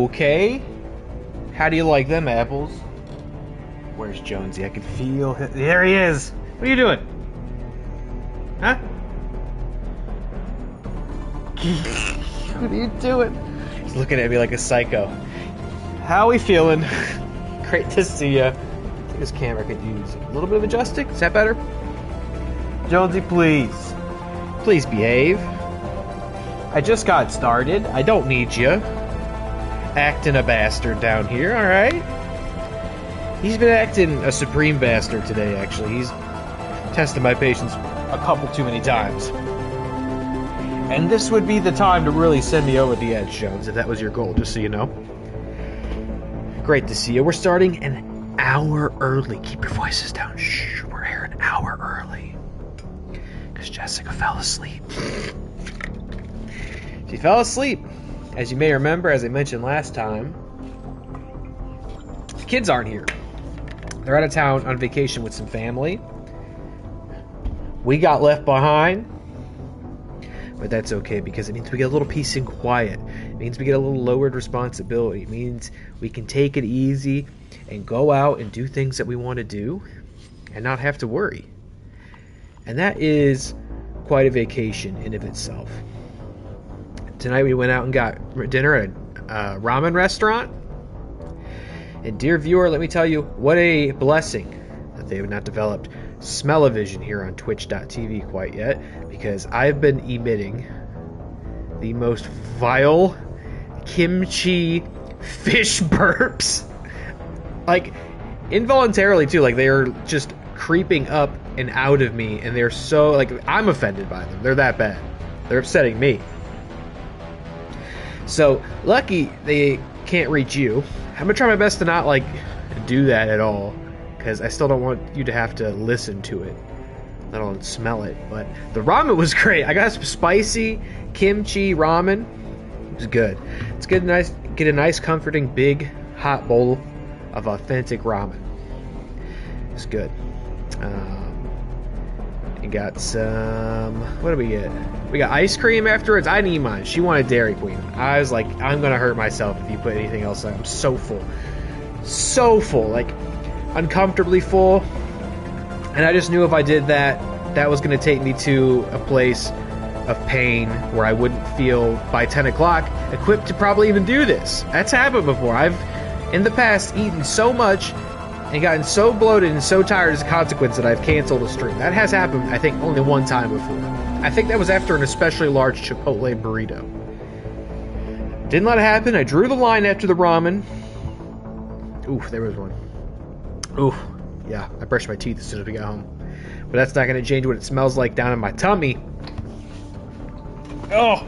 Okay. How do you like them apples? Where's Jonesy? I can feel him. There he is. What are you doing? Huh? What are you doing? He's looking at me like a psycho. How are we feeling? Great to see you. I think this camera could use a little bit of adjusting. Is that better? Jonesy, please. Please behave. I just got started. I don't need you acting a bastard down here, alright? He's been acting a supreme bastard today, actually. He's tested my patience a couple too many times. And this would be the time to really send me over the edge, Jones, if that was your goal, just so you know. Great to see you. We're starting an hour early. Keep your voices down. Shh, we're here an hour early. Because Jessica fell asleep. She fell asleep. As you may remember, as I mentioned last time, the kids aren't here. They're out of town on vacation with some family. We got left behind. But that's okay, because it means we get a little peace and quiet. It means we get a little lowered responsibility. It means we can take it easy and go out and do things that we want to do and not have to worry. And that is quite a vacation in of itself. Tonight we went out and got dinner at a ramen restaurant. And dear viewer, let me tell you, what a blessing that they have not developed smell-o-vision here on twitch.tv quite yet, because I've been emitting the most vile kimchi fish burps. Like, involuntarily too, like they are just creeping up and out of me, and they're so, like, I'm offended by them. They're that bad. They're upsetting me. So, lucky they can't reach you. I'm gonna try my best to not, like, do that at all, because I still don't want you to have to listen to it, let alone smell it. But the ramen was great. I got some spicy kimchi ramen. It was good. It's good, nice. Get a nice, comforting, big, hot bowl of authentic ramen. It's good. You got some. What did we get? We got ice cream afterwards. I didn't eat mine. She wanted Dairy Queen. I was like, I'm gonna hurt myself if you put anything else on. I'm so full, like uncomfortably full. And I just knew if I did that, that was gonna take me to a place of pain where I wouldn't feel by 10 o'clock equipped to probably even do this. That's happened before. I've in the past eaten so much and gotten so bloated and so tired as a consequence that I've canceled a stream. That has happened, I think, only one time before. I think that was after an especially large Chipotle burrito. Didn't let it happen. I drew the line after the ramen. Oof, there was one. Oof, yeah, I brushed my teeth as soon as we got home. But that's not going to change what it smells like down in my tummy. Oh!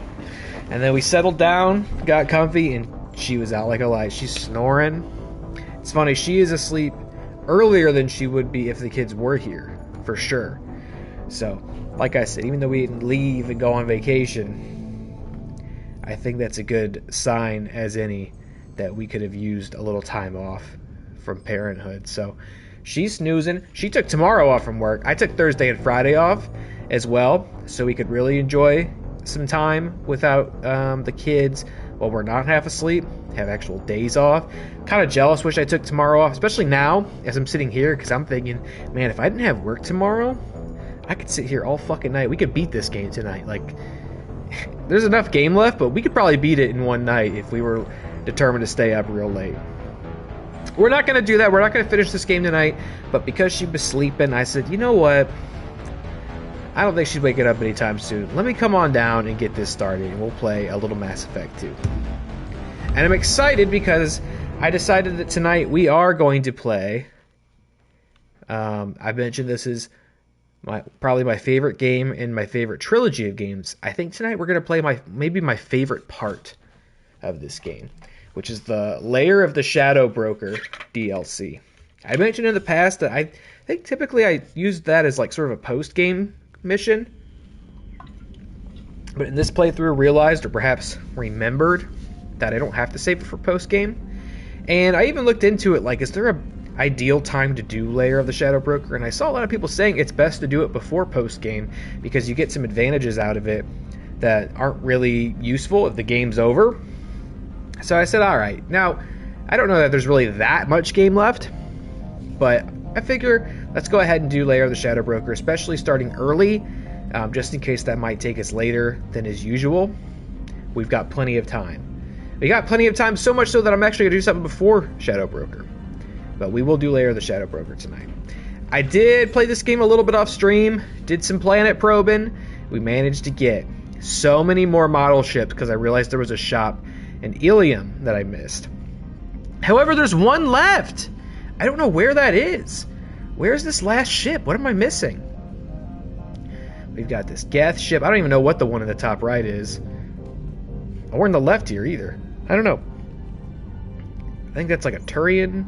And then we settled down, got comfy, and she was out like a light. She's snoring. It's funny, she is asleep earlier than she would be if the kids were here, for sure. So, like I said, even though we didn't leave and go on vacation, I think that's a good sign as any that we could have used a little time off from parenthood. So, she's snoozing. She took tomorrow off from work. I took Thursday and Friday off as well, so we could really enjoy some time without the kids while we're not half asleep, have actual days off. Kind of jealous, wish I took tomorrow off, especially now as I'm sitting here, because I'm thinking, man, if I didn't have work tomorrow, I could sit here all fucking night. We could beat this game tonight. Like, there's enough game left, but we could probably beat it in one night if we were determined to stay up real late. We're not going to do that. We're not going to finish this game tonight, but because she was sleeping, I said, you know what? I don't think she's waking up anytime soon. Let me come on down and get this started, and we'll play a little Mass Effect 2. And I'm excited because I decided that tonight we are going to play. I mentioned this is probably my favorite game in my favorite trilogy of games. I think tonight we're going to play maybe my favorite part of this game, which is the Lair of the Shadow Broker DLC. I mentioned in the past that I think typically I used that as like sort of a post-game mission, but in this playthrough realized, or perhaps remembered, that I don't have to save it for post-game. And I even looked into it, like, is there a ideal time to do Lair of the Shadow Broker? And I saw a lot of people saying it's best to do it before post-game, because you get some advantages out of it that aren't really useful if the game's over. So I said, all right. Now, I don't know that there's really that much game left, but I figure let's go ahead and do Lair of the Shadow Broker, especially starting early, just in case that might take us later than is usual. We've got plenty of time. We got plenty of time, so much so that I'm actually going to do something before Shadow Broker. But we will do Lair of the Shadow Broker tonight. I did play this game a little bit off stream, did some planet probing. We managed to get so many more model ships because I realized there was a shop in Ilium that I missed. However, there's one left. I don't know where that is. Where's this last ship? What am I missing? We've got this Geth ship. I don't even know what the one in the top right is. Or in the left here either. I don't know. I think that's like a Turian,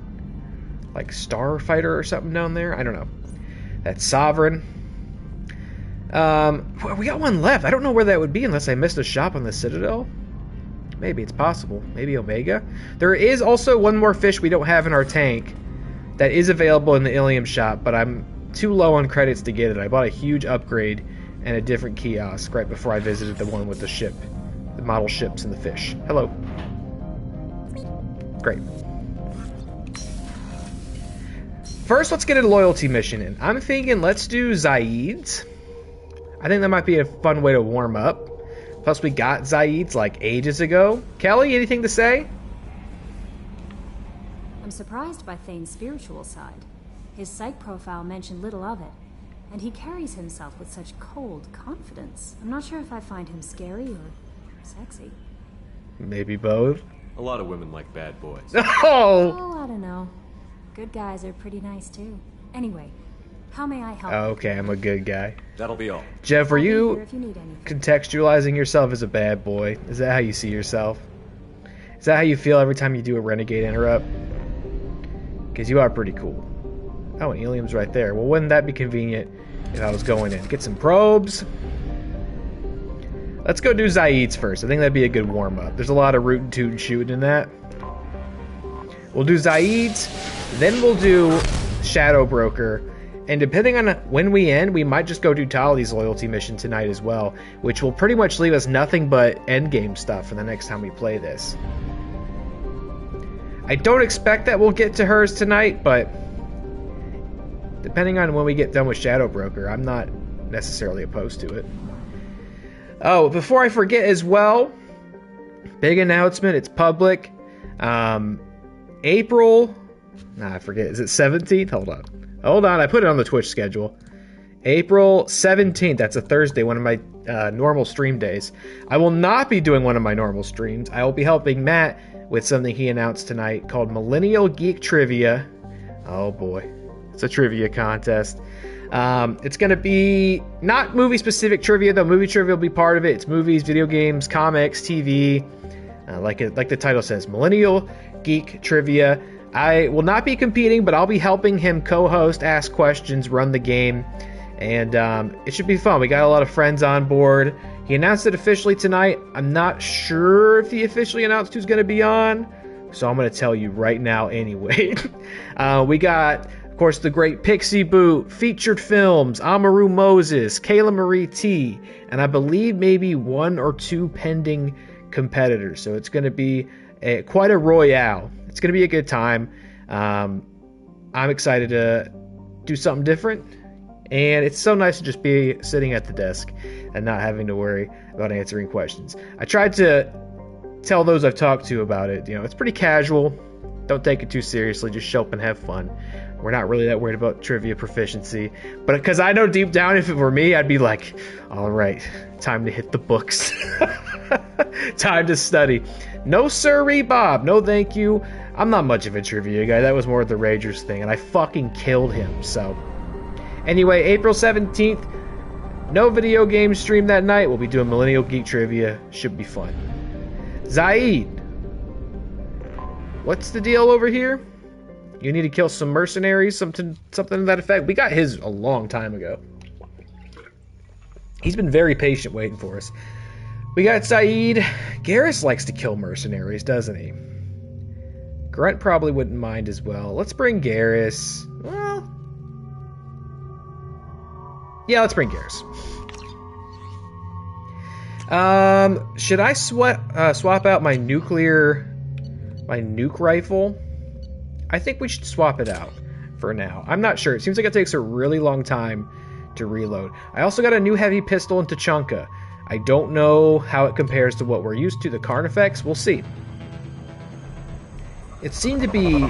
like starfighter or something down there. I don't know. That's Sovereign. We got one left. I don't know where that would be unless I missed a shop on the Citadel. Maybe it's possible. Maybe Omega. There is also one more fish we don't have in our tank that is available in the Ilium shop, but I'm too low on credits to get it. I bought a huge upgrade and a different kiosk right before I visited the one with the ship, the model ships and the fish. Hello. Great. First, let's get a loyalty mission in. I'm thinking let's do Zaid's. I think that might be a fun way to warm up. Plus, we got Zaid's like ages ago. Kelly, anything to say? I'm surprised by Thane's spiritual side. His psych profile mentioned little of it, and he carries himself with such cold confidence. I'm not sure if I find him scary or sexy. Maybe both. A lot of women like bad boys. Oh, I don't know. Good guys are pretty nice too. Anyway, how may I help? Okay, I'm a good guy. That'll be all. Jeff, are you if you need anything. contextualizing yourself as a bad boy? Is that how you see yourself? Is that how you feel every time you do a renegade interrupt? Because you are pretty cool. Oh, and Ilium's right there. Well, wouldn't that be convenient if I was going in? Get some probes. Let's go do Zaid's first. I think that'd be a good warm-up. There's a lot of rootin' tootin' shooting in that. We'll do Zaid's, then we'll do Shadow Broker, and depending on when we end, we might just go do Tali's loyalty mission tonight as well, which will pretty much leave us nothing but endgame stuff for the next time we play this. I don't expect that we'll get to hers tonight, but depending on when we get done with Shadow Broker, I'm not necessarily opposed to it. Oh, before I forget as well, big announcement, it's public. April, I forget, is it 17th? Hold on, I put it on the Twitch schedule. April 17th, that's a Thursday, one of my normal stream days. I will not be doing one of my normal streams. I will be helping Matt with something he announced tonight called Millennial Geek Trivia. Oh boy, it's a trivia contest. It's going to be not movie-specific trivia, though. Movie trivia will be part of it. It's movies, video games, comics, TV. Like the title says, Millennial Geek Trivia. I will not be competing, but I'll be helping him co-host, ask questions, run the game, and it should be fun. We got a lot of friends on board. He announced it officially tonight. I'm not sure if he officially announced who's going to be on, so I'm going to tell you right now anyway. We got, of course, the great Pixie Boot, featured films, Amaru Moses, Kayla Marie T, and I believe maybe one or two pending competitors. So it's going to be quite a royale. It's going to be a good time. I'm excited to do something different, and it's so nice to just be sitting at the desk and not having to worry about answering questions. I tried to tell those I've talked to about it. You know, it's pretty casual. Don't take it too seriously. Just show up and have fun. We're not really that worried about trivia proficiency, but because I know deep down, if it were me, I'd be like, all right, time to hit the books. Time to study. No sirree, Bob. No thank you. I'm not much of a trivia guy. That was more of the Ragers thing, and I fucking killed him. So anyway, April 17th, no video game stream that night. We'll be doing Millennial Geek Trivia. Should be fun. Zaid, what's the deal over here? You need to kill some mercenaries, something to that effect. We got his a long time ago. He's been very patient waiting for us. We got Saeed. Garrus likes to kill mercenaries, doesn't he? Grunt probably wouldn't mind as well. Let's bring Garrus. Well, yeah, let's bring Garrus. Should I swap out my nuclear My nuke rifle. I think we should swap it out for now. I'm not sure. It seems like it takes a really long time to reload. I also got a new heavy pistol in Tachanka. I don't know how it compares to what we're used to, the Carnifex. We'll see. It seemed to be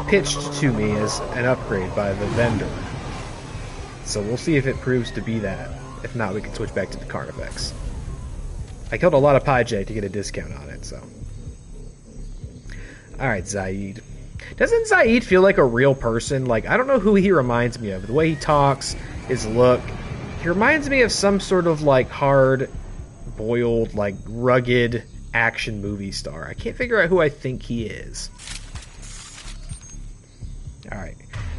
pitched to me as an upgrade by the vendor. So we'll see if it proves to be that. If not, we can switch back to the Carnifex. I killed a lot of Pyjak to get a discount on it, so. Alright, Zaid. Doesn't Zaid feel like a real person? Like, I don't know who he reminds me of. The way he talks, his look. He reminds me of some sort of, like, hard-boiled, like, rugged action movie star. I can't figure out who I think he is. Alright.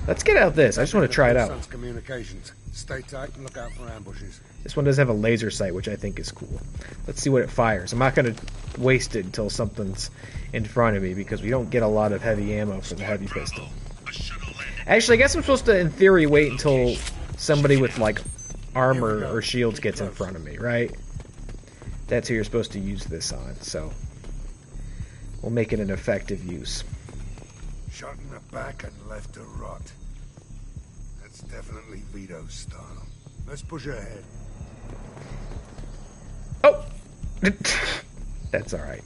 Let's get out this. I just want to try it out. Communications. Stay tight and look out for ambushes. This one does have a laser sight, which I think is cool. Let's see what it fires. I'm not going to waste it until something's in front of me, because we don't get a lot of heavy ammo for the heavy pistol. Actually, I guess I'm supposed to, in theory, wait until somebody with, like, armor or shields gets in front of me, right? That's who you're supposed to use this on, so we'll make it an effective use. Shot in the back and left to rot. That's definitely Vito's style. Let's push ahead. Oh! That's alright.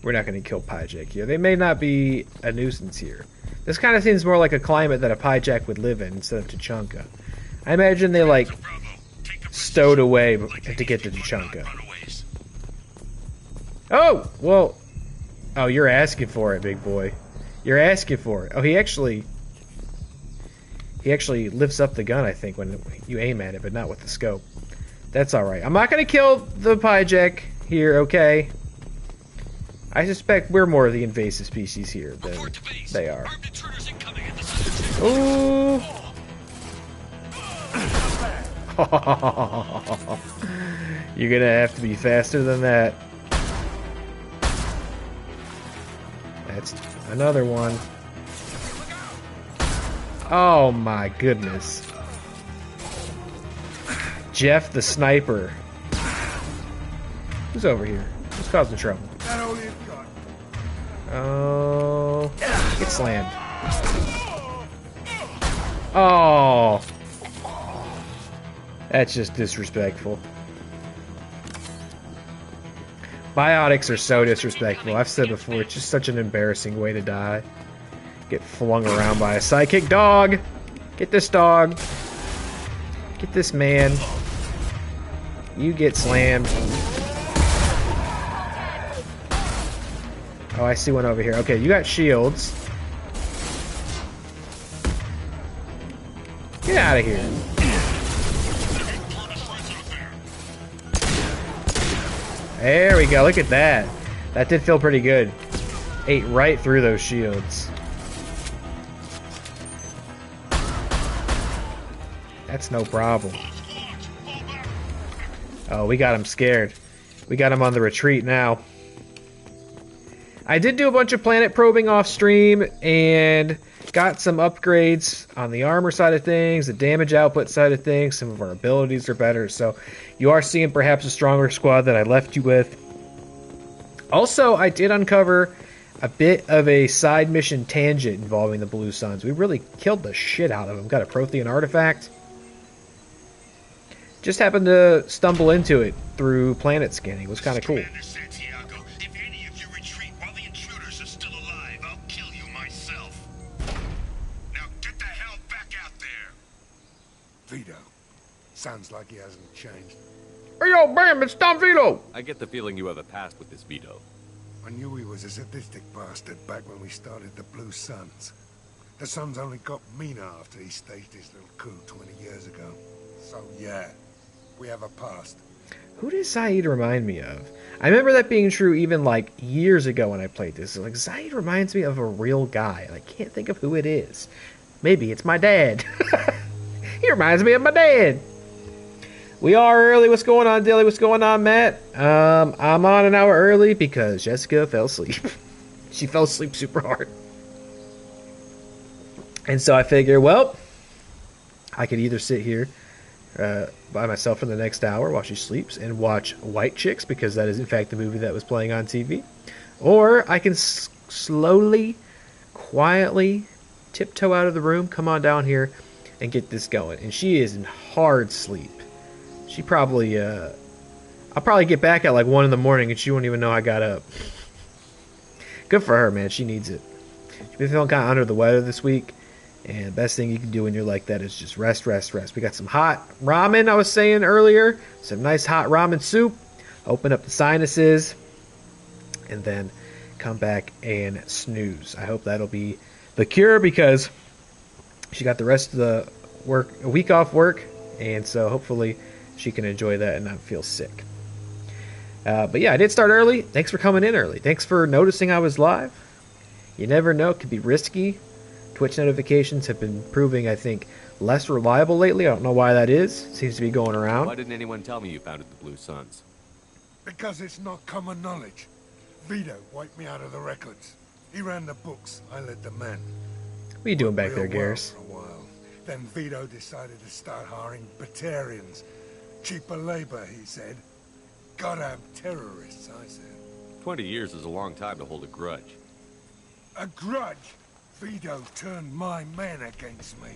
We're not going to kill Pyjak here. They may not be a nuisance here. This kind of seems more like a climate that a Pyjak would live in instead of Tachanka. I imagine they, like, stowed away to get to Tachanka. Oh! Well... Oh, you're asking for it, big boy. You're asking for it. Oh, he actually lifts up the gun, I think, when you aim at it, but not with the scope. That's alright. I'm not going to kill the Pyjak here, okay? I suspect we're more of the invasive species here than they are. Ooh! You're going to have to be faster than that. That's another one. Oh my goodness. Jeff the sniper. Who's over here? Who's causing trouble? Oh. Get slammed. Oh. That's just disrespectful. Biotics are so disrespectful. I've said before, it's just such an embarrassing way to die. Get flung around by a sidekick dog. Get this dog. Get this man. You get slammed. Oh, I see one over here. Okay, you got shields. Get out of here. There we go. Look at that. That did feel pretty good. Ate right through those shields. That's no problem. Oh, we got him scared. We got him on the retreat now. I did do a bunch of planet probing off stream and got some upgrades on the armor side of things, the damage output side of things. Some of our abilities are better, so you are seeing perhaps a stronger squad than I left you with. Also, I did uncover a bit of a side mission tangent involving the Blue Suns. We really killed the shit out of them. Got a Prothean artifact. Just happened to stumble into it through planet scanning. It was kind of cool. Vito. Sounds like he hasn't changed. Hey, yo, Bam, it's Tom Vito! I get the feeling you have a past with this Vito. I knew he was a sadistic bastard back when we started the Blue Suns. The Suns only got meaner after he staged his little coup 20 years ago. So yeah, we have a past. Who does Zaid remind me of? I remember that being true even like years ago when I played this. Like, Zaid reminds me of a real guy. I can't think of who it is. Maybe it's my dad. He reminds me of my dad. We are early. What's going on, Dilly? What's going on, Matt? I'm on an hour early because Jessica fell asleep. She fell asleep super hard. And so I figure, well, I could either sit here by myself for the next hour while she sleeps and watch White Chicks, because that is in fact the movie that was playing on TV, Or I can slowly, quietly tiptoe out of the room, come on down here, and get this going. And she is in hard sleep. She probably, I'll probably get back at like 1 in the morning and she won't even know I got up. Good for her, man. She needs it. She's been feeling kind of under the weather this week. And the best thing you can do when you're like that is just rest, rest, rest. We got some hot ramen, I was saying earlier. Some nice hot ramen soup. Open up the sinuses. And then come back and snooze. I hope that'll be the cure because she got the rest of the a week off work. And so hopefully she can enjoy that and not feel sick. But yeah, I did start early. Thanks for coming in early. Thanks for noticing I was live. You never know. It could be risky. Twitch notifications have been proving, I think, less reliable lately. I don't know why that is. It seems to be going around. Why didn't anyone tell me you founded the Blue Suns? Because it's not common knowledge. Vito wiped me out of the records. He ran the books, I led the men. What are you doing back there, Garrus? For a while. Then Vito decided to start hiring Batarians. Cheaper labor, he said. Goddamn terrorists, I said. 20 years is a long time to hold a grudge. A grudge? Vito turned my men against me.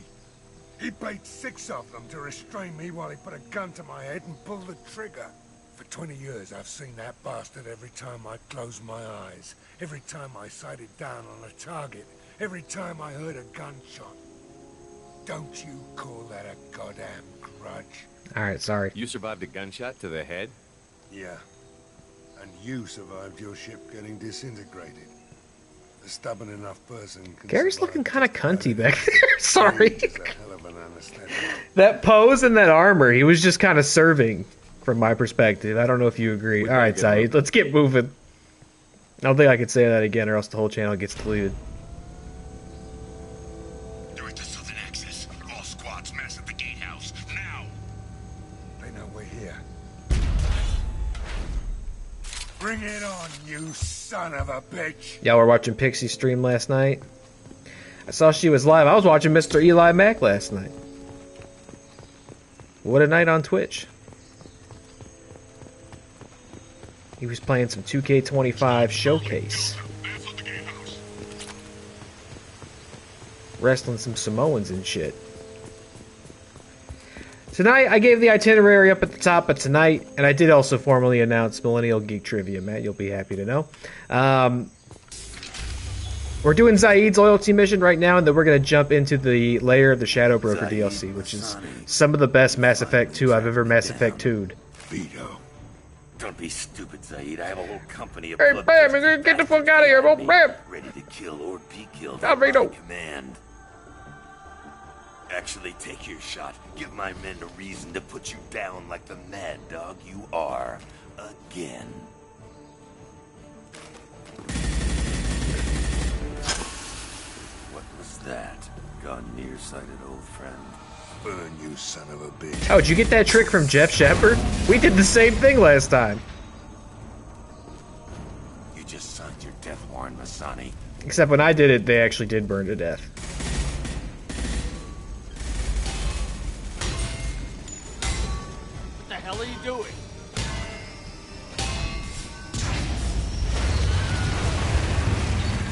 He paid 6 of them to restrain me while he put a gun to my head and pulled the trigger. For 20 years, I've seen that bastard every time I closed my eyes. Every time I sighted down on a target. Every time I heard a gunshot. Don't you call that a goddamn grudge? Alright, sorry. You survived a gunshot to the head? Yeah. And you survived your ship getting disintegrated. A stubborn enough person can Gary's looking kind of cunty back there. Sorry. Is a hell of an understanding. That pose and that armor, he was just kind of serving from my perspective. I don't know if you agree. We Alright, gotta get Saeed, let's get moving. I don't think I could say that again or else the whole channel gets deleted. They're at the southern axis. All squads mass at the gatehouse. Now! They know we're here. Bring it on, you son of a bitch! Y'all were watching Pixie stream last night. I saw she was live. I was watching Mr. Eli Mack last night. What a night on Twitch. He was playing some 2K25 Showcase. Wrestling some Samoans and shit. Tonight, I gave the itinerary up at the top, but tonight, and I did also formally announce Millennial Geek Trivia, Matt, you'll be happy to know. We're doing Zaid's loyalty mission right now, and then we're going to jump into the Lair of the Shadow Broker DLC, which is some of the best Mass Effect 2 I've ever Mass Effect 2'd. Vito. Don't be stupid, Zaid. I have a whole company of Hey, bloodthirsty Bam, get the fuck bastards out of here, behind Bam! me, ready to kill or be killed Ah, at my Vito. command. Actually, take your shot. Give my men a reason to put you down like the mad dog you are. Again. What was that? Gone nearsighted, old friend. Burn, you son of a bitch. Oh, did you get that trick from Jeff Shepard? We did the same thing last time. You just signed your death warrant, Masani. Except when I did it, they actually did burn to death. What the hell are you doing?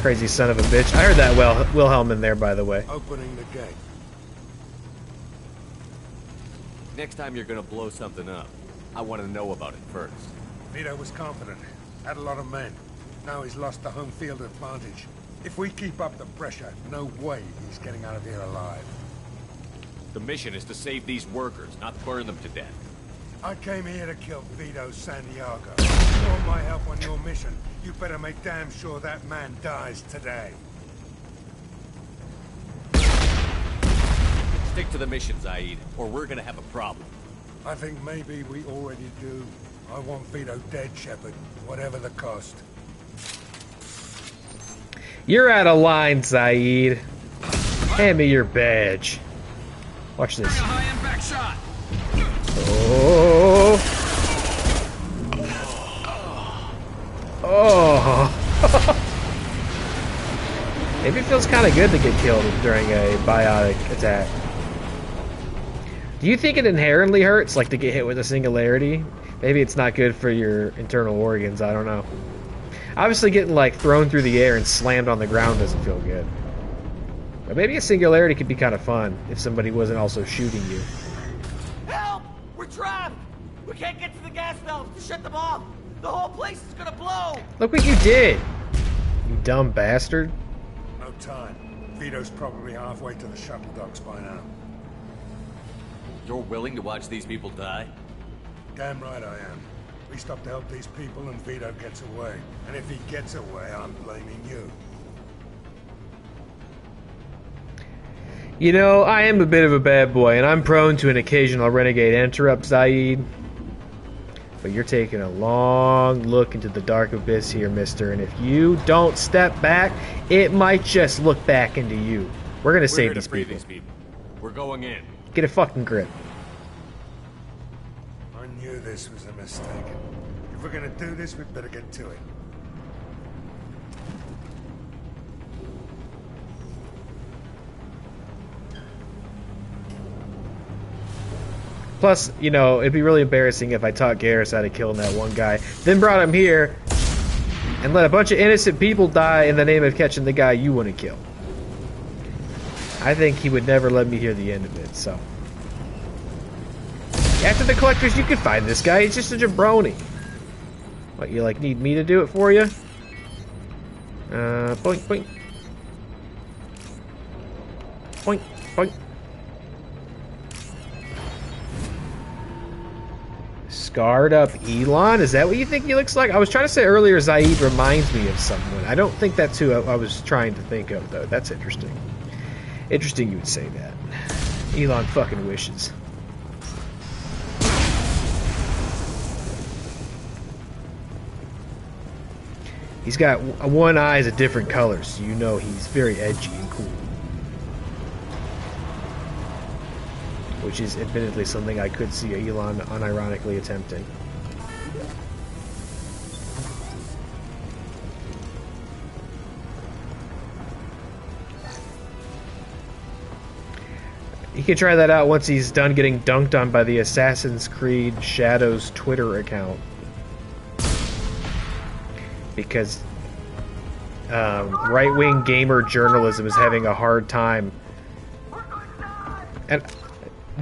Crazy son of a bitch. I heard that Wilhelm in there, by the way. Opening the gate. Next time you're gonna blow something up, I want to know about it first. Vito was confident. Had a lot of men. Now he's lost the home field advantage. If we keep up the pressure, no way he's getting out of here alive. The mission is to save these workers, not burn them to death. I came here to kill Vito Santiago. You want my help on your mission, you better make damn sure that man dies today. Stick to the mission, Zaid, or we're gonna have a problem. I think maybe we already do. I want Vito dead, Shepard, whatever the cost. You're out of line, Zaid. Hand me your badge. Watch this. Oh. Oh. Maybe it feels kind of good to get killed during a biotic attack. Do you think it inherently hurts, like to get hit with a singularity? Maybe it's not good for your internal organs, I don't know. Obviously getting, like, thrown through the air and slammed on the ground doesn't feel good. But maybe a singularity could be kind of fun if somebody wasn't also shooting you. Help! We're trapped! We can't get to the gas valves to shut them off! The whole place is gonna blow! Look what you did! You dumb bastard. No time. Vito's probably halfway to the shuttle docks by now. You're willing to watch these people die? Damn right I am. We stop to help these people and Vito gets away. And if he gets away, I'm blaming you. You know, I am a bit of a bad boy, and I'm prone to an occasional renegade interrupt, Zaid. But you're taking a long look into the dark abyss here, mister, and if you don't step back, it might just look back into you. We're gonna save these people. We're going in. Get a fucking grip. I knew this was a mistake. If we're gonna do this, we'd better get to it. Plus, you know, it'd be really embarrassing if I taught Garrus how to kill that one guy, then brought him here, and let a bunch of innocent people die in the name of catching the guy you want to kill. I think he would never let me hear the end of it, so. After the collectors, you can find this guy. He's just a jabroni. What, you, like, need me to do it for you? Boink, boink. Boink, boink. Scarred up Elon? Is that what you think he looks like? I was trying to say earlier Zaid reminds me of someone. I don't think that's who I was trying to think of, though. That's interesting. Interesting you would say that. Elon fucking wishes. He's got one eye is a different color, so you know he's very edgy and cool. Which is admittedly something I could see Elon unironically attempting. He can try that out once he's done getting dunked on by the Assassin's Creed Shadows Twitter account. Because right-wing gamer journalism is having a hard time. And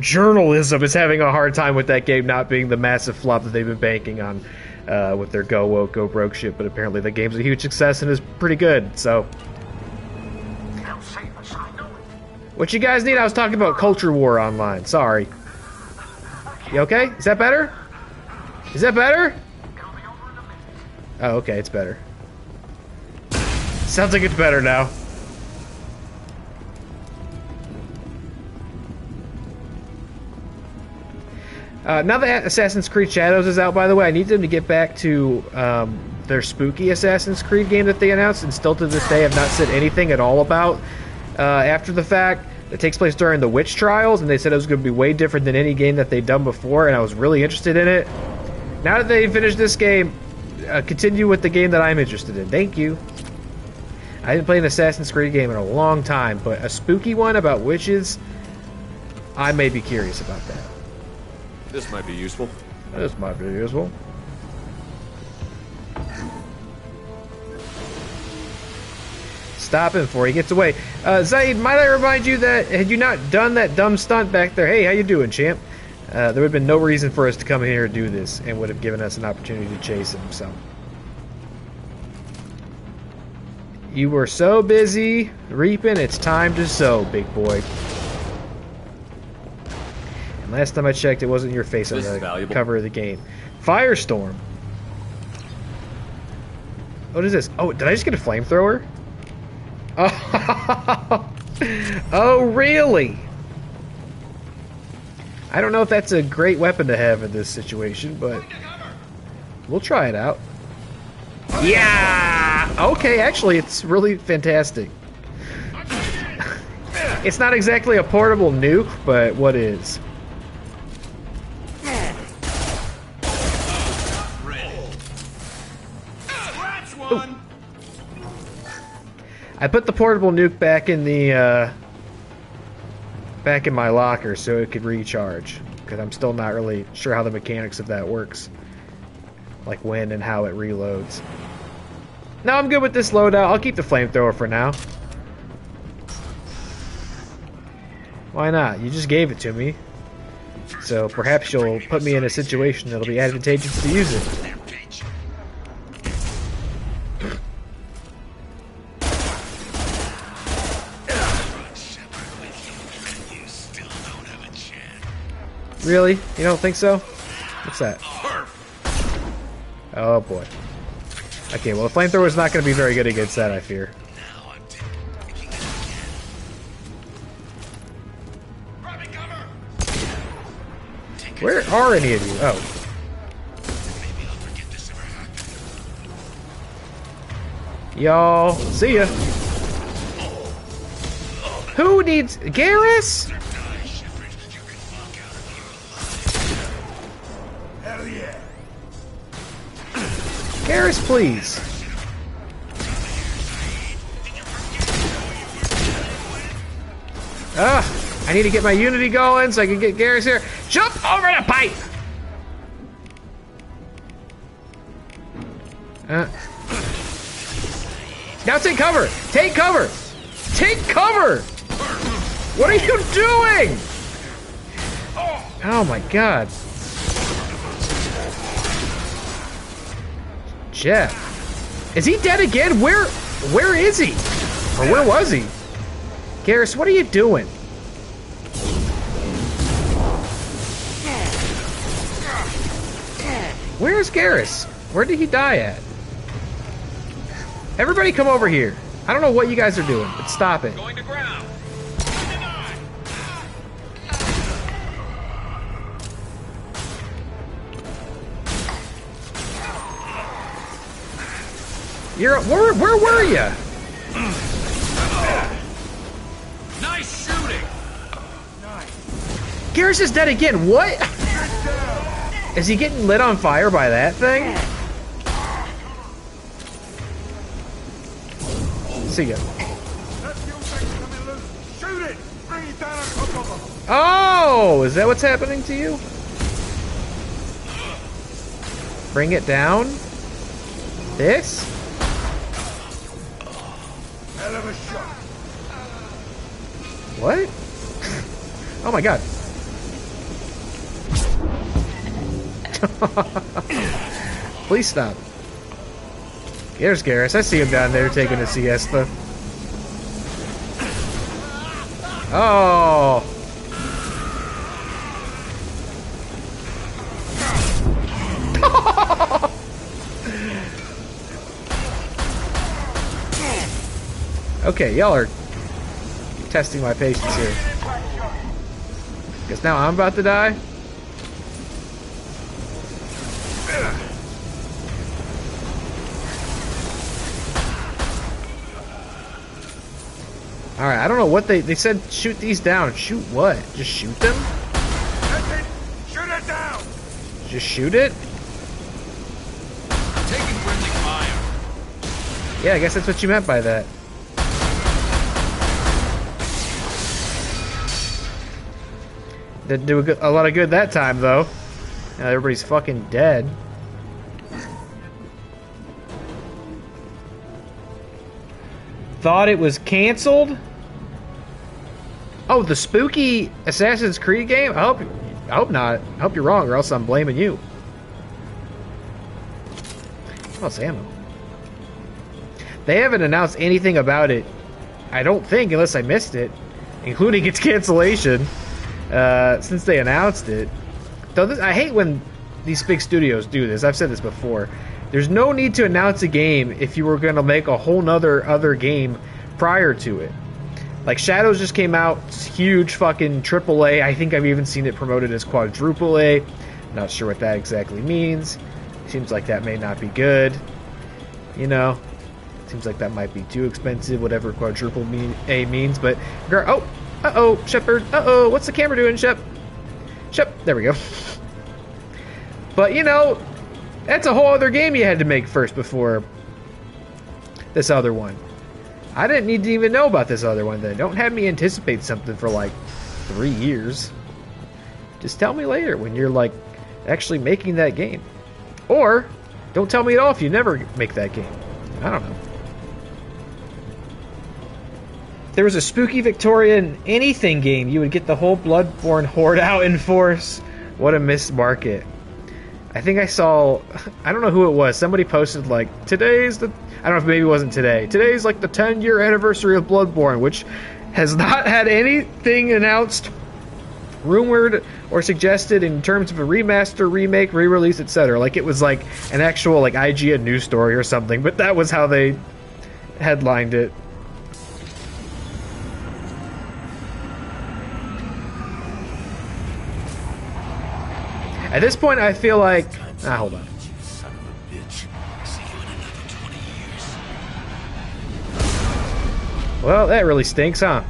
journalism is having a hard time with that game not being the massive flop that they've been banking on with their go woke, go broke shit. But apparently the game's a huge success and is pretty good, so. What you guys need? I was talking about Culture War online. Sorry. You okay? Is that better? Is that better? Oh, okay, it's better. Sounds like it's better now. Now that Assassin's Creed Shadows is out, by the way, I need them to get back to their spooky Assassin's Creed game that they announced, and still to this day have not said anything at all about after the fact. It takes place during the witch trials, and they said it was going to be way different than any game that they'd done before, and I was really interested in it. Now that they finished this game, continue with the game that I'm interested in. Thank you. I haven't played an Assassin's Creed game in a long time, but a spooky one about witches, I may be curious about that. This might be useful. This might be useful. Stop him before he gets away. Zaid, might I remind you that had you not done that dumb stunt back there, hey, how you doing, champ? There would have been no reason for us to come here and do this, and would have given us an opportunity to chase him, so. You were so busy reaping, it's time to sow, big boy. And last time I checked, it wasn't your face on the cover of the game. Firestorm. What is this? Oh, did I just get a flamethrower? Oh, oh, really? I don't know if that's a great weapon to have in this situation, but we'll try it out. Yeah! Okay, actually, it's really fantastic. It's not exactly a portable nuke, but what is? Ooh. I put the portable nuke back in the back in my locker so it could recharge, because I'm still not really sure how the mechanics of that works, like when and how it reloads. No, I'm good with this loadout. I'll keep the flamethrower for now. Why not? You just gave it to me. So perhaps you'll put me in a situation that'll be advantageous to use it. Really? You don't think so? What's that? Oh boy. Okay, well the flamethrower is not going to be very good against that, I fear. Where are any of you? Oh. Y'all, see ya. Who needs Garrus? Hell yeah. Garrus, please. I need to get my Unity going so I can get Garrus here. Jump over the pipe! Now take cover! Take cover! Take cover! What are you doing? Oh my god. Jeff. Is he dead again? Where is he? Or where was he? Garrus, what are you doing? Where's Garrus? Where did he die at? Everybody come over here. I don't know what you guys are doing, but stop it. Going to ground. Where were you? Nice shooting. Garrus is dead again. What? Is he getting lit on fire by that thing? See ya. Oh, is that what's happening to you? Bring it down? This? Hell of a shot. What? Oh my god. Please stop. There's Garrus. I see him down there taking a siesta. Oh. Okay, y'all are testing my patience here. Guess now I'm about to die? Alright, I don't know what they said shoot these down. Shoot what? Just shoot them? That's it. Shoot it down. Just shoot it? Taking friendly fire. Yeah, I guess that's what you meant by that. Didn't do a lot of good that time, though. Now everybody's fucking dead. Thought it was canceled? Oh, the spooky Assassin's Creed game? I hope not. I hope you're wrong, or else I'm blaming you. Oh, it's ammo. They haven't announced anything about it, I don't think, unless I missed it, including its cancellation, since they announced it. Though I hate when these big studios do this. I've said this before. There's no need to announce a game if you were going to make a whole other game prior to it. Like, Shadows just came out, huge fucking AAA. I think I've even seen it promoted as quadruple A. Not sure what that exactly means. Seems like that may not be good. You know, seems like that might be too expensive, whatever quadruple A means. But, oh, uh-oh, Shepard, uh-oh, what's the camera doing, Shep, there we go. But, you know, that's a whole other game you had to make first before this other one. I didn't need to even know about this other one then. Don't have me anticipate something for like 3 years. Just tell me later when you're like actually making that game. Or don't tell me at all if you never make that game. I don't know. If there was a spooky Victorian anything game, you would get the whole Bloodborne horde out in force. What a missed market. I think I saw, I don't know who it was, somebody posted like, today's the, I don't know if maybe it wasn't today, today's like the 10-year anniversary of Bloodborne, which has not had anything announced, rumored, or suggested in terms of a remaster, remake, re-release, etc. Like it was like an actual like IGN news story or something, but that was how they headlined it. At this point, I feel like... hold on. Son of a bitch. See you in another 20 years. Well, that really stinks, huh?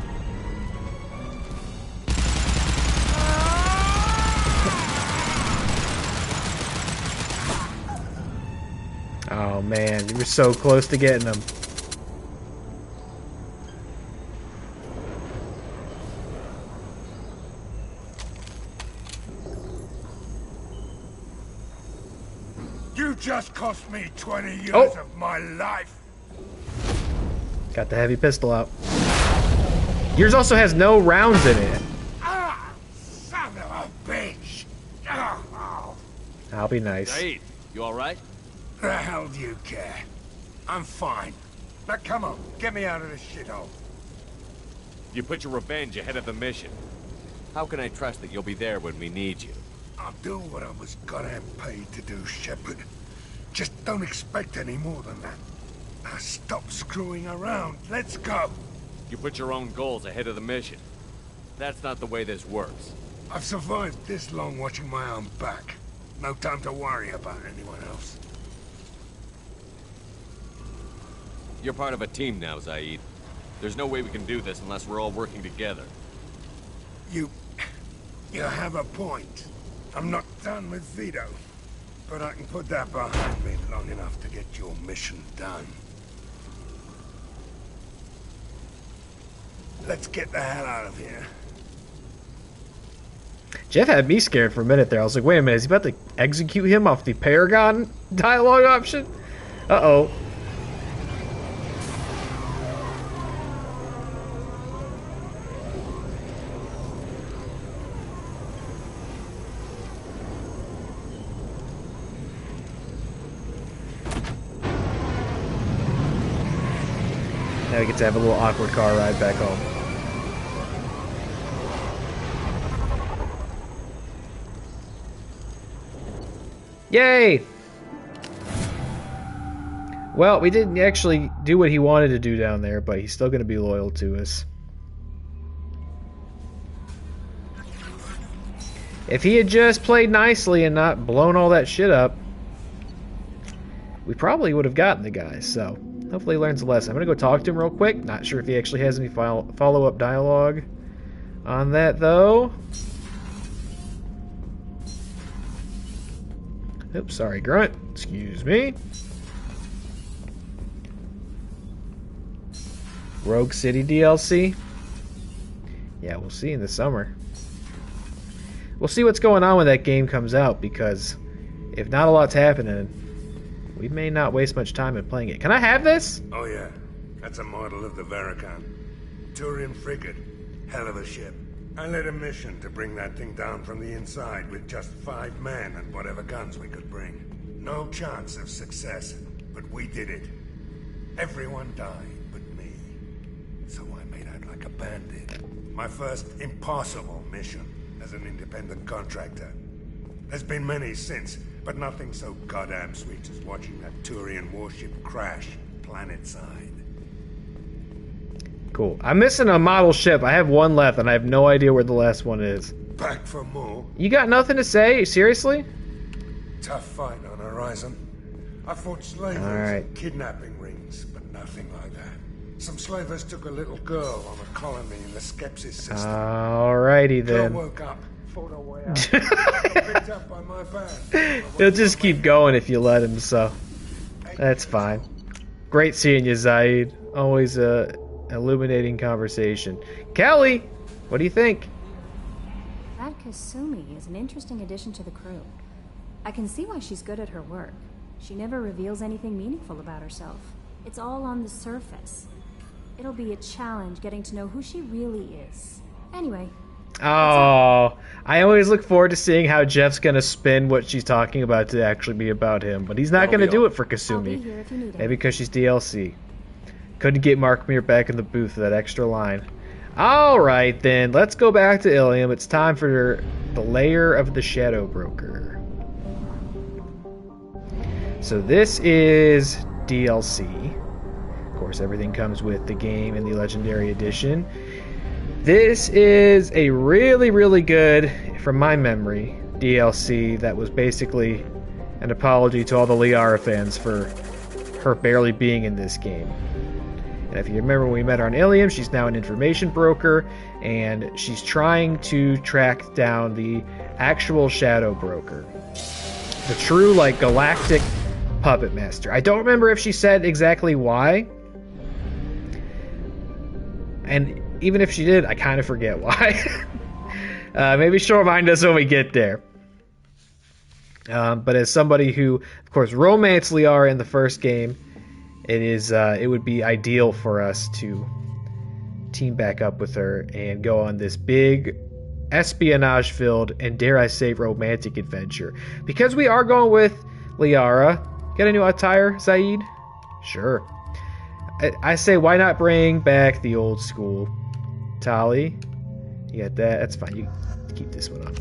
Oh, man. You were so close to getting them. You just cost me 20 years Oh. of my life. Got the heavy pistol out. Yours also has no rounds in it. Ah, son of a bitch. Oh, I'll be nice. Saeed, you alright? the hell do you care? I'm fine. Now come on, get me out of this shithole. You put your revenge ahead of the mission. How can I trust that you'll be there when we need you? I'll do what I was goddamn paid to do, Shepard. Just don't expect any more than that. Now stop screwing around. Let's go. You put your own goals ahead of the mission. That's not the way this works. I've survived this long watching my own back. No time to worry about anyone else. You're part of a team now, Saeed. There's no way we can do this unless we're all working together. You have a point. I'm not done with Vito, but I can put that behind me long enough to get your mission done. Let's get the hell out of here. Jeff had me scared for a minute there. I was like, wait a minute, is he about to execute him off the Paragon dialogue option? Uh-oh. Now we get to have a little awkward car ride back home. Yay! Well, we didn't actually do what he wanted to do down there, but he's still going to be loyal to us. If he had just played nicely and not blown all that shit up, we probably would have gotten the guy, so hopefully he learns a lesson. I'm going to go talk to him real quick. Not sure if he actually has any follow-up dialogue on that, though. Oops, sorry, Grunt. Excuse me. Rogue City DLC? Yeah, we'll see in the summer. We'll see what's going on when that game comes out, because if not a lot's happening, we may not waste much time in playing it. Can I have this? Oh yeah, that's a model of the Veracon. Turian frigate. Hell of a ship. I led a mission to bring that thing down from the inside with just 5 men and whatever guns we could bring. No chance of success, but we did it. Everyone died but me. So I made out like a bandit. My first impossible mission as an independent contractor. There's been many since, but nothing so goddamn sweet as watching that Turian warship crash planet-side. Cool. I'm missing a model ship. I have one left, and I have no idea where the last one is. Back for more. You got nothing to say? Seriously? Tough fight on horizon. I fought slavers and kidnapping rings, but nothing like that. Some slavers took a little girl on a colony in the Skepsis system. Alrighty Girl then. woke up, fought her way out. Picked up by my van. He'll just keep going if you let him, so that's fine. Great seeing you, Zaid. Always a illuminating conversation. Kelly, what do you think? That Kasumi is an interesting addition to the crew. I can see why she's good at her work. She never reveals anything meaningful about herself. It's all on the surface. It'll be a challenge getting to know who she really is. Anyway. Oh, I always look forward to seeing how Jeff's gonna spin what she's talking about to actually be about him, but he's not gonna do it for I'll be Kasumi. here if you need Maybe it. because she's DLC. Couldn't get Mark Mir back in the booth for that extra line. Alright then, let's go back to Ilium. It's time for the Lair of the Shadow Broker. So this is DLC. Of course, everything comes with the game and the Legendary Edition. This is a really, really good, from my memory, DLC that was basically an apology to all the Liara fans for her barely being in this game. And if you remember when we met her on Ilium, she's now an information broker, and she's trying to track down the actual Shadow Broker. The true, like, galactic puppet master. I don't remember if she said exactly why. And even if she did, I kind of forget why. Maybe she'll remind us when we get there. But as somebody who, of course, romanced Liara in the first game, it would be ideal for us to team back up with her and go on this big espionage-filled and, dare I say, romantic adventure. Because we are going with Liara. Get a new attire, Saeed? Sure. I say, why not bring back the old school? Tali, you got that? That's fine. You keep this one off.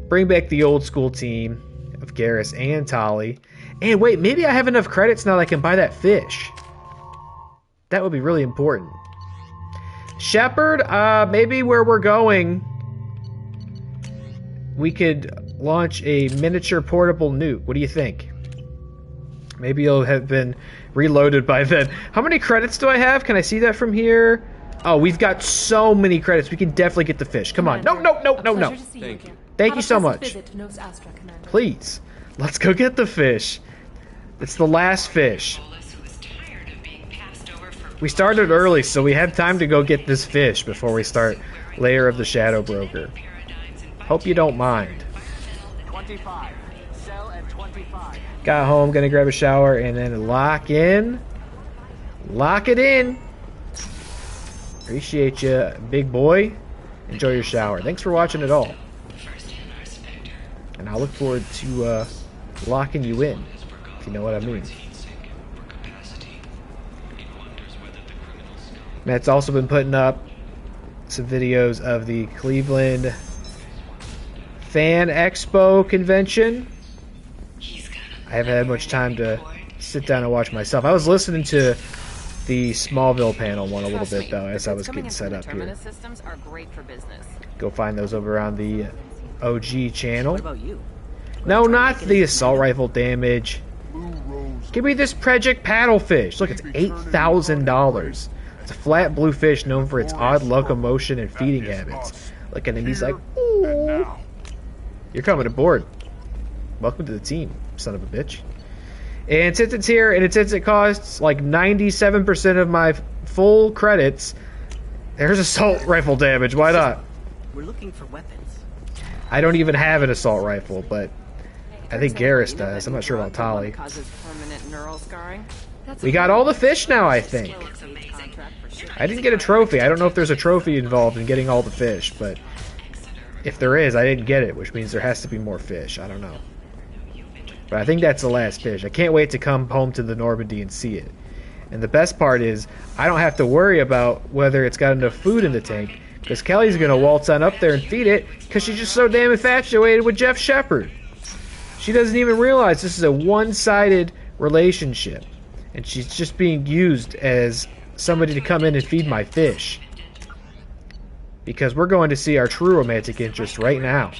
Bring back the old school team of Garrus and Tali. And wait, maybe I have enough credits now that I can buy that fish. That would be really important. Shepard, maybe where we're going, we could launch a miniature portable nuke. What do you think? Maybe it'll have been reloaded by then. How many credits do I have? Can I see that from here? Oh, we've got so many credits. We can definitely get the fish. Come on. No. Thank you. Thank you so much. Please. Let's go get the fish. It's the last fish. We started early, so we have time to go get this fish before we start Lair of the Shadow Broker. Hope you don't mind. 25. Sell at 25. Got home, gonna grab a shower, and then lock in. Lock it in. Appreciate you, big boy. Enjoy your shower. Thanks for watching it all. And I look forward to locking you in, if you know what I mean. Matt's also been putting up some videos of the Cleveland Fan Expo convention. I haven't had much time to sit down and watch myself. I was listening to the Smallville panel one a little bit, though, as I was getting set up here. Systems are great for business. Go find those over on the OG channel. What about you? No, not the assault rifle damage. Give me this Project Paddlefish. Look, it's $8,000. It's a flat blue fish known for its odd locomotion and feeding habits. Look at him, he's like, ooh. You're coming aboard. Welcome to the team, son of a bitch. And since it's here, and since it costs like 97% of my full credits, there's assault rifle damage. Why not? We're looking for weapons. I don't even have an assault rifle, but I think Garrus does. I'm not sure about Tali. Causes permanent neural scarring. We got all the fish now, I think. I didn't get a trophy. I don't know if there's a trophy involved in getting all the fish, but if there is, I didn't get it, which means there has to be more fish. I don't know. But I think that's the last fish. I can't wait to come home to the Normandy and see it. And the best part is, I don't have to worry about whether it's got enough food in the tank, because Kelly's going to waltz on up there and feed it, because she's just so damn infatuated with Jeff Shepard. She doesn't even realize this is a one-sided relationship, and she's just being used as somebody to come in and feed my fish. Because we're going to see our true romantic interest right now.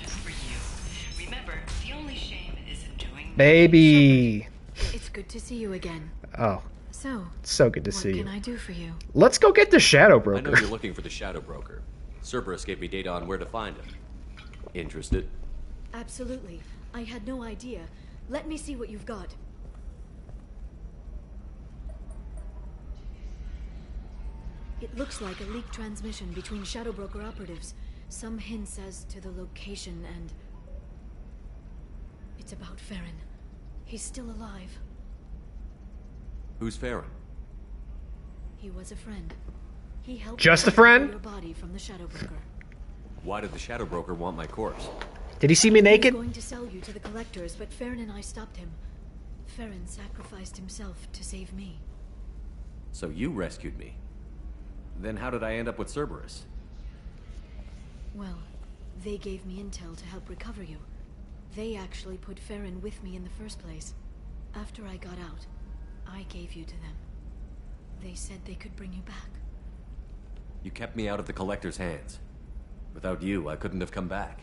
Baby! It's good to see you again. Oh, so good to see you. What can I do for you? Let's go get the Shadow I Broker. know you're looking for the Shadow Broker. Cerberus gave me data on where to find him. Interested? Absolutely. I had no idea. Let me see what you've got. It looks like a leaked transmission between Shadow Broker operatives. Some hints as to the location, and it's about Farron. He's still alive. Who's Farron? He was a friend. He helped Just me a friend? recover your body from the Shadow Broker. Why did the Shadow Broker want my corpse? Did he see me He was naked? going to sell you to the collectors, but Farron and I stopped him. Farron sacrificed himself to save me. So you rescued me. Then how did I end up with Cerberus? Well, they gave me intel to help recover you. They actually put Farron with me in the first place. After I got out, I gave you to them. They said they could bring you back. You kept me out of the Collector's hands. Without you, I couldn't have come back.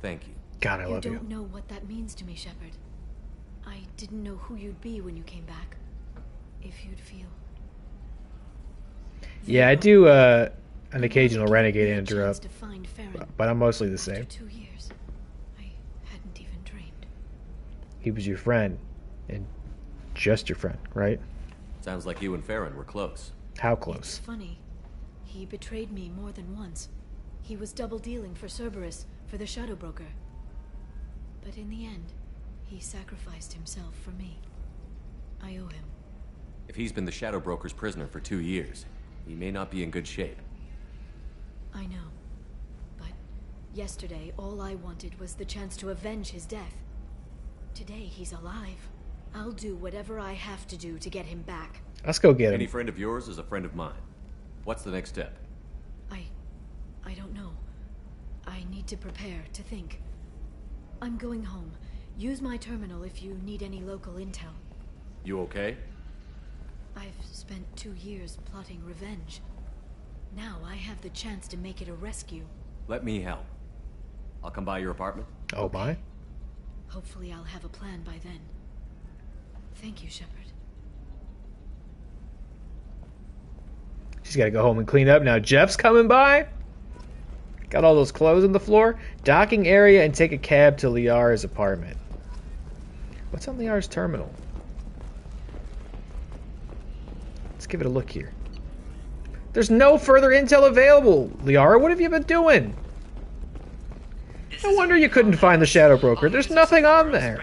Thank you. God, I You love you. don't know what that means to me, Shepard. I didn't know who you'd be when you came back. If you'd feel... Yeah, I do an occasional renegade Chance interrupt, to find Farron. but I'm mostly the After same. 2 years, I hadn't even dreamed. He was your friend, and just your friend, right? Sounds like you and Farron were close. How It's close? funny. He betrayed me more than once. He was double dealing for Cerberus, for the Shadow Broker. But in the end, he sacrificed himself for me. I owe him. If he's been the Shadow Broker's prisoner for 2 years, he may not be in good shape. I know. But yesterday, all I wanted was the chance to avenge his death. Today, he's alive. I'll do whatever I have to do to get him back. Let's go get Any him. friend of yours is a friend of mine. What's the next step? I don't know. I need to prepare, to think. I'm going home. Use my terminal if you need any local intel. You okay? I've spent 2 years plotting revenge. Now I have the chance to make it a rescue. Let me help. I'll come by your apartment. Oh my. Hopefully I'll have a plan by then. Thank you, Shepard. She's got to go home and clean up now. Jeff's coming by. Got all those clothes on the floor. Docking area and take a cab to Liara's apartment. What's on Liara's terminal? Let's give it a look here. There's no further intel available. Liara, what have you been doing? No wonder you couldn't find the Shadow Broker. There's nothing on there.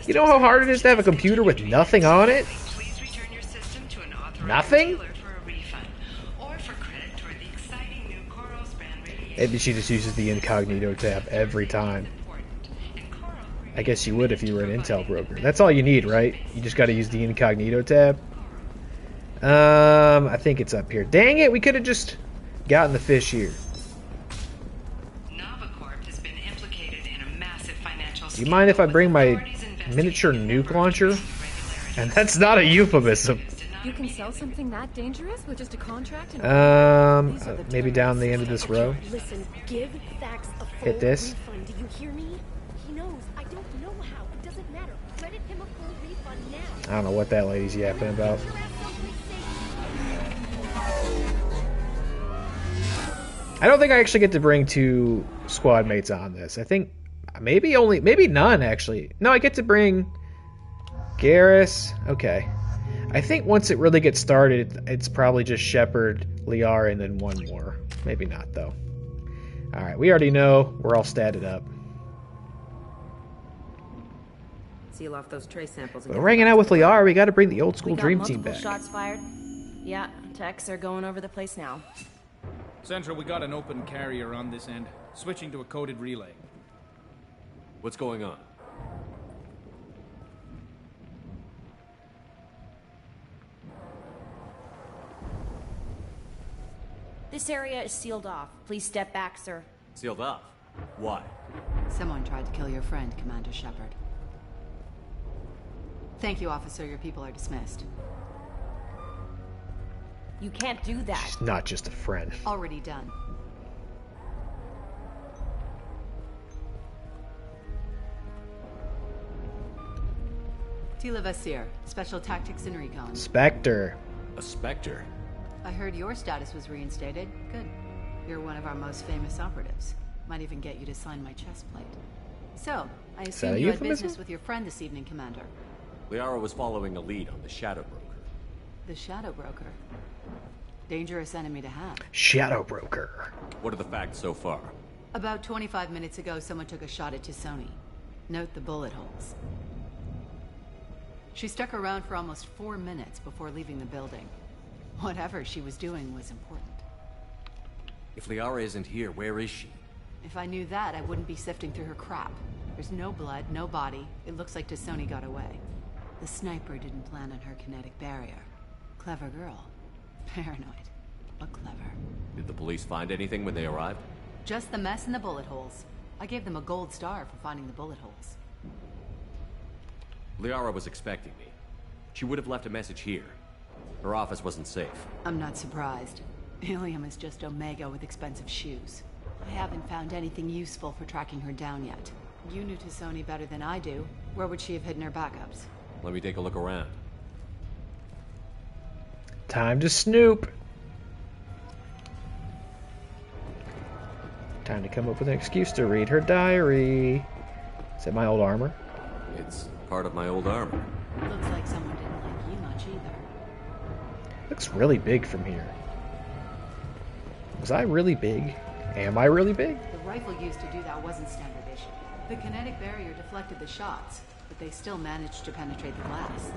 You know how hard it is to have a computer with nothing on it? Nothing? Maybe she just uses the incognito tab every time. I guess you would if you were an intel broker. That's all you need, right? You just got to use the incognito tab. I think it's up here. Dang it, we could have just gotten the fish here. Do you mind if I bring my miniature nuke launcher? And that's not a euphemism. You can sell something that dangerous with just a contract? And Maybe down the end of this row. Listen, give Thax a full Hit this. refund. Do you hear me? He knows. I don't know how. It doesn't matter. Credit him a full refund now. I don't know what that lady's yapping about. I don't think I actually get to bring 2 squad mates on this. I think maybe none actually. No, I get to bring Garrus. Okay. I think once it really gets started, it's probably just Shepard, Liara, and then one more. Maybe not, though. Alright, we already know. We're all statted up. Seal off those trace samples. But we're hanging out with Liara. We gotta bring the old school dream team multiple back. shots fired. Yeah, techs are going over the place now. Central, we got an open carrier on this end. Switching to a coded relay. What's going on? This area is sealed off. Please step back, sir. Sealed off? Why? Someone tried to kill your friend, Commander Shepard. Thank you, officer. Your people are dismissed. You can't do that. She's not just a friend. Already done. Tila Vasir, Special Tactics and Recon. Spectre. A Spectre? I heard your status was reinstated. Good. You're one of our most famous operatives. Might even get you to sign my chest plate. So, I assume you had business with your friend this evening, Commander. Liara was following a lead on the Shadow Broker. The Shadow Broker. Dangerous enemy to have. Shadow Broker. What are the facts so far? About 25 minutes ago, someone took a shot at Tisoni. Note the bullet holes. She stuck around for almost 4 minutes before leaving the building. Whatever she was doing was important. If Liara isn't here, where is she? If I knew that, I wouldn't be sifting through her crap. There's no blood, no body. It looks like Tassoni got away. The sniper didn't plan on her kinetic barrier. Clever girl. Paranoid, but clever. Did the police find anything when they arrived? Just the mess and the bullet holes. I gave them a gold star for finding the bullet holes. Liara was expecting me. She would have left a message here. Her office wasn't safe. I'm not surprised. Ilium is just Omega with expensive shoes. I haven't found anything useful for tracking her down yet. You knew Tassoni better than I do. Where would she have hidden her backups? Let me take a look around. Time to snoop. Time to come up with an excuse to read her diary. Is that my old armor? It's part of my old armor. Looks like someone didn't like you much either. Looks really big from here. Was I really big? Am I really big? The rifle used to do that wasn't standard issue. The kinetic barrier deflected the shots, but they still managed to penetrate the glass.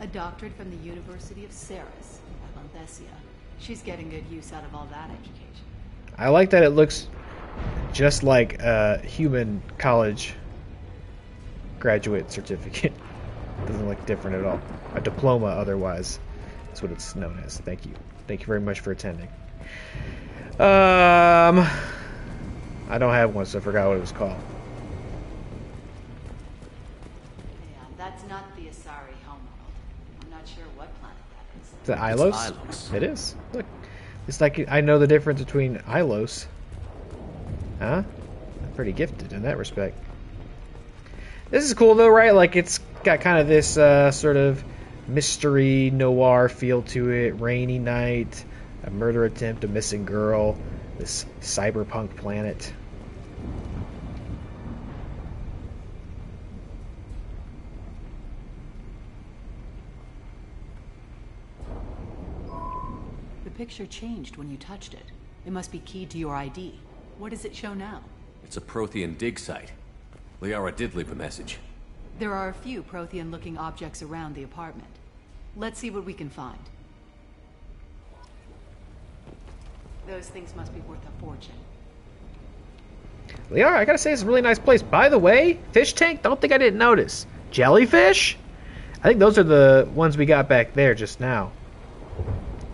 A doctorate from the University of Ceres, Avanthesia. She's getting good use out of all that education. I like that it looks just like a human college graduate certificate. Doesn't look different at all. A diploma, otherwise. That's what it's known as. Thank you. Thank you very much for attending. I don't have one, so I forgot what it was called. Yeah, that's not the Asari homeworld. I'm not sure what planet that is. Is it Ilos? It's Ilos. It is. Look. It's like I know the difference between Ilos. Huh? I'm pretty gifted in that respect. This is cool though, right? Like it's got kind of this sort of mystery noir feel to it. Rainy night, a murder attempt, a missing girl, this cyberpunk planet. The picture changed when you touched it. It must be keyed to your ID. What does it show now? It's a Prothean dig site. Liara did leave a message. There are a few Prothean-looking objects around the apartment. Let's see what we can find. Those things must be worth a fortune. Liara, I gotta say, it's a really nice place. By the way, fish tank, don't think I didn't notice. Jellyfish? I think those are the ones we got back there just now.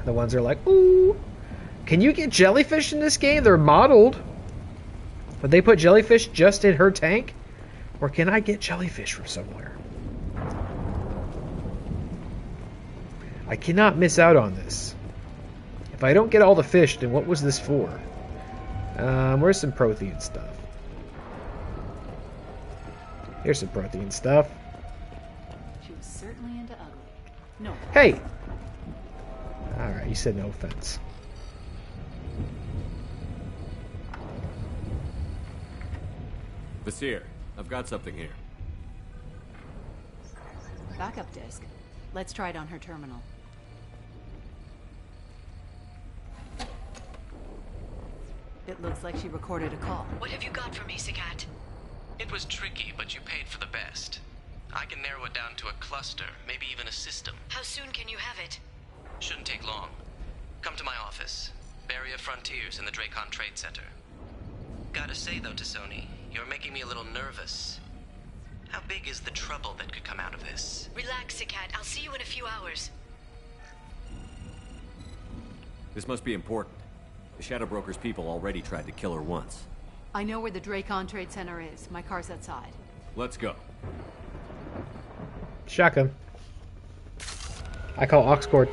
The ones that are like, ooh. Can you get jellyfish in this game? They're modeled. Would they put jellyfish just in her tank? Or can I get jellyfish from somewhere? I cannot miss out on this. If I don't get all the fish, then what was this for? Where's some Prothean stuff? Here's some Prothean stuff. She was certainly into ugly. No. Hey! Alright, you said no offense. Vasir, I've got something here. Backup disk. Let's try it on her terminal. It looks like she recorded a call. What have you got for me, Sagat? It was tricky, but you paid for the best. I can narrow it down to a cluster, maybe even a system. How soon can you have it? Shouldn't take long. Come to my office. Barrier Frontiers in the Dracon Trade Center. Gotta say though, Tassoni, you're making me a little nervous. How big is the trouble that could come out of this? Relax, Sagat. I'll see you in a few hours. This must be important. The Shadow Broker's people already tried to kill her once. I know where the Dracon Trade Center is. My car's outside. Let's go. Shotgun. I call aux cord.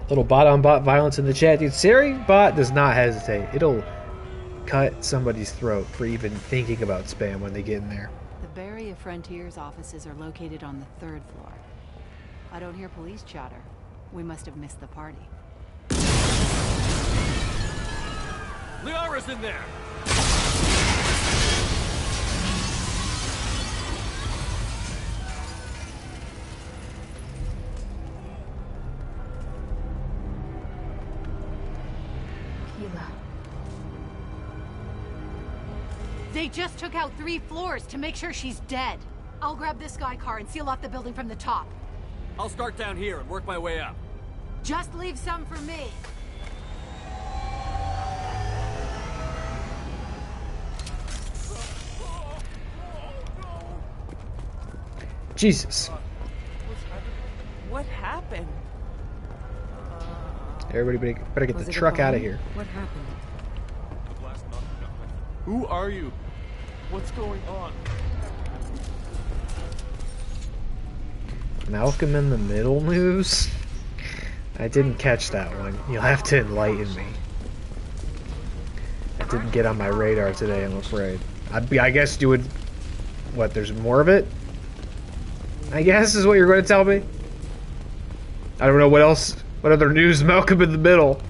Little bot-on-bot violence in the chat. Dude, Siri bot does not hesitate. It'll cut somebody's throat for even thinking about spam when they get in there. The Barrier Frontiers offices are located on the 3rd floor. I don't hear police chatter. We must have missed the party. Liara's in there! They just took out 3 floors to make sure she's dead. I'll grab this guy car and seal off the building from the top. I'll start down here and work my way up. Just leave some for me. Jesus. What happened? Everybody better get the truck out of here. What happened? Who are you? What's going on? Malcolm in the Middle news? I didn't catch that one. You'll have to enlighten me. That didn't get on my radar today, I'm afraid. I guess you would... What, there's more of it? I guess is what you're going to tell me? I don't know what else... What other news Malcolm in the Middle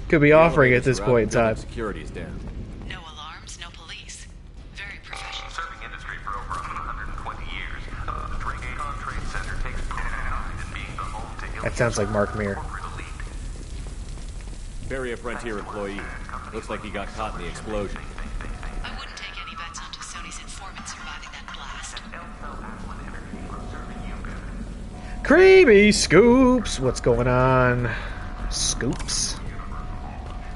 could be offering at this point in time. Security is down. No alarms, no police. Very professional. Serving industry for over 120 years, the Drake Trade Center takes pride in being the home to That sounds like Mark Meir. Barrier Frontier employee. Looks like he got caught in the explosion. I wouldn't take any bets on Sony's informant surviving that blast. Creamy Scoops! What's going on? Scoops?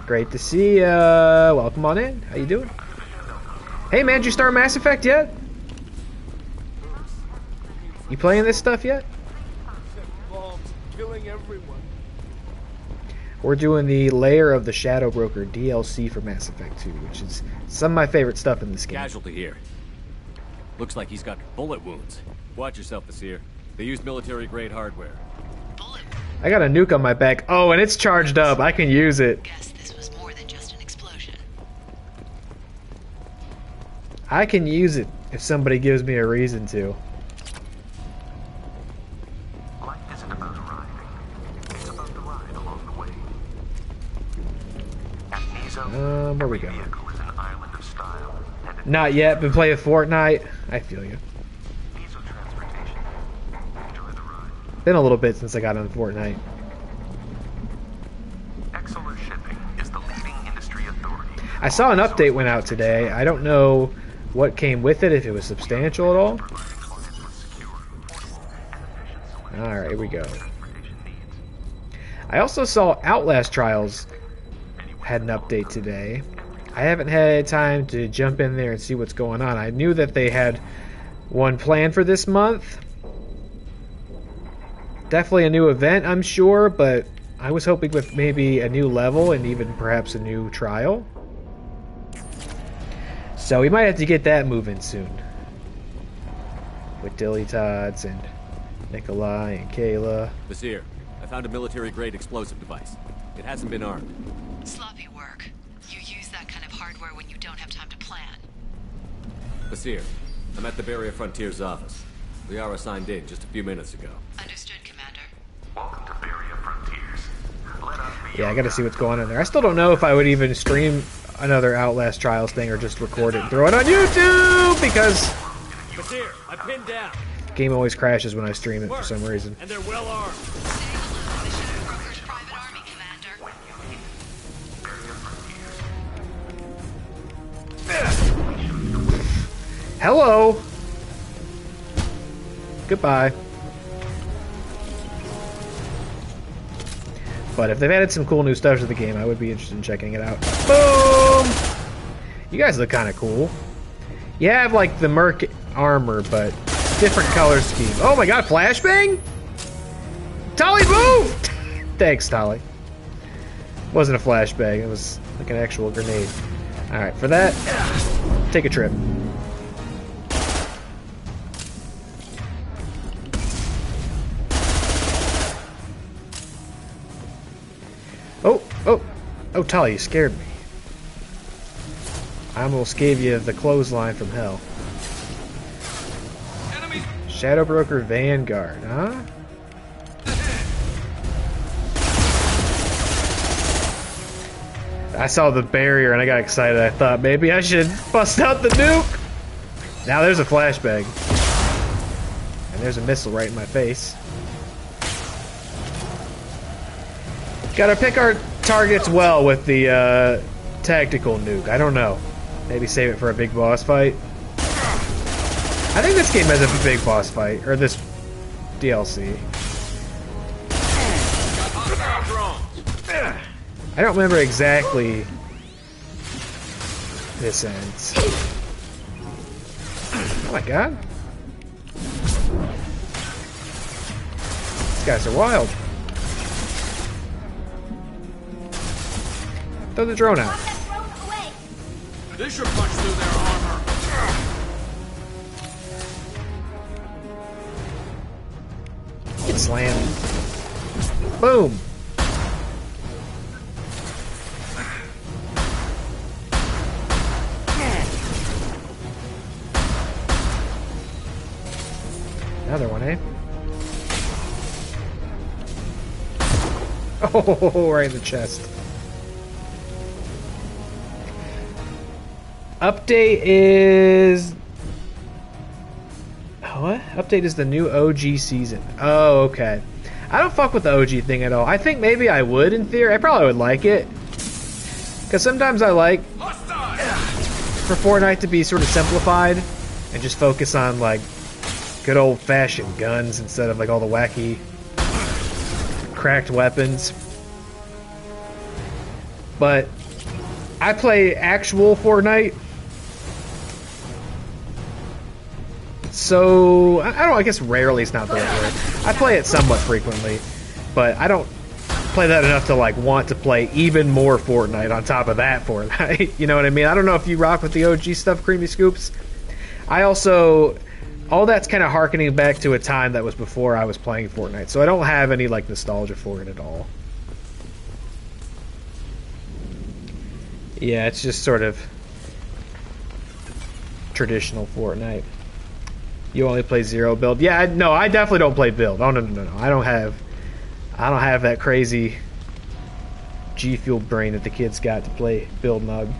Great to see ya. Welcome on in. How you doing? Hey man, did you start Mass Effect yet? You playing this stuff yet? Bombs killing everyone. We're doing the Lair of the Shadow Broker DLC for Mass Effect 2, which is some of my favorite stuff in this game. Casualty here. Looks like he's got bullet wounds. Watch yourself, Basir. They use military-grade hardware. I got a nuke on my back. Oh, and it's charged up. I can use it. Guess this was more than just an explosion. I can use it if somebody gives me a reason to. Life isn't about arriving. It's about the ride along the way. At Nizo, Where we go? vehicle is an island of style. And Not yet. Been playing Fortnite. I feel you. Nizo transportation. Enjoy the ride. Been a little bit since I got on Fortnite. Excellent Shipping is the leading industry authority. I saw an update went out today. I don't know what came with it, if it was substantial at all. Alright, here we go. I also saw Outlast Trials had an update today. I haven't had time to jump in there and see what's going on. I knew that they had one planned for this month. Definitely a new event, I'm sure, but I was hoping with maybe a new level and even perhaps a new trial. So we might have to get that moving soon. With Dilly Tots and Nikolai and Kayla. Basir, I found a military-grade explosive device. It hasn't been armed. Sloppy work. You use that kind of hardware when you don't have time to plan. Basir, I'm at the Barrier Frontier's office. Liara signed in just a few minutes ago. Understood, Commander. Welcome to Barrier Frontiers. Let us be Yeah, I gotta see what's going on there. I still don't know if I would even stream another Outlast Trials thing or just record it and throw it on YouTube because Basir, I'm pinned down. the game always crashes when I stream it for some reason. And they're well armed. Hello. Goodbye. But if they've added some cool new stuff to the game, I would be interested in checking it out. Boom! You guys look kind of cool. You have like the Merc armor, but different color scheme. Oh my god, flashbang? Tolly, move! Thanks, Tolly. Wasn't a flashbang, it was like an actual grenade. Alright, for that, take a trip. Oh, Tolly, you scared me. I almost gave you the clothesline from hell. Shadow Broker Vanguard, huh? I saw the barrier and I got excited. I thought maybe I should bust out the nuke. Now there's a flashbang. And there's a missile right in my face. Gotta pick our targets well with the tactical nuke. I don't know. Maybe save it for a big boss fight. I think this game has a big boss fight, or this DLC. I don't remember exactly this ends. Oh my god. These guys are wild. Throw the drone out. This should punch through their armor. Get slammed. Boom. Another one, eh? Oh, right in the chest. Update is... What? Update is the new OG season. Oh, okay. I don't fuck with the OG thing at all. I think maybe I would in theory. I probably would like it. Because sometimes I like for Fortnite to be sort of simplified and just focus on like good old-fashioned guns instead of like all the wacky cracked weapons. But I play actual Fortnite, so I guess rarely is not the right word. I play it somewhat frequently, but I don't play that enough to like want to play even more Fortnite on top of that Fortnite. You know what I mean? I don't know if you rock with the OG stuff, Creamy Scoops. I also, all that's kind of harkening back to a time that was before I was playing Fortnite, so I don't have any like nostalgia for it at all. Yeah, it's just sort of traditional Fortnite. You only play zero build. Yeah, no, I definitely don't play build. Oh no. I don't have that crazy G Fuel brain that the kids got to play build mode.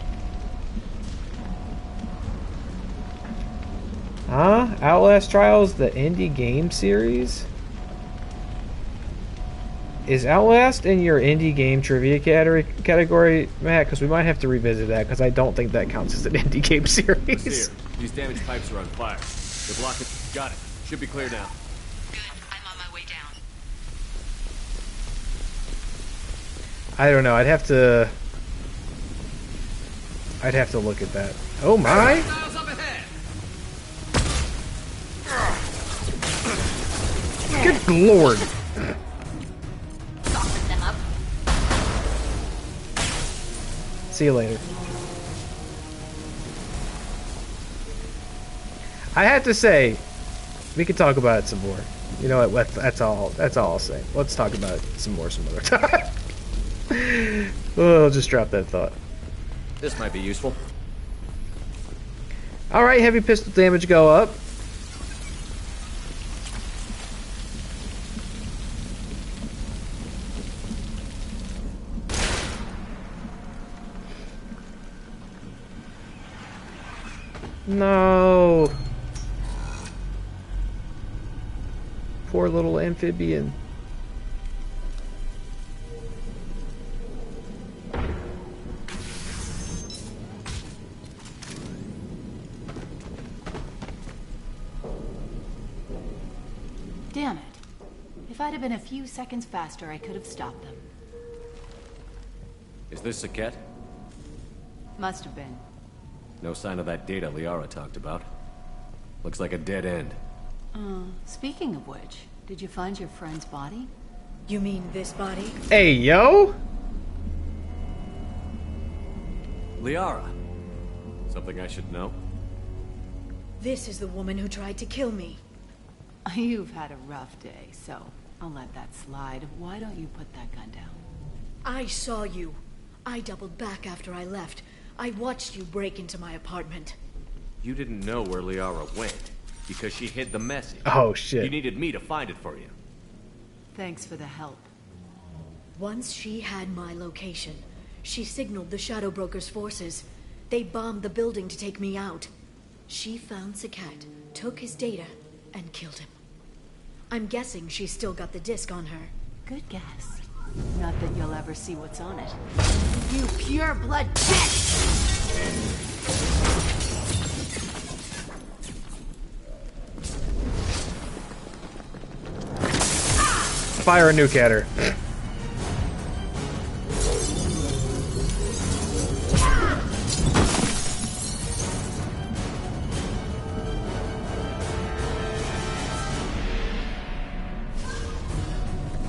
Huh? Outlast Trials, the indie game series? Is Outlast in your indie game trivia category, Matt? Because we might have to revisit that, because I don't think that counts as an indie game series. Here. These damaged pipes are on fire. They're blocking. Got it. Should be clear now. Good. I'm on my way down. I don't know. I'd have to look at that. Oh my! Good lord! See you later. I have to say, we could talk about it some more. You know what? That's all I'll say. Let's talk about it some other time. Well, I'll just drop that thought. This might be useful. All right, heavy pistol damage go up. No. Poor little amphibian. Damn it. If I'd have been a few seconds faster, I could have stopped them. Is this Saket? Must have been. No sign of that data Liara talked about. Looks like a dead end. Speaking of which, did you find your friend's body? You mean this body? Hey, yo! Liara. Something I should know? This is the woman who tried to kill me. You've had a rough day, so I'll let that slide. Why don't you put that gun down? I saw you. I doubled back after I left. I watched you break into my apartment. You didn't know where Liara went, because she hid the message. Oh, shit. You needed me to find it for you. Thanks for the help. Once she had my location, she signaled the Shadow Broker's forces. They bombed the building to take me out. She found Saket, took his data, and killed him. I'm guessing she's still got the disc on her. Good guess. Not that you'll ever see what's on it. You pure blood bitch! fire a nuke at her.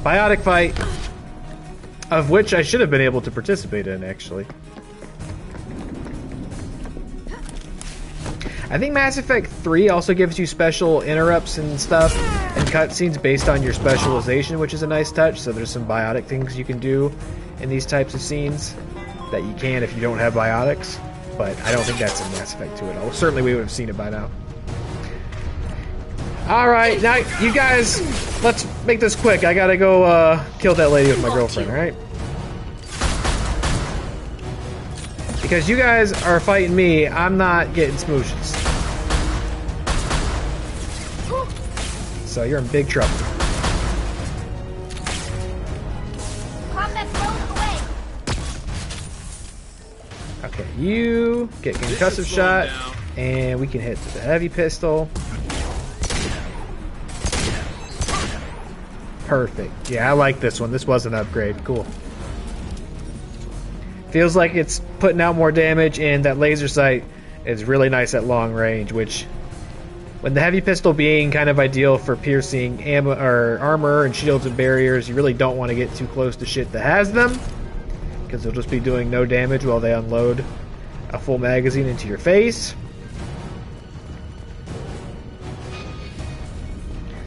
Biotic fight, of which I should have been able to participate in, actually. I think Mass Effect 3 also gives you special interrupts and stuff and cutscenes based on your specialization, which is a nice touch. So there's some biotic things you can do in these types of scenes that you can if you don't have biotics. But I don't think that's in Mass Effect 2 at all. Certainly we would have seen it by now. Alright, now you guys, let's make this quick. I gotta go kill that lady with my girlfriend, alright? Because you guys are fighting me, I'm not getting smooshes. So you're in big trouble. Okay, you get concussive shot, and we can hit the heavy pistol. Perfect. Yeah, I like this one. This was an upgrade. Cool. Feels like it's putting out more damage, and that laser sight is really nice at long range, which, when the heavy pistol being kind of ideal for piercing ammo or armor and shields and barriers, you really don't want to get too close to shit that has them, because they'll just be doing no damage while they unload a full magazine into your face.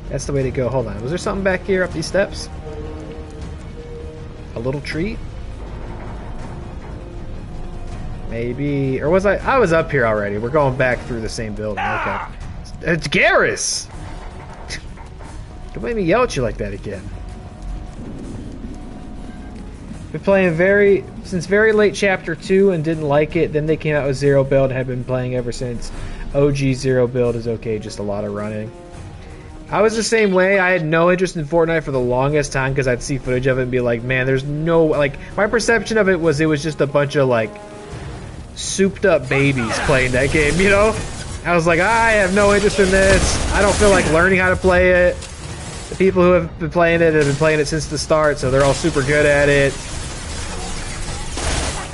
That's the way to go. Hold on. Was there something back here up these steps? A little treat? Maybe. Or was I? I was up here already. We're going back through the same building. Okay. It's Garrus! Don't make me yell at you like that again. Been playing since very late chapter 2 and didn't like it. Then they came out with Zero Build and have been playing ever since. OG Zero Build is okay, just a lot of running. I was the same way. I had no interest in Fortnite for the longest time because I'd see footage of it and be like, man, there's no... Like, my perception of it was just a bunch of, like, souped up babies playing that game, you know? I was like, I have no interest in this. I don't feel like learning how to play it. The people who have been playing it have been playing it since the start, so they're all super good at it.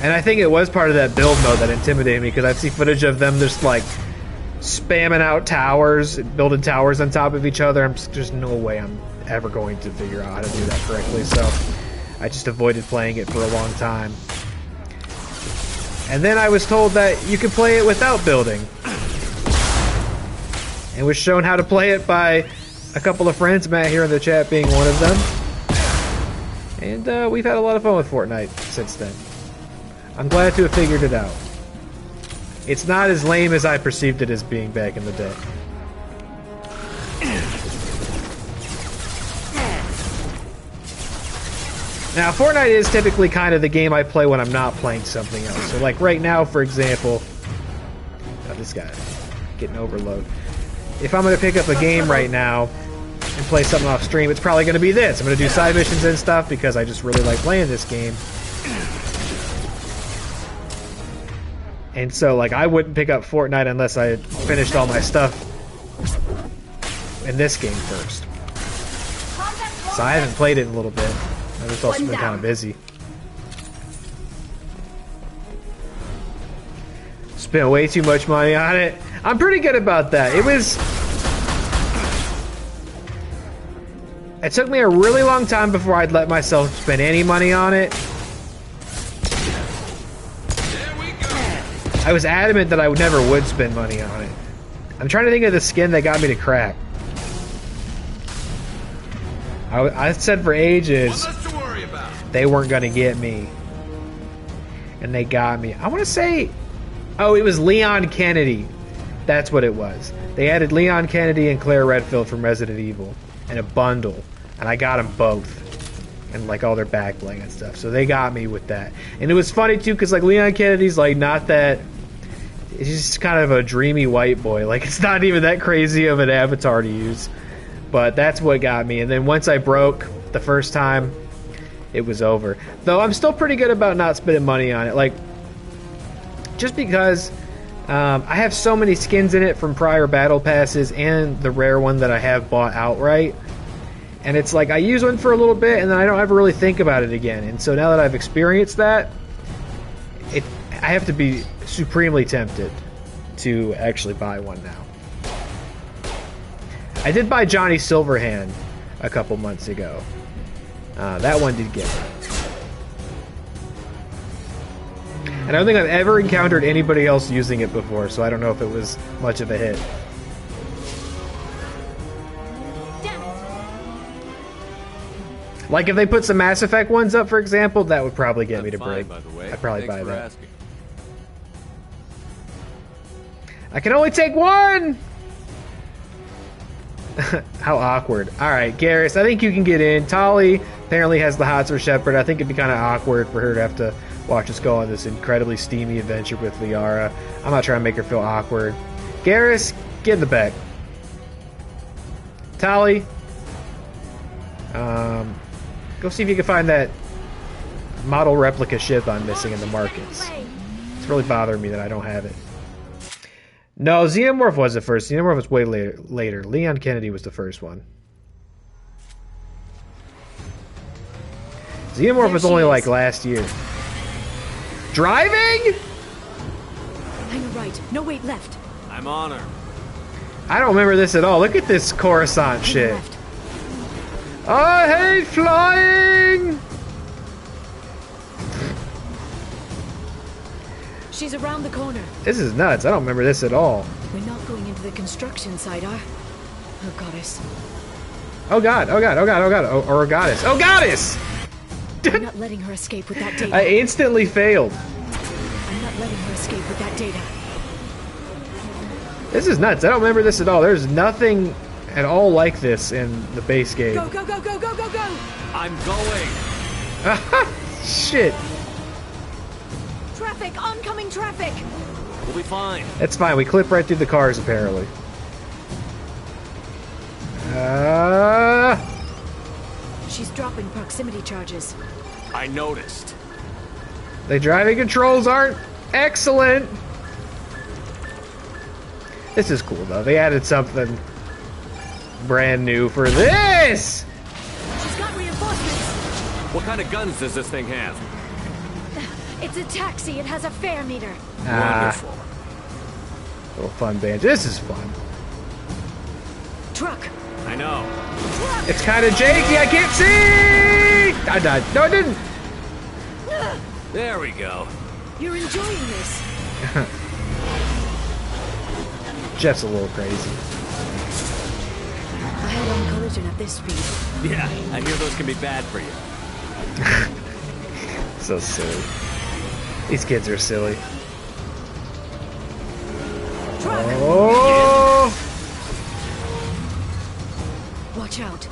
And I think it was part of that build mode that intimidated me because I'd see footage of them just, like, spamming out towers, building towers on top of each other. There's no way I'm ever going to figure out how to do that correctly, so I just avoided playing it for a long time. And then I was told that you could play it without building, and was shown how to play it by a couple of friends, Matt here in the chat being one of them, and we've had a lot of fun with Fortnite since then. I'm glad to have figured it out. It's not as lame as I perceived it as being back in the day. Now, Fortnite is typically kind of the game I play when I'm not playing something else. So, like right now, for example... Oh, this guy getting overload. If I'm going to pick up a game right now and play something off stream, it's probably going to be this. I'm going to do side missions and stuff because I just really like playing this game. And so, like, I wouldn't pick up Fortnite unless I had finished all my stuff in this game first. So I haven't played it in a little bit. I've just also been kind of busy. Spent way too much money on it. I'm pretty good about that. It took me a really long time before I'd let myself spend any money on it. I was adamant that I never would spend money on it. I'm trying to think of the skin that got me to crack. I said for ages they weren't going to get me. And they got me. I want to say... Oh, it was Leon Kennedy. That's what it was. They added Leon Kennedy and Claire Redfield from Resident Evil in a bundle. And I got them both. And like all their back bling and stuff. So they got me with that. And it was funny too because like Leon Kennedy's like not that... He's just kind of a dreamy white boy. Like, it's not even that crazy of an avatar to use. But that's what got me. And then once I broke the first time, it was over. Though I'm still pretty good about not spending money on it. Like, just because I have so many skins in it from prior battle passes and the rare one that I have bought outright. And it's like I use one for a little bit and then I don't ever really think about it again. And so now that I've experienced that, I have to be supremely tempted to actually buy one now. I did buy Johnny Silverhand a couple months ago. That one did get me. And I don't think I've ever encountered anybody else using it before, so I don't know if it was much of a hit. Like if they put some Mass Effect ones up, for example, that would probably get me to break. I'd probably buy that. Asking. I can only take one! How awkward. Alright, Garrus, I think you can get in. Tali apparently has the hots for Shepard. I think it'd be kind of awkward for her to have to watch us go on this incredibly steamy adventure with Liara. I'm not trying to make her feel awkward. Garrus, get in the back. Tali, go see if you can find that model replica ship I'm missing in the markets. It's really bothering me that I don't have it. No, Xenomorph was the first. Xenomorph was way later. Leon Kennedy was the first one. Xenomorph was only like last year. Driving? Hang right. No, wait, left. I'm on her. I don't remember this at all. Look at this Coruscant shit. I hate flying! She's around the corner. This is nuts. I don't remember this at all. We're not going into the construction site, are? Oh, goddess. Oh, God. Oh, God. Oh, God. Oh, God. Oh, or goddess. Oh, goddess! I'm not letting her escape with that data. I instantly failed. I'm not letting her escape with that data. This is nuts. I don't remember this at all. There's nothing at all like this in the base game. Go, go, go, go, go, go, go! I'm going! Shit. Traffic! Oncoming traffic! We'll be fine. That's fine. We clip right through the cars, apparently. She's dropping proximity charges. I noticed. The driving controls aren't excellent. This is cool, though. They added something brand new for this! She's got reinforcements! What kind of guns does this thing have? It's a taxi. It has a fare meter. Wonderful. Little fun band. This is fun. Truck. I know. Truck. It's kind of janky. I can't see! I died. No, I didn't. There we go. You're enjoying this. Jeff's a little crazy. A head-on collision at this speed. Yeah, I hear those can be bad for you. So silly. These kids are silly. Oh! Watch out.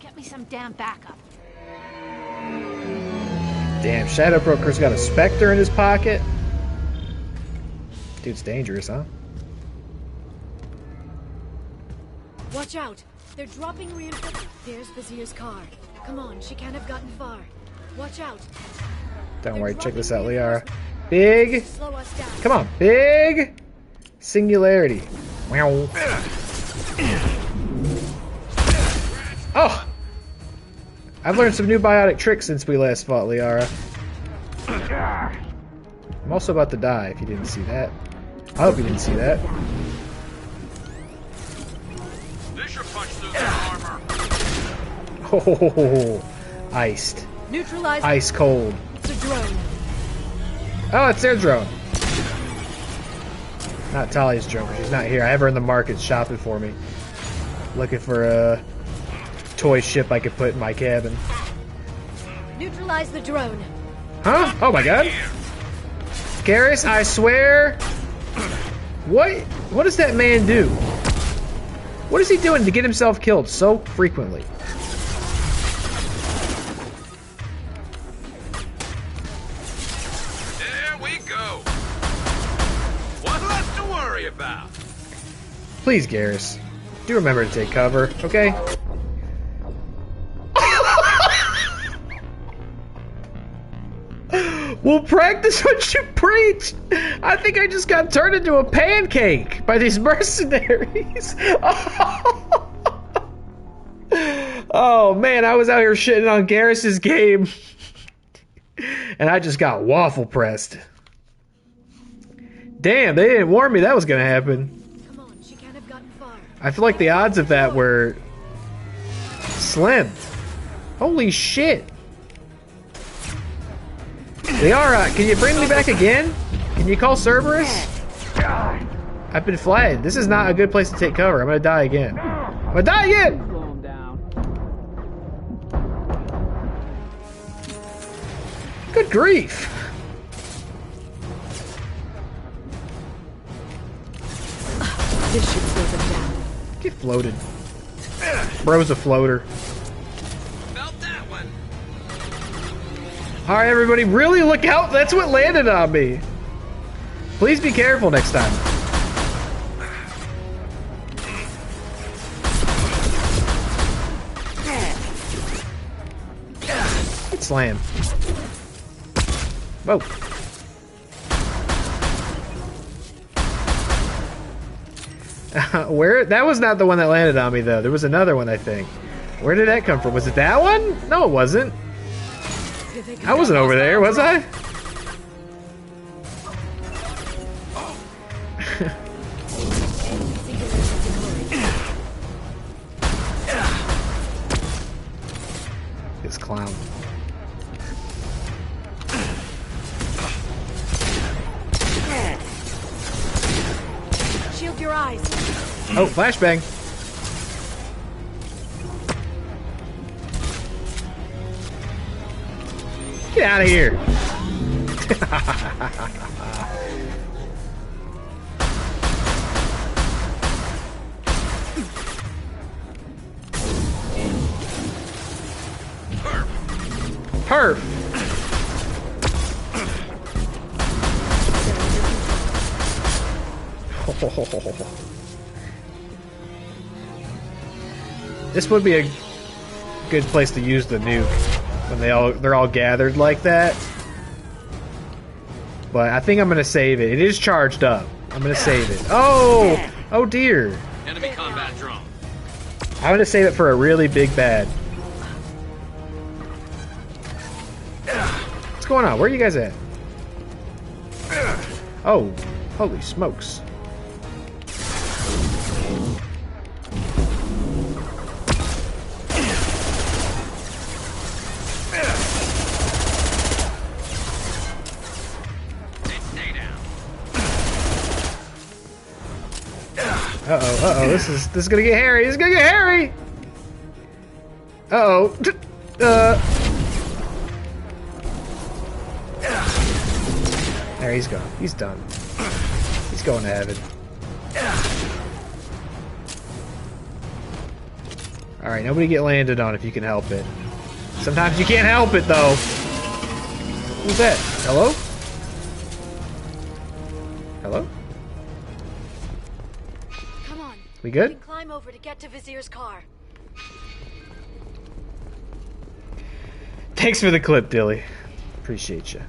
Get me some damn backup. Damn, Shadow Broker's got a Spectre in his pocket. Dude's dangerous, huh? Watch out. They're dropping reinforcements. There's Vizier's car. Come on, she can't have gotten far. Watch out. Don't worry, check this out, Liara. Big. Slow us down. Come on, big. Singularity. Wow. Oh! I've learned some new biotic tricks since we last fought Liara. I'm also about to die, if you didn't see that. I hope you didn't see that. This should punch through the armor. Oh, iced. Neutralize. Ice cold. It's a drone. Oh, it's their drone. Not Talia's jumper. She's not here. I have her in the market shopping for me. Looking for a toy ship I could put in my cabin. Neutralize the drone. Huh? Oh my god. Garrus, I swear. What does that man do? What is he doing to get himself killed so frequently? There we go. What's left to worry about? Please, Garrus. Do remember to take cover, okay? Well, practice what you preach! I think I just got turned into a pancake by these mercenaries. Oh man, I was out here shitting on Garrus's game. And I just got waffle pressed. Damn, they didn't warn me that was gonna happen. Come on, she can't have gotten far. I feel like the odds of that were slim. Holy shit. They are, can you bring me back again? Can you call Cerberus? I've been flagged. This is not a good place to take cover. I'm gonna die again. I'm gonna die again! Good grief. This should slow them down. Get floated. Bro's a floater. Alright, everybody, really look out. That's what landed on me. Please be careful next time. Good slam. Whoa. Where? That was not the one that landed on me, though. There was another one, I think. Where did that come from? Was it that one? No, it wasn't. I wasn't over there, was I? This clown. Shield your eyes. Oh, flashbang. Get out of here. Perf. This would be a good place to use the nuke when they're all gathered like that. But I think I'm gonna save it. It is charged up. I'm gonna save it. Oh! Oh dear. Enemy combat drone. I'm gonna save it for a really big bad. What's going on? Where are you guys at? Oh, holy smokes. Uh-oh, this is gonna get hairy. This is gonna get hairy! Uh-oh. There, he's gone. He's done. He's going to heaven. Alright, nobody get landed on if you can help it. Sometimes you can't help it, though. Who's that? Hello? Hello? Come on. We good? We can climb over to get to Vizier's car. Thanks for the clip, Dilly. Appreciate you.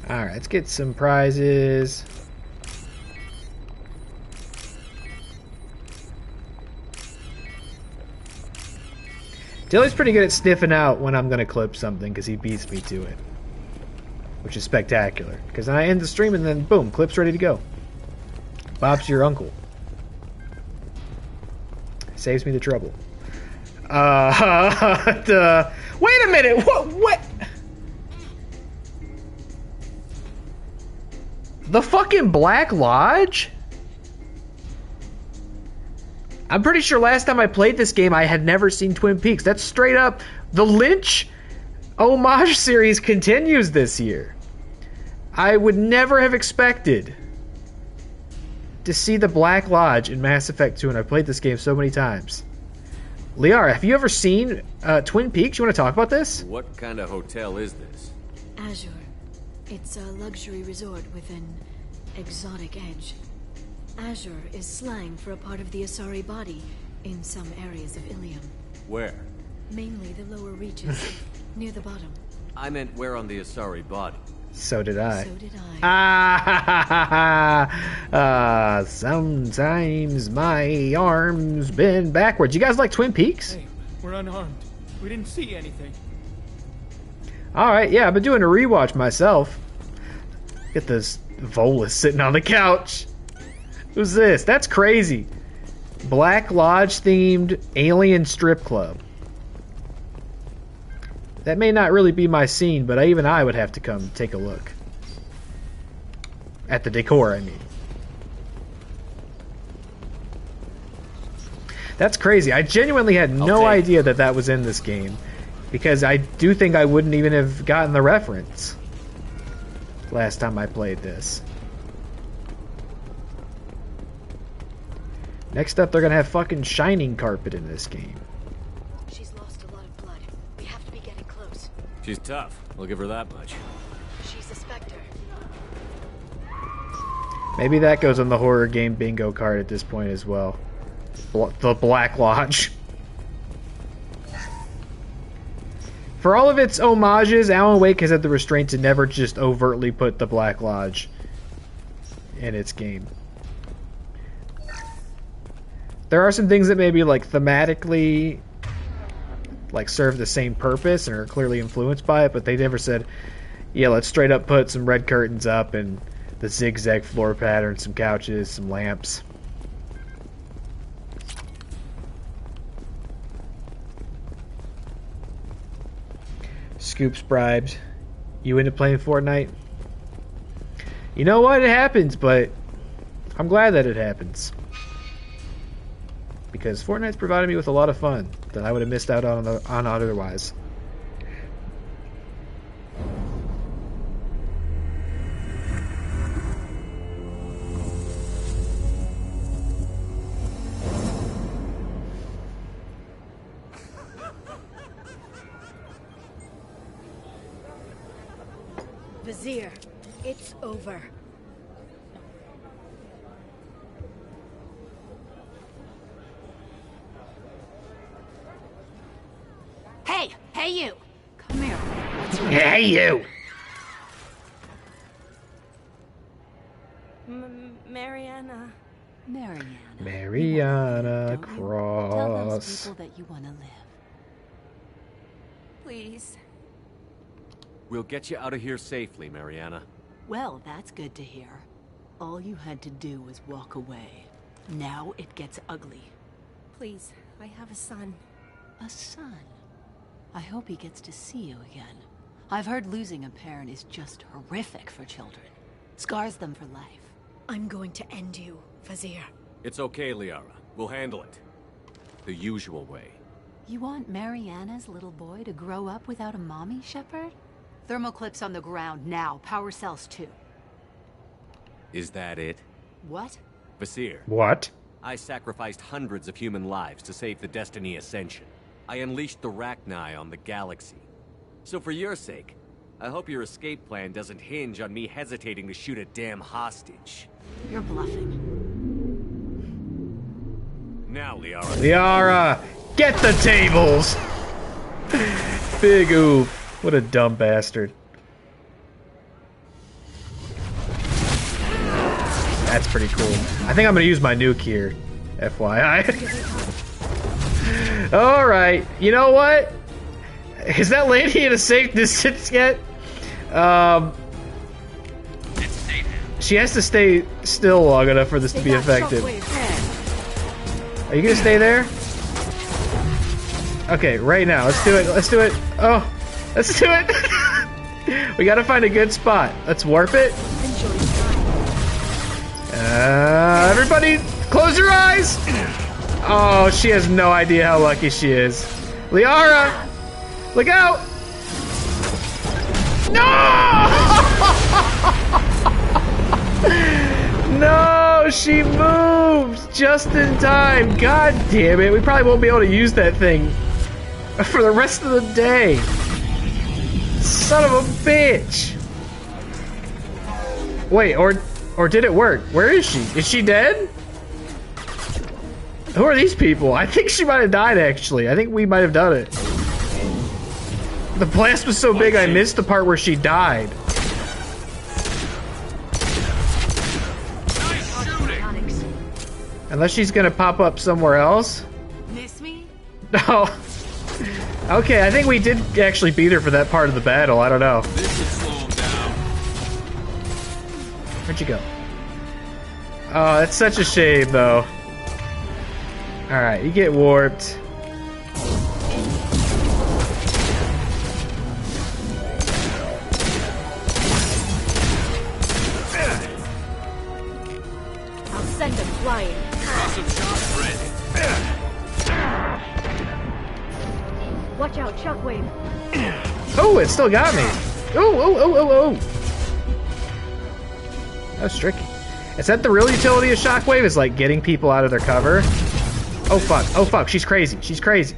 Alright, let's get some prizes. Dilly's pretty good at sniffing out when I'm gonna clip something because he beats me to it. Which is spectacular. Because then I end the stream and then boom, clip's ready to go. Bob's your uncle. Saves me the trouble. Wait a minute. What? The fucking Black Lodge? I'm pretty sure last time I played this game, I had never seen Twin Peaks. That's straight up. The Lynch homage series continues this year. I would never have expected to see the Black Lodge in Mass Effect 2, and I've played this game so many times. Liara, have you ever seen Twin Peaks? You want to talk about this? What kind of hotel is this? Azure. It's a luxury resort with an exotic edge. Azure is slang for a part of the Asari body in some areas of Ilium. Where? Mainly the lower reaches, near the bottom. I meant where on the Asari body. So did I. So did I. Sometimes my arms bend backwards. You guys like Twin Peaks? Hey, we're unarmed. We didn't see anything. Alright, yeah, I've been doing a rewatch myself. Get this Volus sitting on the couch. Who's this? That's crazy. Black Lodge themed alien strip club. That may not really be my scene, but even I would have to come take a look. At the decor, I mean. That's crazy. I genuinely had no idea that that was in this game. Because I do think I wouldn't even have gotten the reference last time I played this. Next up, they're going to have fucking Shining Carpet in this game. She's lost a lot of blood. We have to be getting close. She's tough. We'll give her that much. She's a Spectre. Maybe that goes on the horror game bingo card at this point as well. The Black Lodge. For all of its homages, Alan Wake has had the restraint to never just overtly put the Black Lodge in its game. There are some things that maybe like thematically like serve the same purpose and are clearly influenced by it, but they never said, yeah, let's straight up put some red curtains up and the zigzag floor pattern, some couches, some lamps. Scoops bribed. You into playing Fortnite? You know what? It happens, but I'm glad that it happens. Because Fortnite's provided me with a lot of fun that I would have missed out on otherwise. Vizier, it's over. Hey you! Come here. Hey you! Mariana. Mariana Cross. Tell those people that you want to live. Please. We'll get you out of here safely, Mariana. Well, that's good to hear. All you had to do was walk away. Now it gets ugly. Please, I have a son. A son? I hope he gets to see you again. I've heard losing a parent is just horrific for children. Scars them for life. I'm going to end you, Vizier. It's okay, Liara. We'll handle it. The usual way. You want Mariana's little boy to grow up without a mommy, Shepard? Thermal clips on the ground now. Power cells too. Is that it? What? Vasir. What? I sacrificed hundreds of human lives to save the Destiny Ascension. I unleashed the Rachni on the galaxy. So for your sake, I hope your escape plan doesn't hinge on me hesitating to shoot a damn hostage. You're bluffing. Now, Liara. Liara, get the tables! Big oof. What a dumb bastard. That's pretty cool. I think I'm gonna use my nuke here, FYI. Alright, you know what? Is that lady in a safe distance yet? She has to stay still long enough for this to be effective. Are you gonna stay there? Okay, right now. Let's do it. Let's do it. Oh, let's do it. We gotta find a good spot. Let's warp it. Everybody, close your eyes. Oh, she has no idea how lucky she is. Liara, look out. No! No, she moved just in time. God damn it. We probably won't be able to use that thing for the rest of the day. Son of a bitch. Wait, or did it work? Where is she? Is she dead? Who are these people? I think she might have died, actually. I think we might have done it. The blast was so big I missed the part where she died. Unless she's gonna pop up somewhere else. Miss me? No. Okay, I think we did actually beat her for that part of the battle. I don't know. This should slow him down. Where'd you go? Oh, that's such a shame, though. Alright, you get warped. I'll send them flying. Awesome shot, ready. Watch out, shockwave. Oh, it still got me. Oh. That was tricky. Is that the real utility of shockwave? Is like getting people out of their cover? Oh fuck. Oh fuck. She's crazy. She's crazy.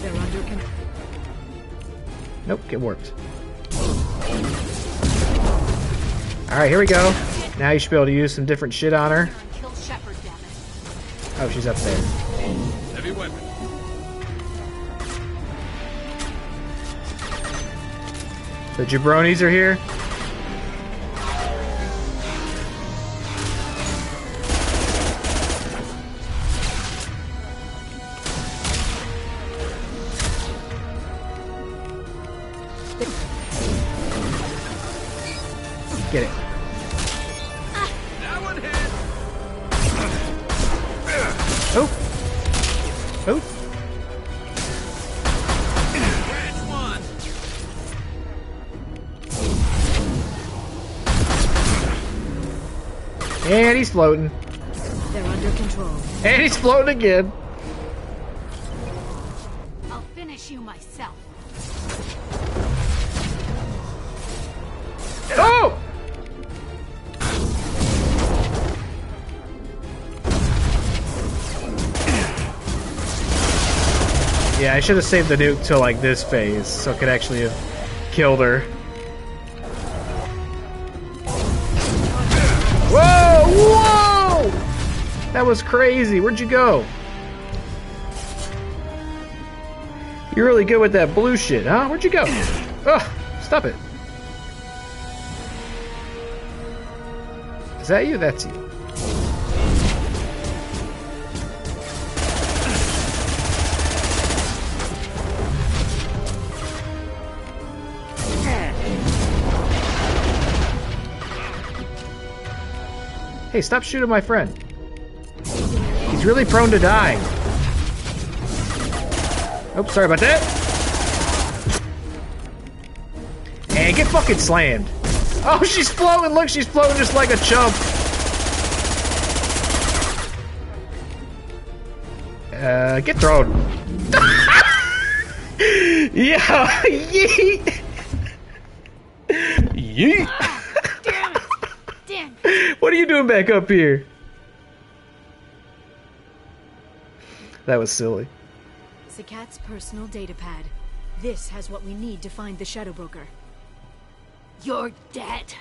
They're under control. Nope, get warped. Alright, here we go. Now you should be able to use some different shit on her. Oh, she's up there. Heavy weapon. The jabronis are here. Get it. That one hit. Oh. Oh. Which one? And he's floating. They're under control. And he's floating again. I'll finish you myself. Oh! Yeah, I should have saved the nuke till like this phase, so it could actually have killed her. Whoa! Whoa! That was crazy. Where'd you go? You're really good with that blue shit, huh? Where'd you go? Ugh! Stop it. Is that you? That's you. Hey, stop shooting my friend. He's really prone to dying. Oops, sorry about that. And get fucking slammed. Oh, she's floating. Look, she's floating just like a chump. Get thrown. Yeah, yeet. Yeet. Damn it! Damn. What are you doing back up here? That was silly. Zakat's personal data pad. This has what we need to find the Shadow Broker. You're dead.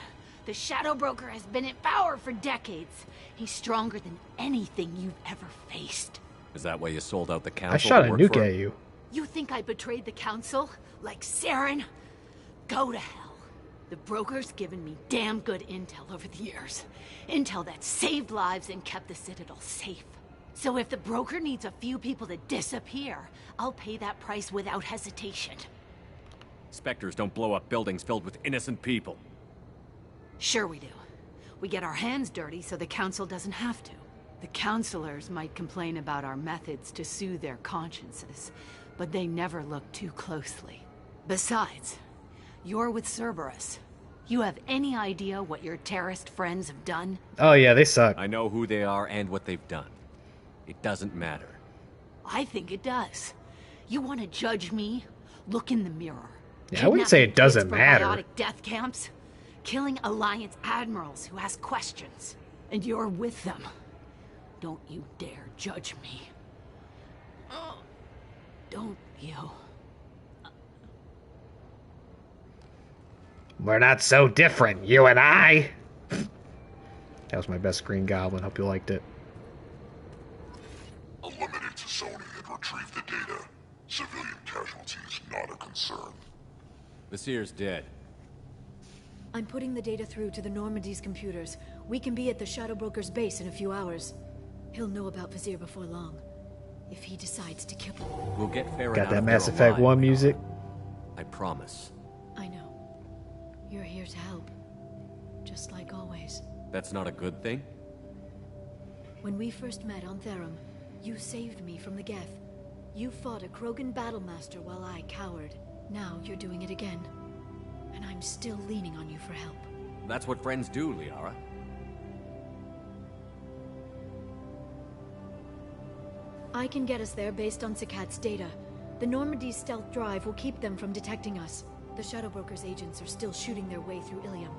The Shadow Broker has been in power for decades. He's stronger than anything you've ever faced. Is that why you sold out the council? I shot a to work nuke for at him? you. You think I betrayed the Council? Like Saren? Go to hell. The Broker's given me damn good intel over the years. Intel that saved lives and kept the Citadel safe. So if the Broker needs a few people to disappear, I'll pay that price without hesitation. Spectres don't blow up buildings filled with innocent people. Sure we do. We get our hands dirty so the Council doesn't have to. The Councilors might complain about our methods to soothe their consciences, but they never look too closely. Besides, you're with Cerberus. You have any idea what your terrorist friends have done? Oh yeah, they suck. I know who they are and what they've done. It doesn't matter. I think it does. You want to judge me? Look in the mirror. Yeah, I wouldn't say it doesn't matter. Biotic death camps, killing Alliance admirals who ask questions, and you're with them. Don't you dare judge me. Don't you? We're not so different, you and I. That was my best Green Goblin. Hope you liked it. Unlimited to Sony had retrieved the data. Civilian casualties not a concern. Visir's dead. I'm putting the data through to the Normandy's computers. We can be at the Shadow Broker's base in a few hours. He'll know about Visir before long. If he decides to kill him. We'll get Farron Got out that of Mass there Effect alive, 1 music. I promise. I know. You're here to help. Just like always. That's not a good thing? When we first met on Therum, you saved me from the Geth. You fought a Krogan battlemaster while I cowered. Now you're doing it again. And I'm still leaning on you for help. That's what friends do, Liara. I can get us there based on Sakat's data. The Normandy's stealth drive will keep them from detecting us. The Shadow Broker's agents are still shooting their way through Ilium.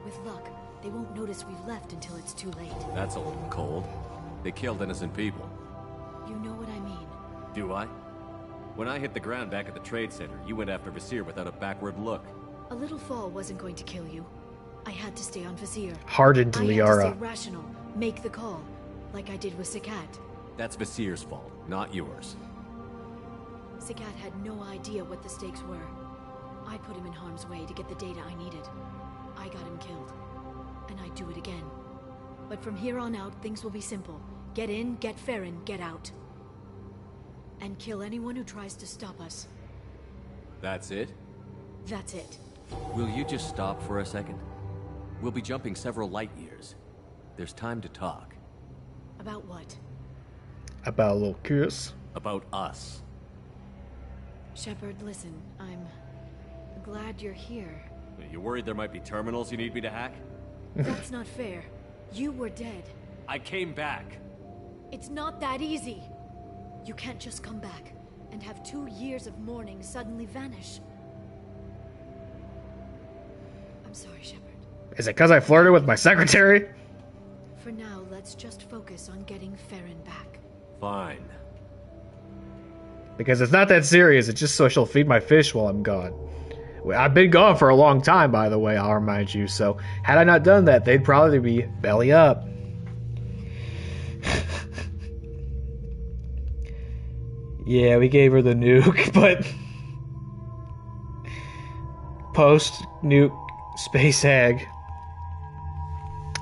With luck, they won't notice we've left until it's too late. That's a little cold. They killed innocent people. You know what I mean. Do I? When I hit the ground back at the trade center, you went after Visir without a backward look. A little fall wasn't going to kill you. I had to stay on Visir. Hardened I had to Liara. stay rational, make the call, like I did with Sakat. That's Visir's fault, not yours. Sakat had no idea what the stakes were. I put him in harm's way to get the data I needed. I got him killed. And I'd do it again. But from here on out, things will be simple. Get in, get Farron, get out. And kill anyone who tries to stop us. That's it? That's it. Will you just stop for a second? We'll be jumping several light years. There's time to talk. About what? About a little kiss. About us. Shepard, listen, I'm glad you're here. You worried there might be terminals you need me to hack? That's not fair. You were dead. I came back. It's not that easy. You can't just come back and have 2 years of mourning suddenly vanish. I'm sorry, Shepard. Is it because I flirted with my secretary? For now, let's just focus on getting Farron back. Fine. Because it's not that serious. It's just so she'll feed my fish while I'm gone. I've been gone for a long time, by the way, I'll remind you. So had I not done that, they'd probably be belly up. Yeah, we gave her the nuke, but post-nuke space hag.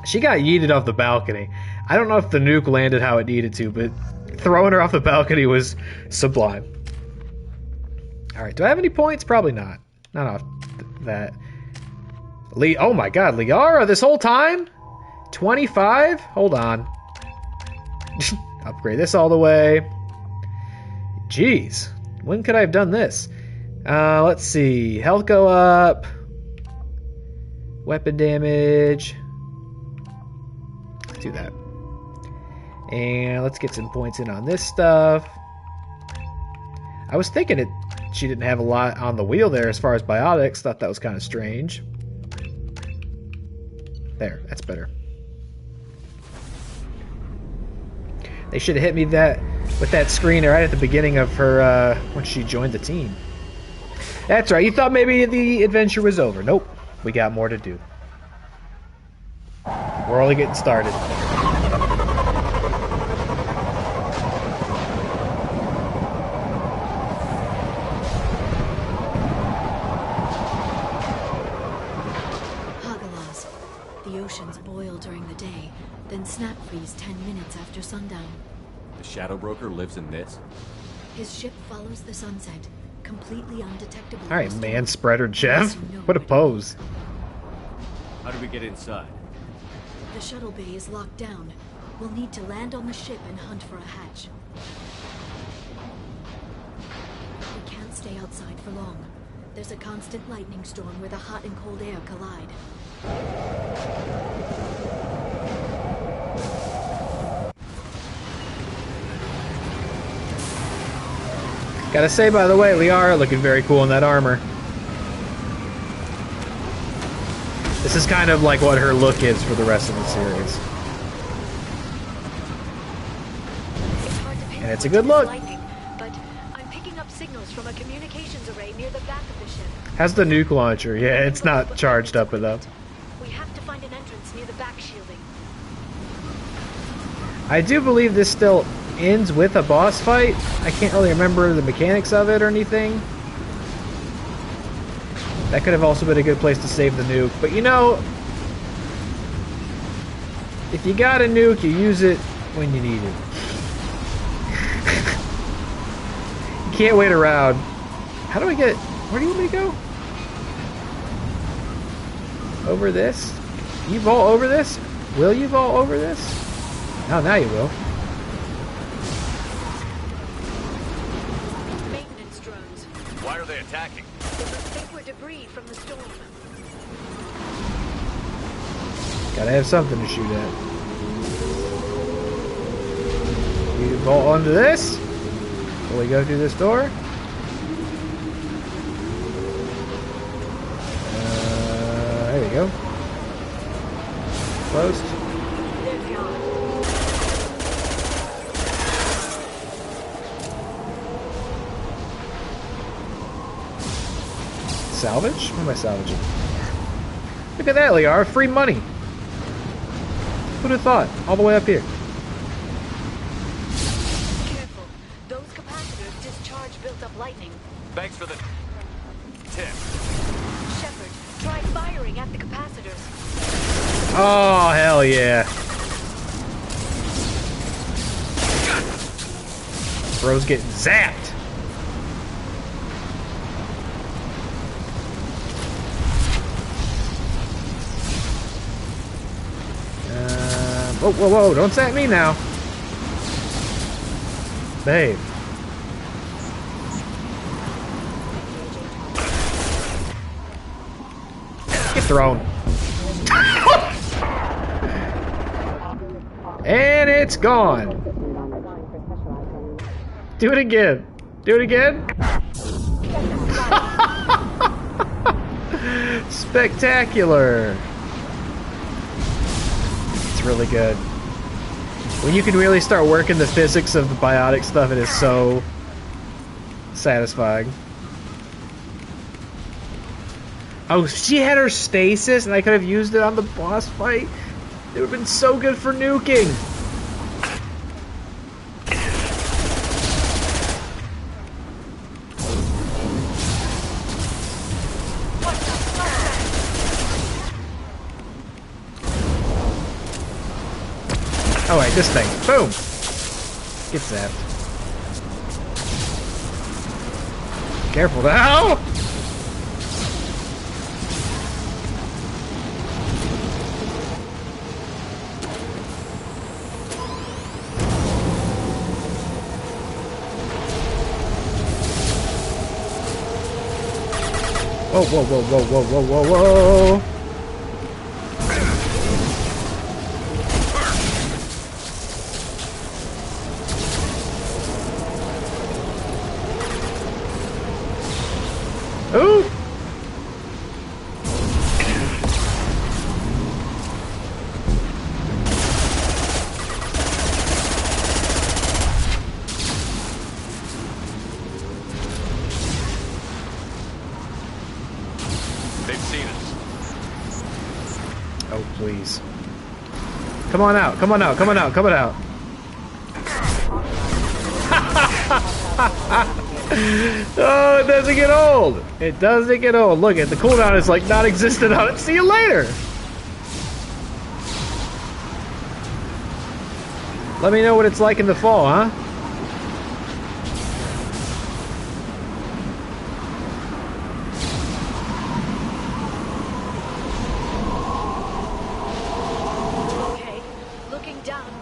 She got yeeted off the balcony. I don't know if the nuke landed how it needed to, but throwing her off the balcony was sublime. Alright, do I have any points? Probably not. Not off that. Oh my god, Liara this whole time? 25? Hold on. Upgrade this all the way. Jeez. When could I have done this? Let's see. Health go up. Weapon damage. Let's do that. And let's get some points in on this stuff. I was thinking she didn't have a lot on the wheel there as far as biotics. Thought that was kind of strange. There, that's better. They should have hit me with that screen right at the beginning of her when she joined the team. That's right, you thought maybe the adventure was over. Nope, we got more to do. We're only getting started. Snap freeze 10 minutes after sundown. The Shadow Broker lives in this? His ship follows the sunset. completely undetectable. All right, man spreader Jeff. What a pose. How do we get inside? The shuttle bay is locked down. We'll need to land on the ship and hunt for a hatch. We can't stay outside for long. There's a constant lightning storm where the hot and cold air collide. Gotta say, by the way, Liara looking very cool in that armor. This is kind of like what her look is for the rest of the series. And it's a good look. But I'm picking up signals from a communications array near the back of the ship. Has the nuke launcher. Yeah, it's not charged up enough. We have to find an entrance near the back shielding. I do believe this still ends with a boss fight. I can't really remember the mechanics of it or anything. That could have also been a good place to save the nuke. But you know, if you got a nuke, you use it when you need it. You can't wait around. How do I get... Where do you want me to go? Over this? You vault over this? Will you vault over this? Oh, now you will. Maintenance drones. Why are they attacking? They must think we're debris from the storm. Gotta have something to shoot at. You vault onto this? Will we go through this door? There we go. Closed. Salvage? What am I salvaging? Look at that, Liara. Free money. Who'd have thought? All the way up here. Careful. Those capacitors discharge built-up lightning. Thanks for the tip. Shepard, try firing at the capacitors. Oh, hell yeah. Bro's getting zapped. Whoa, whoa, whoa, don't zap me now. Babe. Get thrown. And it's gone. Do it again. Do it again. Spectacular. It's really good. When you can really start working the physics of the biotic stuff, it is so satisfying. Oh, she had her stasis, and I could have used it on the boss fight. It would have been so good for nuking. Oh wait, this thing. Boom! Get zapped. Careful now! Whoa, whoa, whoa, whoa, whoa, whoa, whoa, whoa! Ooh! They've seen us. Oh, please. Come on out, come on out, come on out, come on out. Oh, it doesn't get old. It doesn't get old. Look at the cooldown is like non-existent on it. See you later. Let me know what it's like in the fall, huh?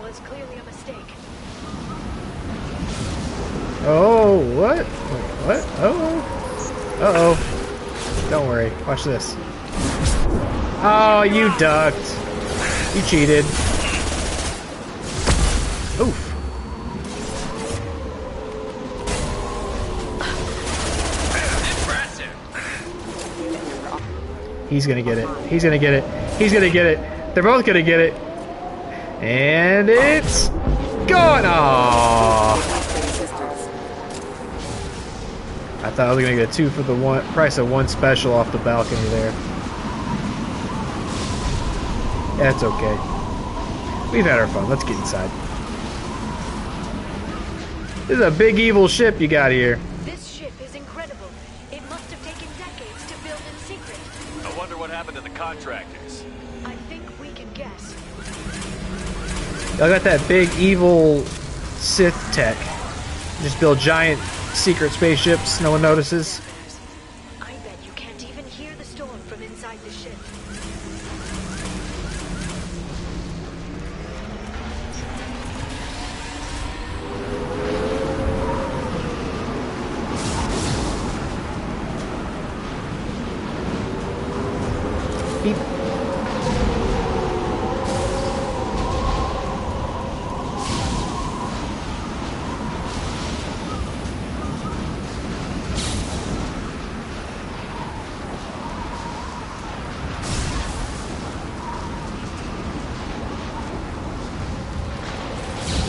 was clearly a mistake. Oh, what? Wait, what? Uh-oh. Uh-oh. Don't worry. Watch this. Oh, you ducked. You cheated. Oof. He's gonna get it. He's gonna get it. He's gonna get it. They're both gonna get it. And it's gone. Aww. I thought I was gonna get 2 for the price of 1 special off the balcony there. That's okay. We've had our fun. Let's get inside. This is a big evil ship you got here. This ship is incredible. It must have taken decades to build in secret. I wonder what happened to the contractors. I think we can guess. I got that big evil Sith tech. Just build giant secret spaceships no one notices. I bet you can't even hear the storm from inside the ship. Beep.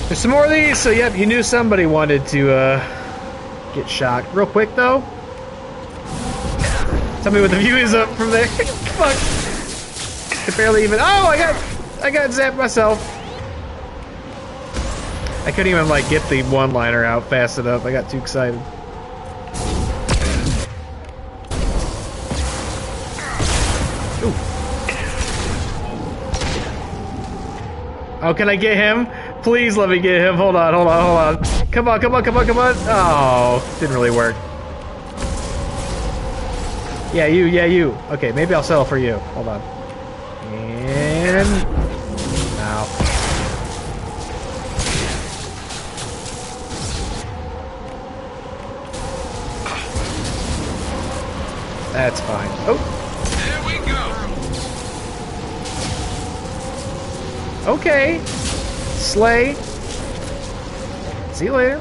There's some more of these, so yep, you knew somebody wanted to get shocked. Real quick though. Tell me what the view is up from there. Fuck. I barely even. Oh, I got zapped myself. I couldn't even like get the one-liner out fast enough. I got too excited. Ooh. Oh, can I get him? Please let me get him. Hold on, hold on, hold on. Come on, come on, come on, come on. Oh, didn't really work. Yeah, you, yeah, you. Okay, maybe I'll settle for you. Hold on. And... Ow. That's fine. Oh! There we go! Okay. Slay. See you later.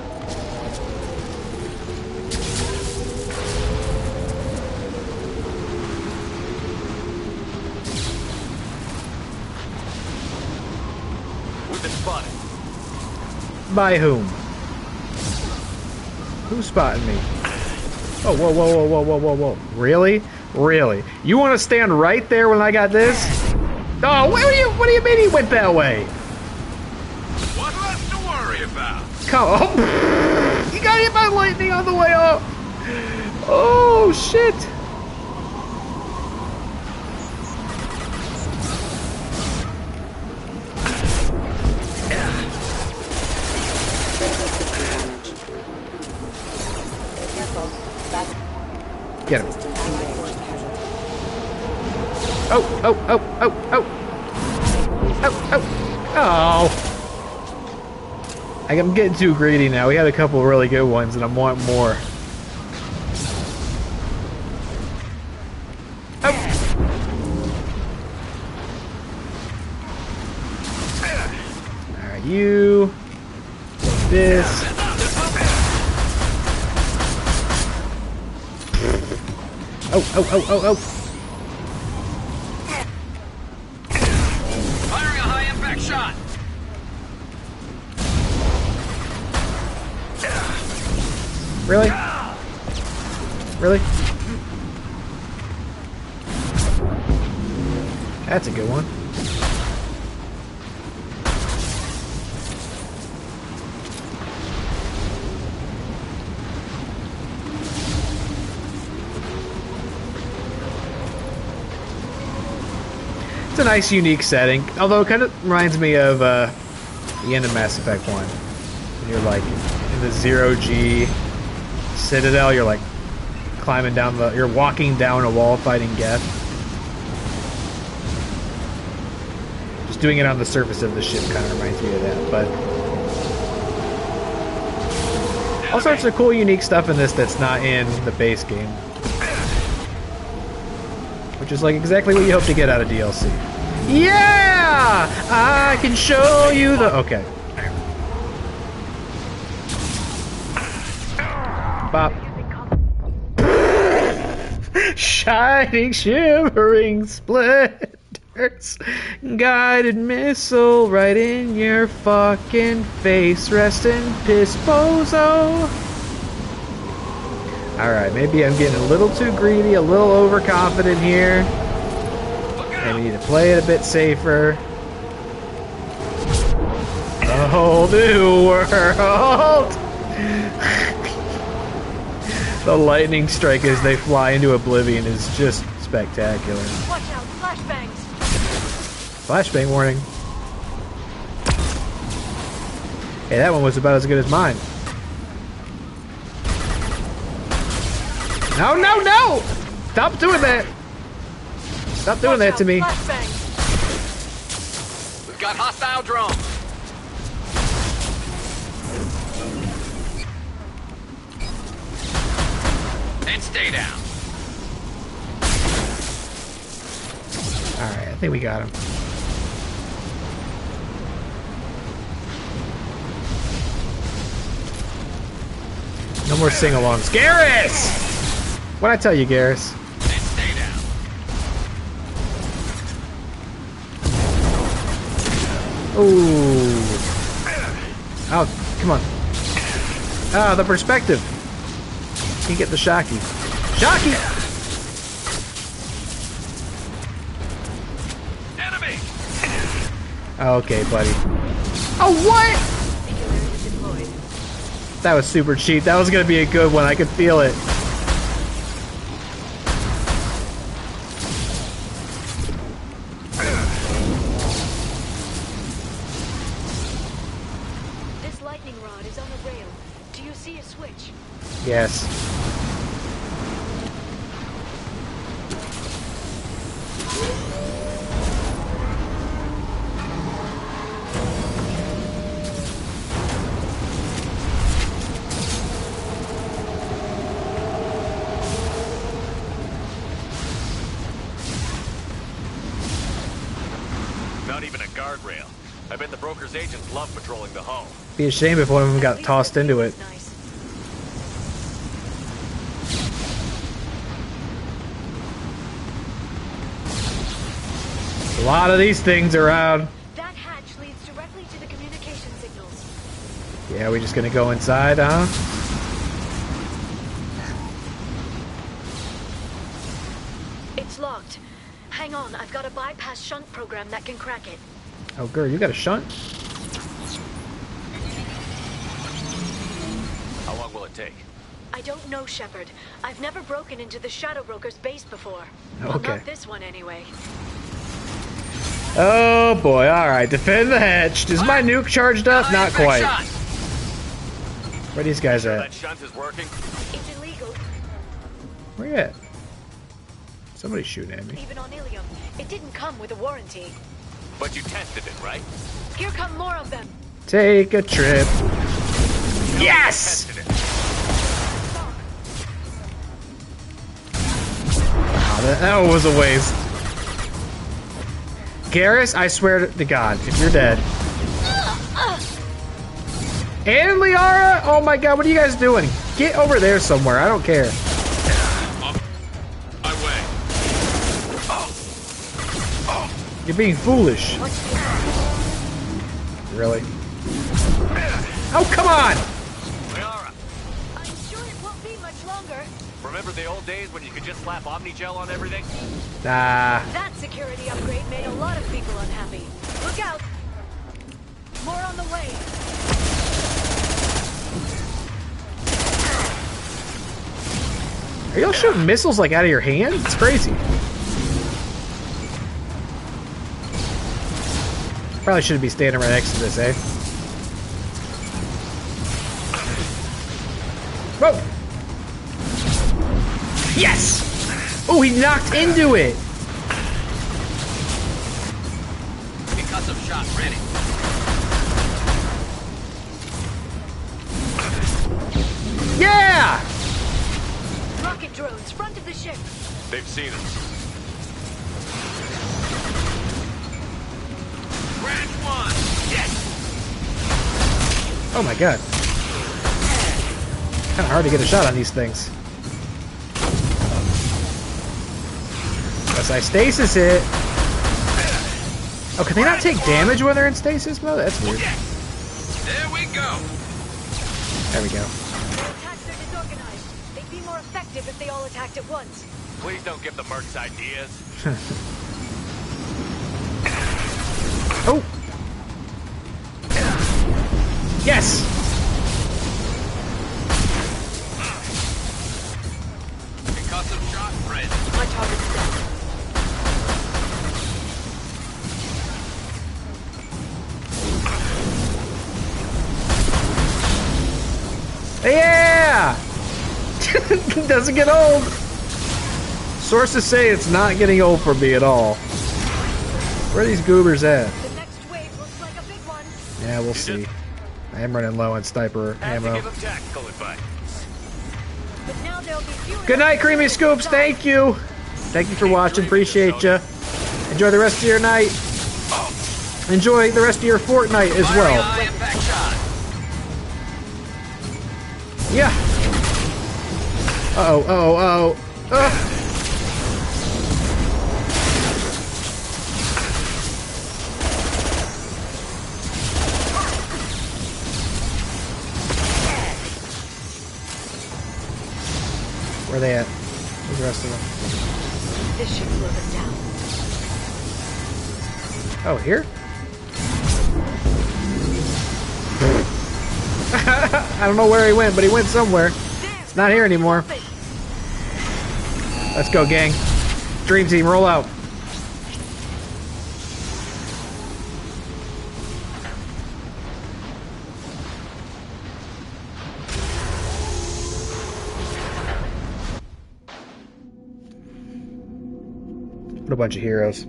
By whom? Who's spotting me? Oh, whoa, whoa, whoa, whoa, whoa, whoa, whoa. Really? Really? You want to stand right there when I got this? Oh, what do you mean he went that way? What left to worry about? Come on. You got hit by lightning on the way up. Oh, shit. Get him. Oh, oh, oh, oh, oh. Oh, oh. Oh. I'm getting too greedy now. We had a couple of really good ones and I'm wanting more. Oh. Alright, you. This. Oh, oh, oh, oh, oh. Firing a high impact shot. Really? Really? That's a good one. It's a nice, unique setting, although it kind of reminds me of the end of Mass Effect 1. When you're like in the zero-G Citadel, you're like climbing down you're walking down a wall fighting Geth. Just doing it on the surface of the ship kind of reminds me of that, but all sorts of cool, unique stuff in this that's not in the base game, which is like exactly what you hope to get out of DLC. Yeah, I can show you the. Okay. Bop. Shining, shivering splinters. Guided missile right in your fucking face. Rest in piss, bozo. Alright, maybe I'm getting a little too greedy, a little overconfident here. Maybe need to play it a bit safer. A whole new world! The lightning strike as they fly into oblivion is just spectacular. Watch out, flashbangs! Flashbang warning. Hey, that one was about as good as mine. No, no, no! Stop doing that! Stop doing that to me. We've got hostile drones. And stay down. Alright, I think we got him. No more sing-alongs. Garrus! What'd I tell you, Garrus? And stay down. Ooh. Oh, come on. Ah, the perspective. Can't get the Shocky. Shocky! Enemy! Okay, buddy. Oh, what? That was super cheap. That was gonna be a good one. I could feel it. This lightning rod is on a rail. Do you see a switch? Yes. Not even a guardrail. I bet the broker's agents love patrolling the hull. Be a shame if one of them got tossed into it. A lot of these things around. That hatch leads directly to the communication signals. Yeah, we're just gonna go inside, huh? It's locked. Hang on, I've got a bypass shunt program that can crack it. Oh, girl, you got a shunt? How long will it take? I don't know, Shepard. I've never broken into the Shadow Broker's base before. Well, Okay. not this one, anyway. Oh boy, alright, defend the hatch. Is my nuke charged up? Not quite. Where these guys at? That shunt is working. It's illegal. Where you at? Somebody's shooting at me. Even on Ilium, it didn't come with a warranty. But you tested it, right? Here come more of them. Take a trip. Yes! Wow, that one was a waste. Garrus, I swear to God, if you're dead. And Liara? Oh my God, what are you guys doing? Get over there somewhere, I don't care. My way. You're being foolish. Really? Oh, come on! I'm sure it won't be much longer. Remember the old days when you could just slap Omnigel on everything? Nah. That security upgrade made a lot of people unhappy. Look out! More on the way. Are y'all shooting missiles like out of your hand? It's crazy. Probably shouldn't be standing right next to this, eh? Whoa! Yes! Oh, he knocked into it! Because of the ship. They've seen us. Branch 1! Yes! Oh my god. Kinda hard to get a shot on these things. Unless I stasis it. Oh, can they not take damage when they're in stasis mode? That's weird. There we go. There we go. Their attacks are disorganized. They'd be more effective if they all attacked at once. Please don't give the mercs ideas. Oh! Yes! Concussive shot, Fred. My target's dead. Yeah! Doesn't get old. Sources say it's not getting old for me at all. Where are these goobers at? The next wave looks like a big one. Yeah, we'll see. I am running low on sniper ammo. Give them tactical advice. But now there'll be fewer. Good night, Creamy Scoops. Thank you. Thank you for watching. Appreciate you. Enjoy the rest of your night. Enjoy the rest of your fortnight as well. Yeah. Uh-oh, uh-oh, uh-oh. Where are they at? Where's the rest of them? This should slow them down. Oh, here? I don't know where he went, but he went somewhere. It's not here anymore. Let's go, gang. Dream team, roll out. What a bunch of heroes.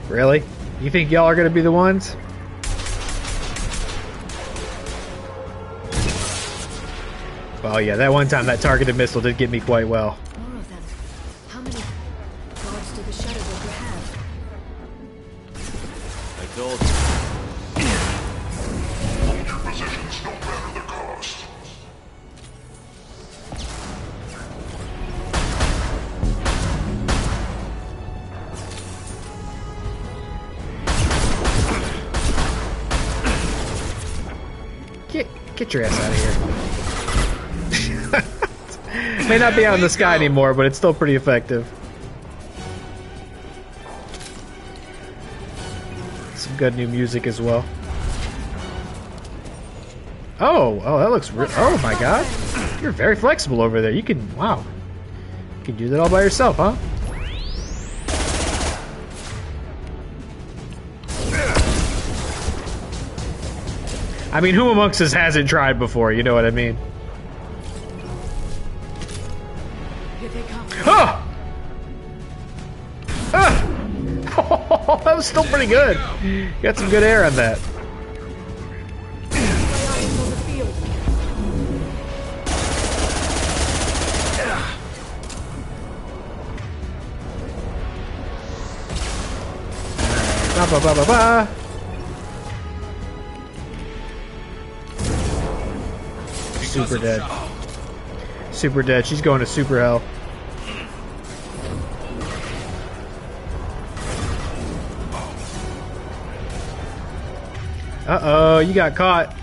Really? You think y'all are gonna be the ones? Oh yeah, that one time that targeted missile did get me quite well. More of them. How many guards do the Shadow Broker have? I told you. Hold your positions no matter the cost. Get your ass out of here. May not be out in the sky anymore, but it's still pretty effective. Some good new music as well. Oh, that looks real. Oh my god. You're very flexible over there. You can, wow. You can do that all by yourself, huh? I mean, who amongst us hasn't tried before? You know what I mean? Here they come. Ah! Ah! That was still pretty good. Got some good air on that. Ba ba ba ba ba. Super dead. Super dead. She's going to super hell. Uh-oh, you got caught.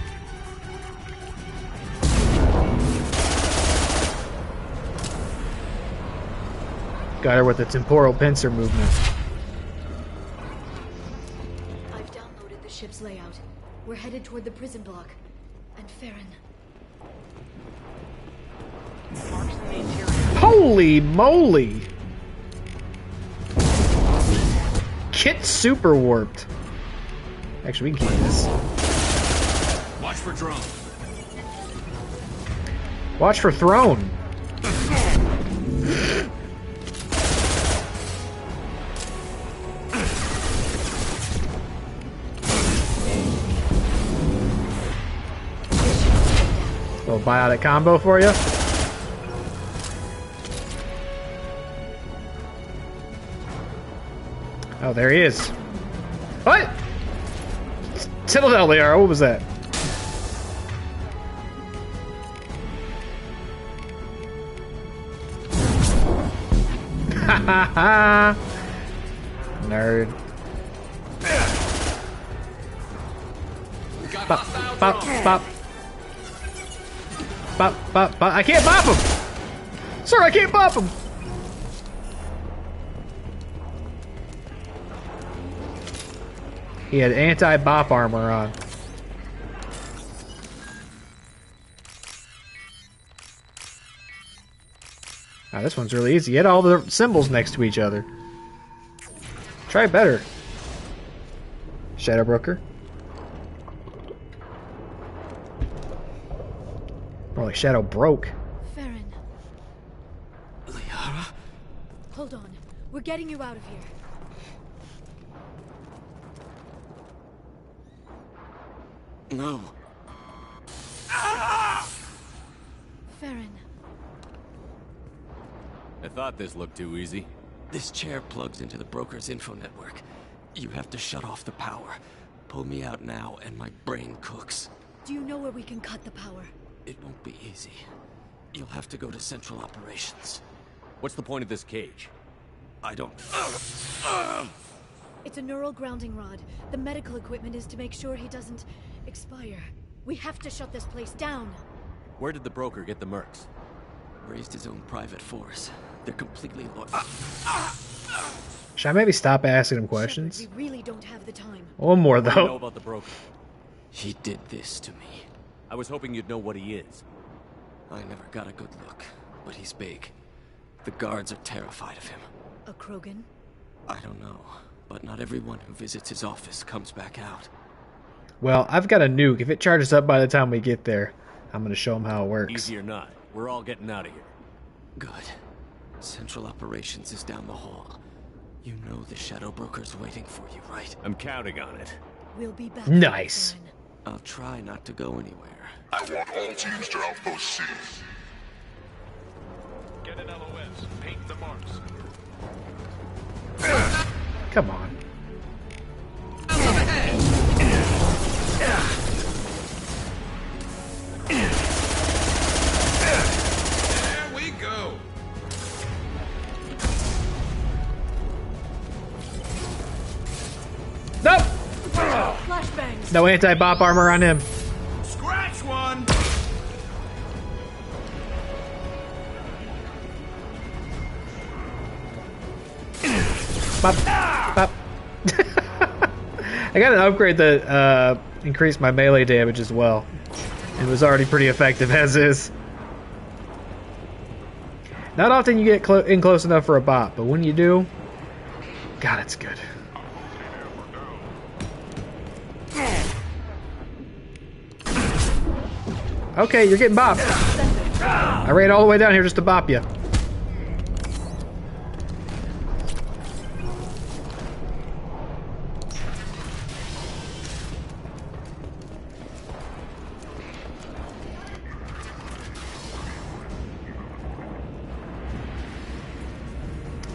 Got her with the temporal pincer movement. I've downloaded the ship's layout. We're headed toward the prison block. And Farron. Holy moly! Kit's super warped. Actually, we can keep this. Watch for drone. Watch for throne. biotic combo for you. Oh, there he is. What? Citadel they are. What was that? Ha ha ha! Nerd. Bop, bop, bop. Bop, bop, bop. I can't bop him! Sir, I can't bop him! He had anti-bop armor on. Oh, this one's really easy. Get all the symbols next to each other. Try better. Shadow Broker. More like Shadow Broke. Farron. Liara? Hold on. We're getting you out of here. No. Farron. I thought this looked too easy. This chair plugs into the broker's info network. You have to shut off the power. Pull me out now and my brain cooks. Do you know where we can cut the power? It won't be easy. You'll have to go to Central Operations. What's the point of this cage? I don't... It's a neural grounding rod. The medical equipment is to make sure he doesn't expire. We have to shut this place down. Where did the broker get the mercs? Raised his own private force. They're completely Should I maybe stop asking him questions? Shepard, we really don't have the time. One more, What do you know though. about the broker? He did this to me. I was hoping you'd know what he is. I never got a good look, but he's big. The guards are terrified of him. A Krogan? I don't know, but not everyone who visits his office comes back out. Well, I've got a nuke. If it charges up by the time we get there, I'm going to show him how it works. Easy or not, we're all getting out of here. Good. Central Operations is down the hall. You know the Shadow Broker's waiting for you, right? I'm counting on it. We'll be back. Nice. I'll try not to go anywhere. I want all teams to outpost C. Get an LOS. Paint the marks. Come on. There we go. Nope! Flashbangs. No anti-bop armor on him. Scratch one. Bop. Bop. I got an upgrade that increased my melee damage as well. It was already pretty effective as is. Not often you get in close enough for a bop, but when you do, God, it's good. Okay, you're getting bopped. I ran all the way down here just to bop you.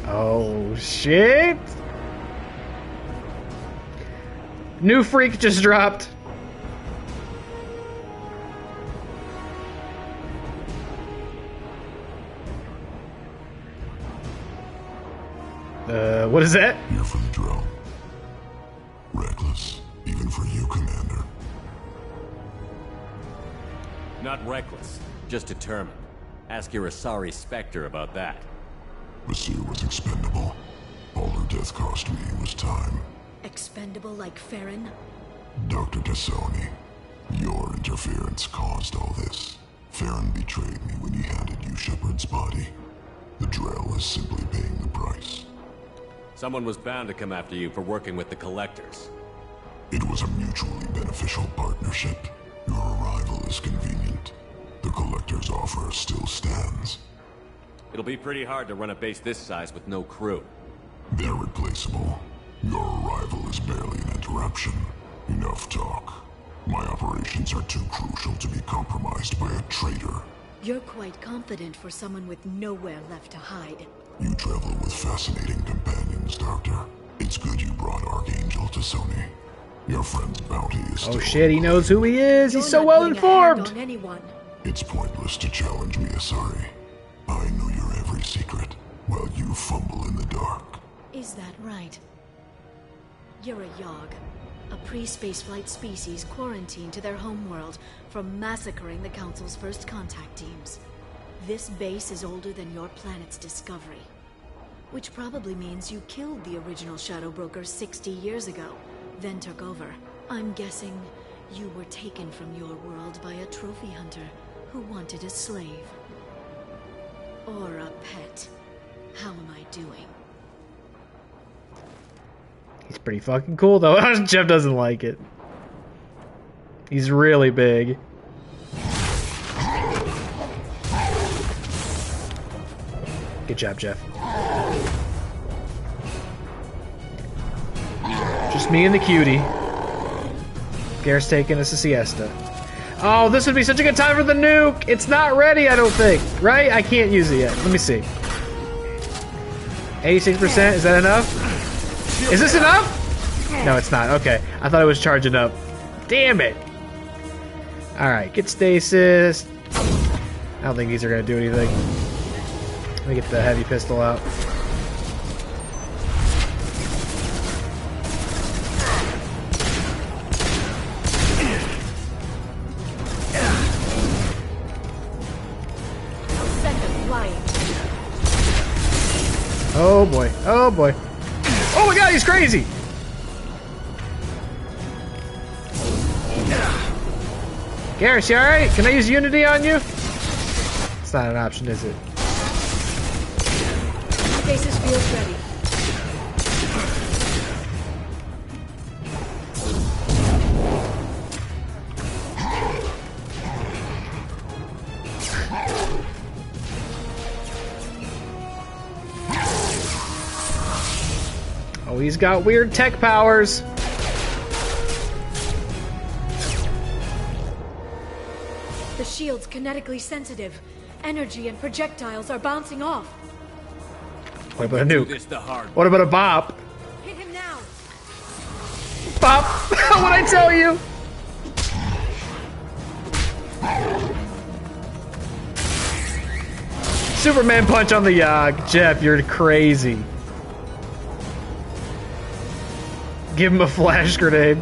Oh, shit. New freak just dropped. What is that? Here for the drill. Reckless, even for you, Commander. Not reckless, just determined. Ask your Asari Spectre about that. Basir was expendable. All her death cost me was time. Expendable like Farron? Dr. Tassoni, your interference caused all this. Farron betrayed me when he handed you Shepard's body. The Drell is simply paying the price. Someone was bound to come after you for working with the Collectors. It was a mutually beneficial partnership. Your arrival is convenient. The Collector's offer still stands. It'll be pretty hard to run a base this size with no crew. They're replaceable. Your arrival is barely an interruption. Enough talk. My operations are too crucial to be compromised by a traitor. You're quite confident for someone with nowhere left to hide. You travel with fascinating companions, Doctor. It's good you brought Archangel to Sony. Your friend's bounty is still... Oh shit, he knows who he is! He's so well informed! On anyone. It's pointless to challenge me, Asari. I know your every secret, while you fumble in the dark. Is that right? You're a Yogg, a pre-spaceflight species quarantined to their homeworld from massacring the Council's first contact teams. This base is older than your planet's discovery. Which probably means you killed the original Shadow Broker 60 years ago, then took over. I'm guessing you were taken from your world by a trophy hunter who wanted a slave. Or a pet. How am I doing? He's pretty fucking cool though. Jeff doesn't like it. He's really big. Good job, Jeff. Just me and the cutie. Garrett's taking us a siesta. Oh, this would be such a good time for the nuke! It's not ready, I don't think. Right? I can't use it yet. Let me see. 86%, is that enough? Is this enough? No, it's not. Okay. I thought it was charging up. Damn it! Alright, get stasis. I don't think these are gonna do anything. Let me get the heavy pistol out. Oh boy, oh boy. Oh my god, he's crazy! Garrus, you alright? Can I use Unity on you? It's not an option, is it? Stasis field ready. Oh, he's got weird tech powers. The shield's kinetically sensitive. Energy and projectiles are bouncing off. What about a nuke? What about a bop? Hit him now. Bop! What'd I tell you? Superman punch on the Yogg. Jeff, you're crazy. Give him a flash grenade.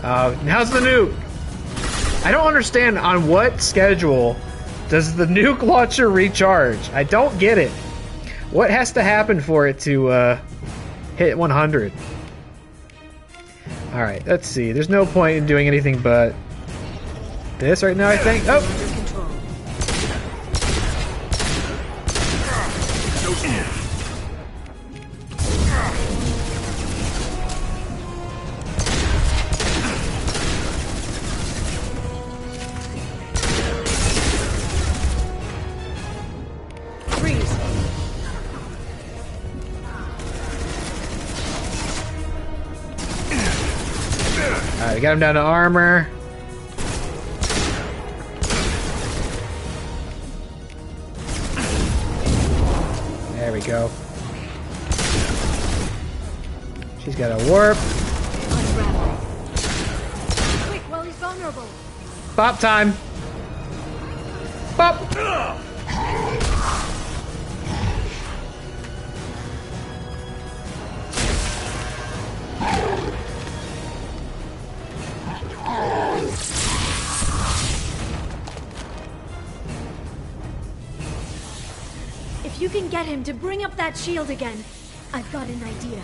How's the nuke? I don't understand on what schedule does the nuke launcher recharge? I don't get it. What has to happen for it to hit 100? Alright, let's see. There's no point in doing anything but this right now, I think. Oh! Alright, we got him down to armor. There we go. She's got a warp. Quick, while he's vulnerable. Bop time. Bop. If you can get him to bring up that shield again, I've got an idea.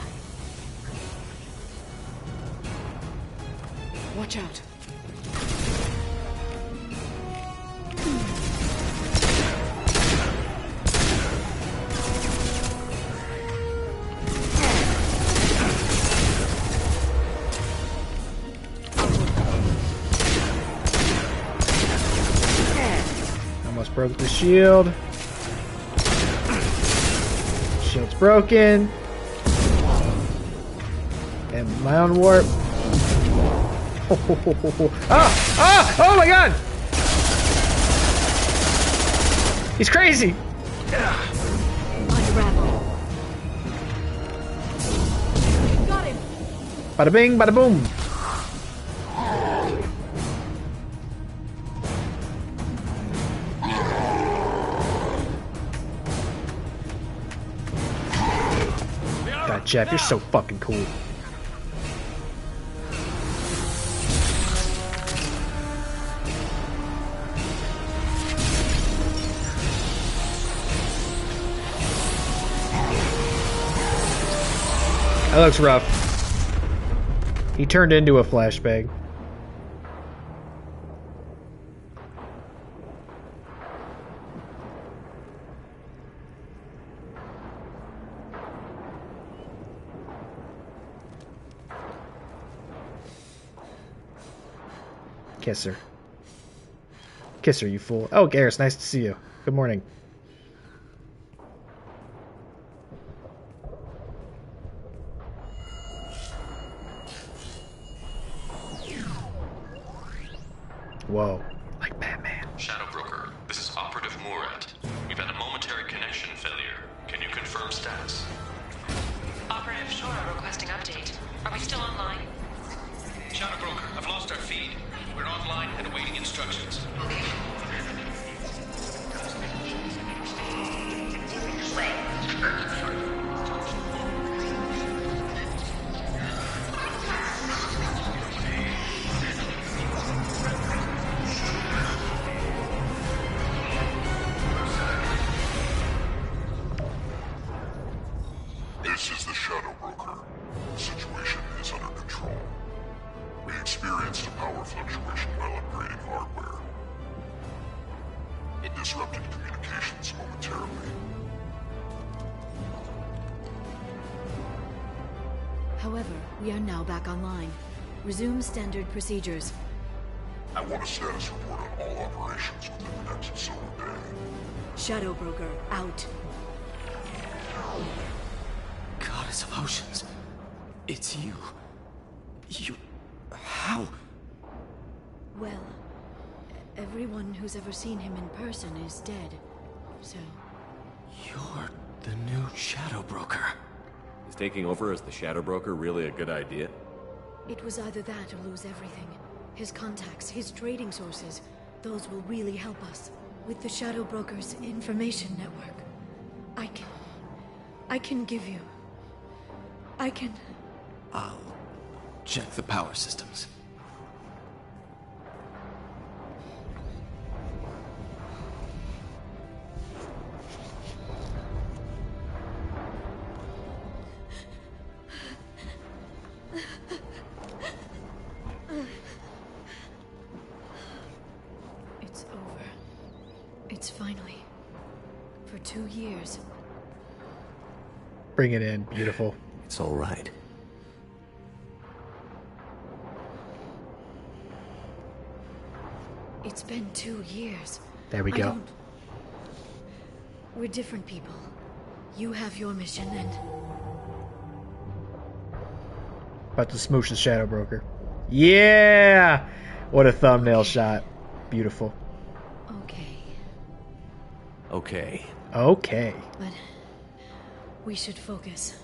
Watch out. Almost broke the shield. Shield's broken. And my own warp. Oh my god! He's crazy! Unravel. Got him. Bada bing, bada boom. God, Jeff, you're so fucking cool. That looks rough. He turned into a flashbang. Kiss her. Kiss her, you fool. Oh, Garrus, nice to see you. Good morning. Whoa. Like Batman. Shadow Broker, this is Operative Murat. We've had a momentary connection failure. Can you confirm status? Operative Shora requesting update. Are we still online? Shadow Broker, I've lost our feed. We're online and awaiting instructions. This is the Shadow Broker. The situation is under control. We experienced a power fluctuation while upgrading hardware. It disrupted communications momentarily. However, we are now back online. Resume standard procedures. I want a status report on all operations within the next solar day. Shadow Broker, out. Goddess of Oceans. It's you. You... How? Well, everyone who's ever seen him in person is dead. So... You're the new Shadow Broker. Is taking over as the Shadow Broker really a good idea? it was either that or lose everything. His contacts, his trading sources, those will really help us. With the Shadow Broker's information network, I can give you... I'll check the power systems. It's over. It's finally. For 2 years. Bring it in. Beautiful. It's all right. It's been 2 years. There we go. We're different people. You have your mission and... About to smoosh the Shadow Broker. Yeah! What a thumbnail shot. Beautiful. Okay. Okay. But... we should focus.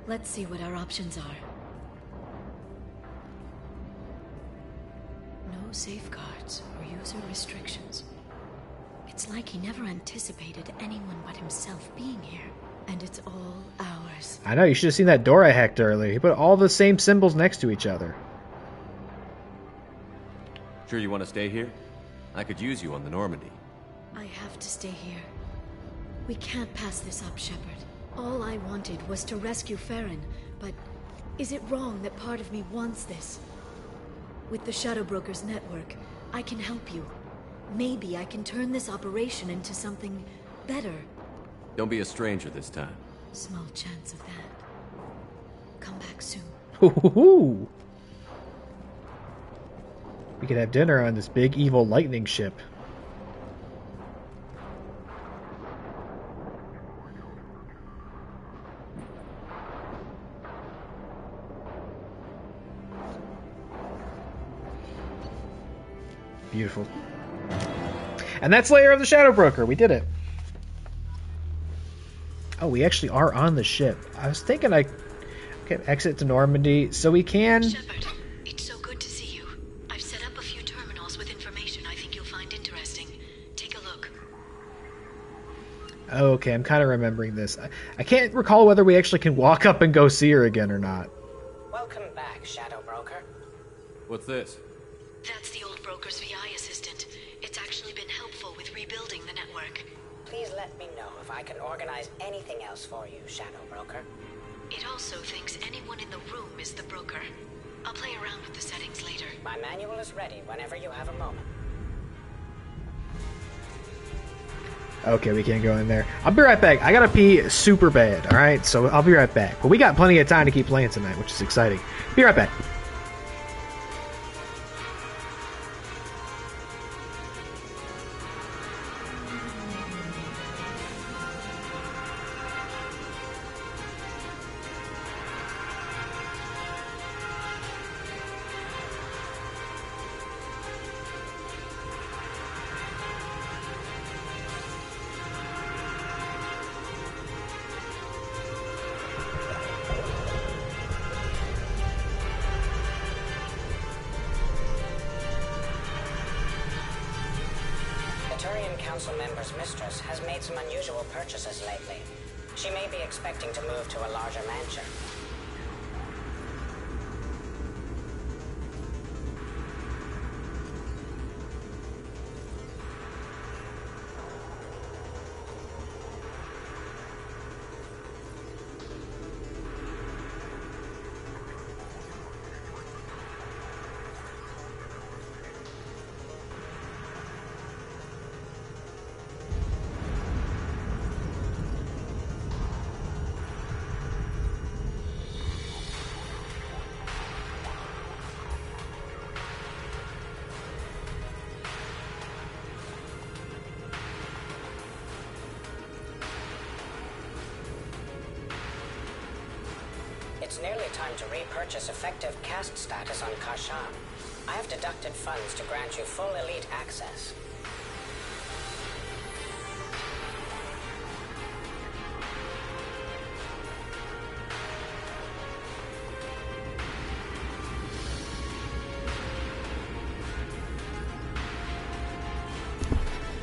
Let's see what our options are. No safeguards or user restrictions. It's like he never anticipated anyone but himself being here. And it's all ours. I know, you should have seen that door I hacked earlier. He put all the same symbols next to each other. Sure you want to stay here? I could use you on the Normandy. I have to stay here. We can't pass this up, Shepard. All I wanted was to rescue Farron, but is it wrong that part of me wants this? With the Shadow Broker's network, I can help you. Maybe I can turn this operation into something better. Don't be a stranger this time. Small chance of that. Come back soon. Hoo-hoo-hoo. We could have dinner on this big evil lightning ship. Beautiful. And that's Lair of the Shadow Broker. We did it. Oh, we actually are on the ship. I was thinking I can exit to Normandy, so we can... Shepard, it's so good to see you. I've set up a few terminals with information I think you'll find interesting. Take a look. Okay, I'm kind of remembering this. I can't recall whether we actually can walk up and go see her again or not. Welcome back, Shadow Broker. What's this? That's the old broker's VI assistant. It's actually been helpful with rebuilding the network. Please let me know if I can organize anything else for you, Shadow Broker. It also thinks anyone in the room is the broker. I'll play around with the settings later. My manual is ready whenever you have a moment. Okay, we can't go in there. I'll be right back. I gotta pee super bad, alright? So I'll be right back. But we got plenty of time to keep playing tonight, which is exciting. Be right back. Council member's mistress has made some unusual purchases lately. She may be expecting to move to a larger mansion. It's nearly time to repurchase effective caste status on Kashan. I have deducted funds to grant you full elite access.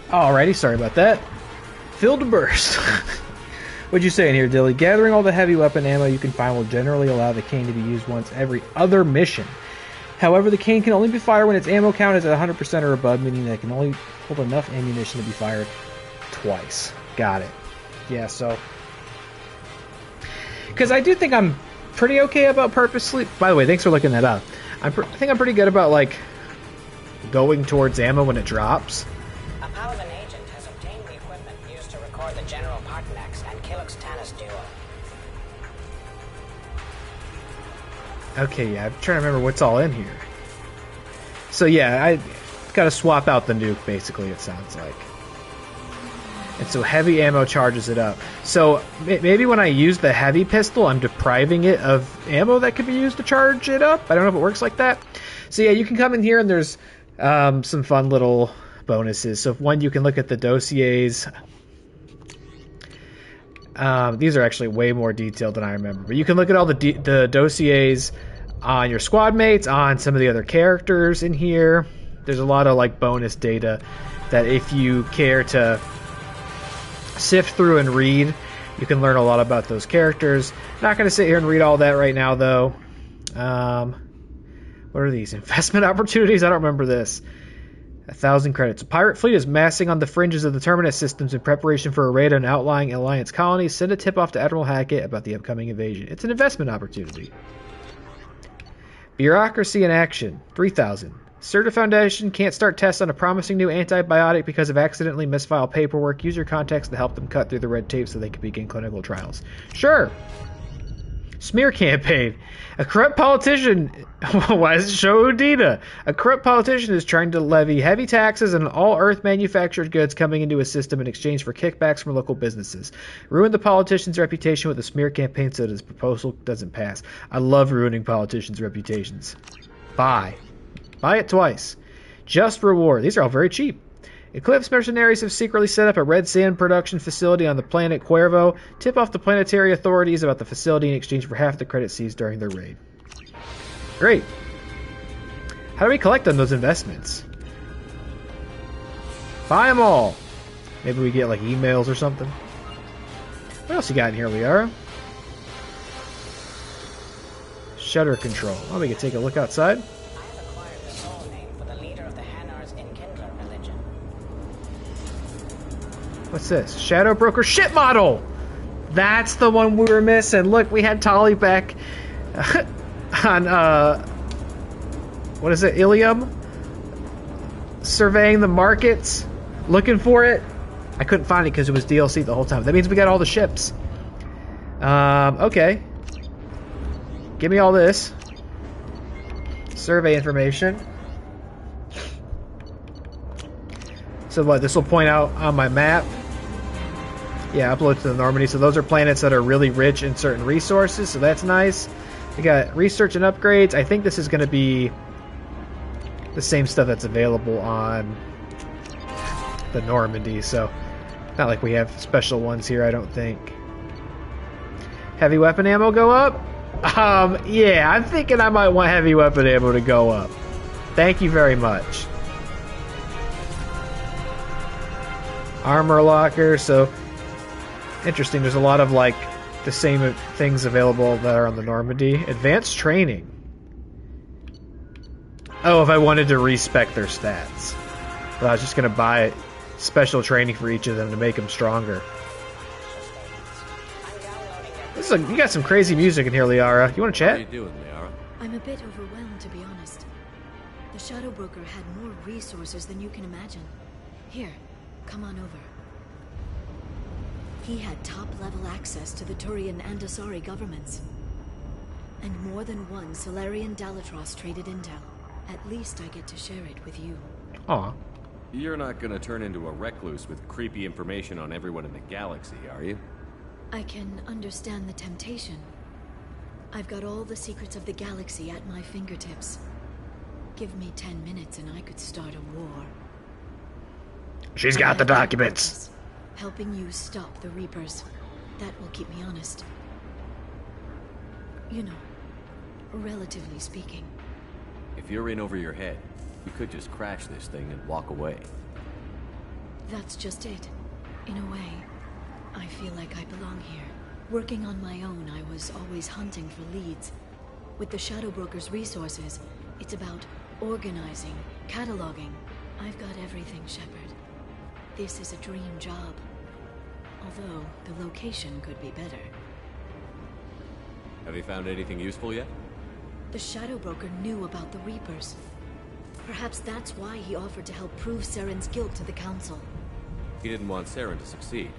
Alrighty, sorry about that. Filled to burst. What'd you say in here, Dilly? Gathering all the heavy weapon ammo you can find will generally allow the cane to be used once every other mission. However, the cane can only be fired when its ammo count is at 100% or above, meaning that it can only hold enough ammunition to be fired twice. Got it. Yeah, so... Because I do think I'm pretty okay about purposely... By the way, thanks for looking that up. I think I'm pretty good about, like, going towards ammo when it drops. A Paladin agent has obtained the equipment used to record the General Partonax and Killux Tanis duo. Okay, yeah, I'm trying to remember what's all in here. So yeah, I gotta swap out the nuke, basically, it sounds like. And so heavy ammo charges it up. So maybe when I use the heavy pistol, I'm depriving it of ammo that could be used to charge it up. I don't know if it works like that. So yeah, you can come in here and there's some fun little bonuses. So one, you can look at the dossiers. These are actually way more detailed than I remember. But you can look at all the dossiers on your squad mates, on some of the other characters in here. There's a lot of like bonus data that if you care to sift through and read, you can learn a lot about those characters. Not going to sit here and read all that right now, though. What are these? Investment opportunities? I don't remember this. 1,000 credits. A pirate fleet is massing on the fringes of the Terminus systems in preparation for a raid on outlying Alliance colonies. Send a tip off to Admiral Hackett about the upcoming invasion. It's an investment opportunity. Bureaucracy in action. 3,000. Certa Foundation can't start tests on a promising new antibiotic because of accidentally misfiled paperwork. Use your contacts to help them cut through the red tape so they can begin clinical trials. Sure. Smear campaign. A corrupt politician... Why does it show Udina? A corrupt politician is trying to levy heavy taxes on all Earth manufactured goods coming into his system in exchange for kickbacks from local businesses. Ruin the politician's reputation with a smear campaign so that his proposal doesn't pass. I love ruining politicians' reputations. Buy. Buy it twice. Just reward. These are all very cheap. Eclipse mercenaries have secretly set up a red sand production facility on the planet Cuervo. Tip off the planetary authorities about the facility in exchange for half the credit seized during their raid. Great. How do we collect on those investments? Buy them all. Maybe we get like emails or something. What else you got in here, Liara? Shutter control. Oh, we can take a look outside. I have acquired the soul name for the leader of the Hanar's Enkindler religion. What's this? Shadow Broker ship model! That's the one we were missing. Look, we had Tali back on, what is it, Ilium? Surveying the markets, looking for it. I couldn't find it because it was DLC the whole time. That means we got all the ships. Okay. Give me all this. Survey information. So what, this will point out on my map? Yeah, upload to the Normandy. So those are planets that are really rich in certain resources, so that's nice. We got research and upgrades. I think this is going to be the same stuff that's available on the Normandy, so not like we have special ones here, I don't think. Heavy weapon ammo go up? Yeah, I'm thinking I might want heavy weapon ammo to go up. Thank you very much. Armor locker, so interesting. There's a lot of like the same things available that are on the Normandy. Advanced training. Oh, if I wanted to respec their stats. But I was just gonna buy special training for each of them to make them stronger. This is you got some crazy music in here, Liara. You want to chat? How you doing, Liara? I'm a bit overwhelmed, to be honest. The Shadow Broker had more resources than you can imagine. Here, come on over. He had top-level access to the Turian and Asari governments. And more than one Solarian Dalatros traded intel. At least I get to share it with you. Aw. You're not gonna turn into a recluse with creepy information on everyone in the galaxy, are you? I can understand the temptation. I've got all the secrets of the galaxy at my fingertips. Give me 10 minutes and I could start a war. She's got the documents. Helping you stop the Reapers. That will keep me honest. You know, relatively speaking. If you're in over your head, you could just crash this thing and walk away. That's just it. In a way, I feel like I belong here. Working on my own, I was always hunting for leads. With the Shadow Broker's resources, it's about organizing, cataloging. I've got everything, Shepard. This is a dream job. Although, the location could be better. Have you found anything useful yet? The Shadow Broker knew about the Reapers. Perhaps that's why he offered to help prove Saren's guilt to the Council. He didn't want Saren to succeed.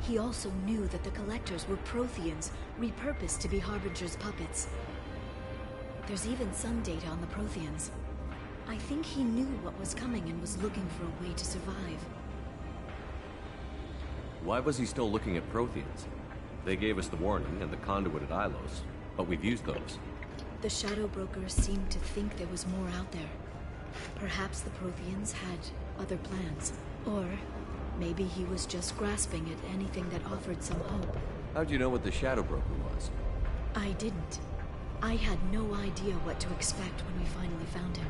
He also knew that the Collectors were Protheans, repurposed to be Harbinger's puppets. There's even some data on the Protheans. I think he knew what was coming and was looking for a way to survive. Why was he still looking at Protheans? They gave us the warning and the conduit at Ilos, but we've used those. The Shadow Broker seemed to think there was more out there. Perhaps the Protheans had other plans. Or maybe he was just grasping at anything that offered some hope. How'd you know what the Shadow Broker was? I didn't. I had no idea what to expect when we finally found him.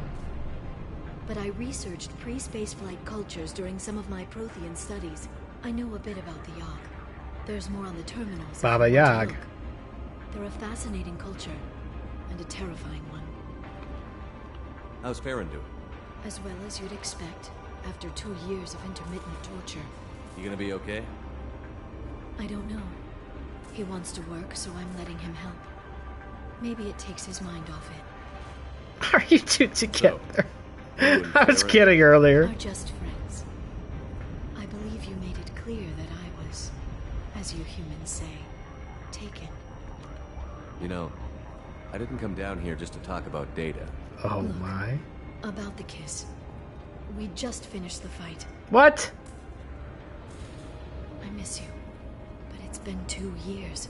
But I researched pre-spaceflight cultures during some of my Prothean studies. I know a bit about the Yog. There's more on the terminals. Baba Yag. They're a fascinating culture, and a terrifying one. How's Farron doing? As well as you'd expect, after 2 years of intermittent torture. You gonna be okay? I don't know. He wants to work, so I'm letting him help. Maybe it takes his mind off it. Are you two together? I was kidding earlier. We're just friends. I believe you made it clear that I was, as you humans say, taken. You know, I didn't come down here just to talk about data. Oh Look, my. About the kiss. We just finished the fight. What? I miss you, but it's been 2 years.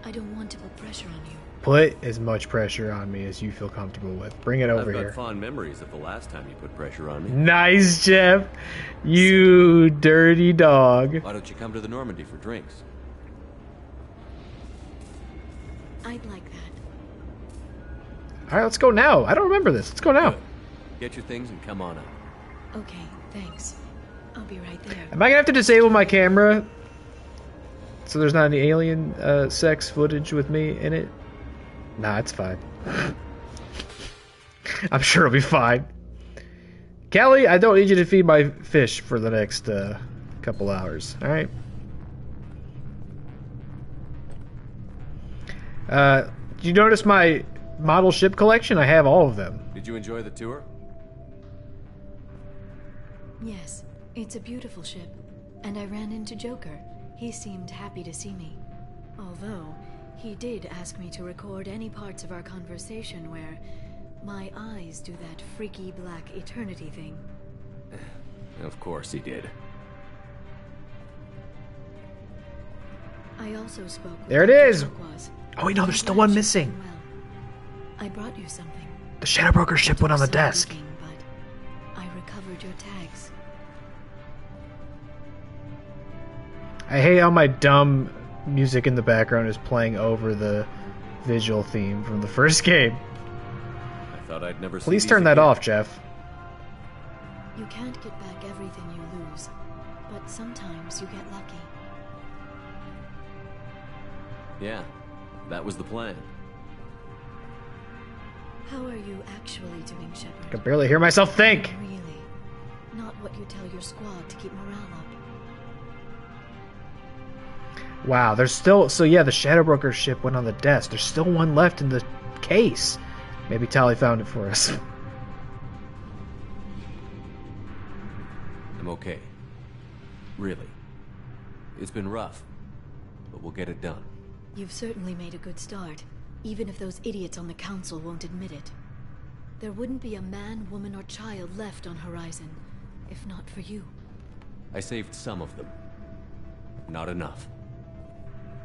I don't want to put pressure on you. Put as much pressure on me as you feel comfortable with. Bring it over I've got here. fond memories of the last time you put pressure on me. Nice, Jeff. You dirty dog. Why don't you come to the Normandy for drinks? I'd like that. All right, let's go now. I don't remember this. Let's go now. Good. Get your things and come on up. Okay, thanks. I'll be right there. Am I gonna have to disable my camera so there's not any alien sex footage with me in it? Nah, it's fine. I'm sure it'll be fine. Callie, I don't need you to feed my fish for the next couple hours. All right. Did you notice my model ship collection? I have all of them. Did you enjoy the tour? Yes, it's a beautiful ship. And I ran into Joker. He seemed happy to see me. Although, he did ask me to record any parts of our conversation where my eyes do that freaky black eternity thing. Of course he did. I also spoke with There it Dr. is! Turquoise. Oh wait, no, there's still one missing. Well, I brought you something. The Shadow Broker ship went on the desk. But I recovered your tags. I hate how my dumb music in the background is playing over the visual theme from the first game. I thought I'd never see Please these turn that again. off, Jeff. You can't get back everything you lose, but sometimes you get lucky. Yeah, that was the plan. How are you actually doing, Shepard? I can barely hear myself think. Really? Not what you tell your squad to keep morale up. Wow, there's still... So yeah, the Shadow Broker ship went on the desk. There's still one left in the case. Maybe Tally found it for us. I'm okay. Really. It's been rough, but we'll get it done. You've certainly made a good start, even if those idiots on the council won't admit it. There wouldn't be a man, woman, or child left on Horizon, if not for you. I saved some of them. Not enough.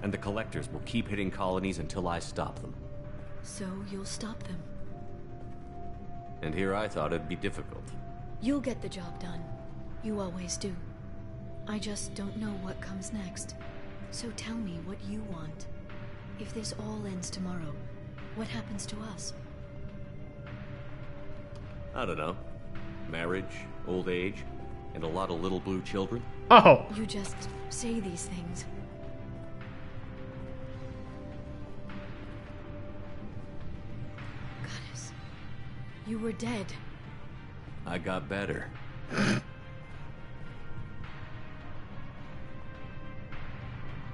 And the collectors will keep hitting colonies until I stop them. So you'll stop them. And here I thought it'd be difficult. You'll get the job done. You always do. I just don't know what comes next. So tell me what you want. If this all ends tomorrow, what happens to us? I don't know. Marriage, old age, and a lot of little blue children. Oh! You just say these things. Goddess. You were dead. I got better.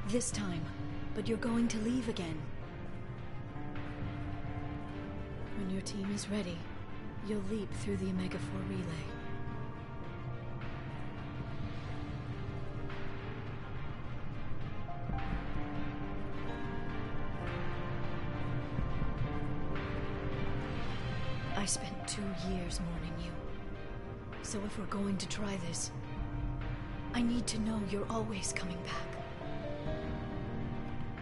This time, but you're going to leave again. When your team is ready, you'll leap through the Omega-4 relay. I spent 2 years mourning you. So if we're going to try this, I need to know you're always coming back.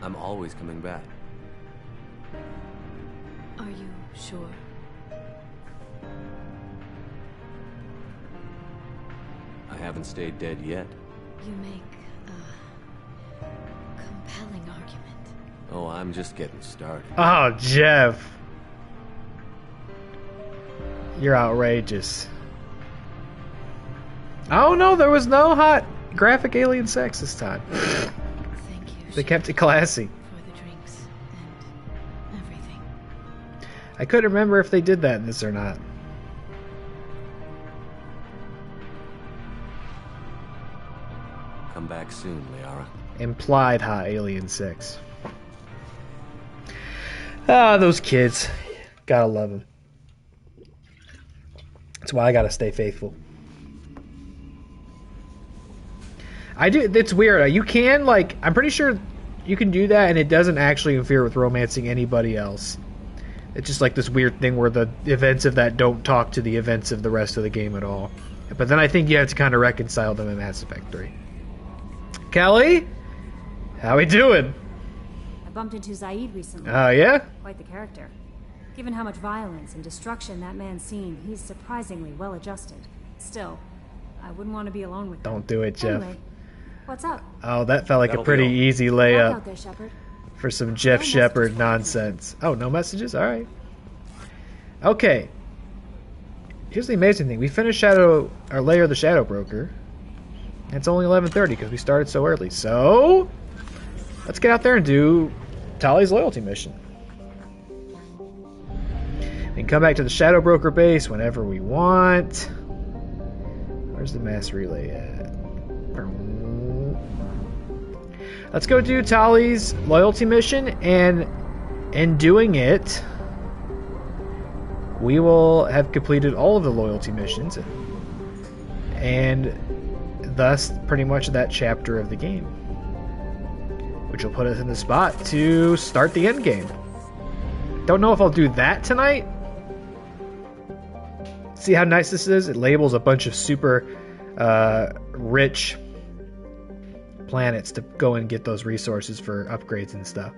I'm always coming back. Are you sure? I haven't stayed dead yet. You make a compelling argument. Oh, I'm just getting started. Oh, Jeff. You're outrageous. Oh no, there was no hot graphic alien sex this time. Thank you. They kept it classy. For the drinks and everything. I couldn't remember if they did that in this or not. Come back soon, Liara. Implied hot alien sex. Ah, those kids. Gotta love them. That's why I gotta stay faithful. I do. It's weird. You can, like, I'm pretty sure you can do that and it doesn't actually interfere with romancing anybody else. It's just like this weird thing where the events of that don't talk to the events of the rest of the game at all. But then I think you have to kind of reconcile them in Mass Effect 3. Kelly? How we doing? I've bumped into Zaid recently. Oh, yeah? Quite the character. Given how much violence and destruction that man's seen, he's surprisingly well adjusted. Still, I wouldn't want to be alone with him. Don't do it, Jeff. Anyway, what's up? Oh, that felt like a pretty easy Back layup out there, Shepard. for some Jeff Shepard nonsense. Oh, no messages? Alright. Okay. Here's the amazing thing. We finished Lair of the Shadow Broker. It's only 11:30 because we started so early. So, let's get out there and do Tali's loyalty mission. We can come back to the Shadow Broker base whenever we want. Where's the mass relay at? Let's go do Tali's loyalty mission, and in doing it, we will have completed all of the loyalty missions, and thus pretty much that chapter of the game, which will put us in the spot to start the end game. Don't know if I'll do that tonight. See how nice this is? It labels a bunch of super rich planets to go and get those resources for upgrades and stuff.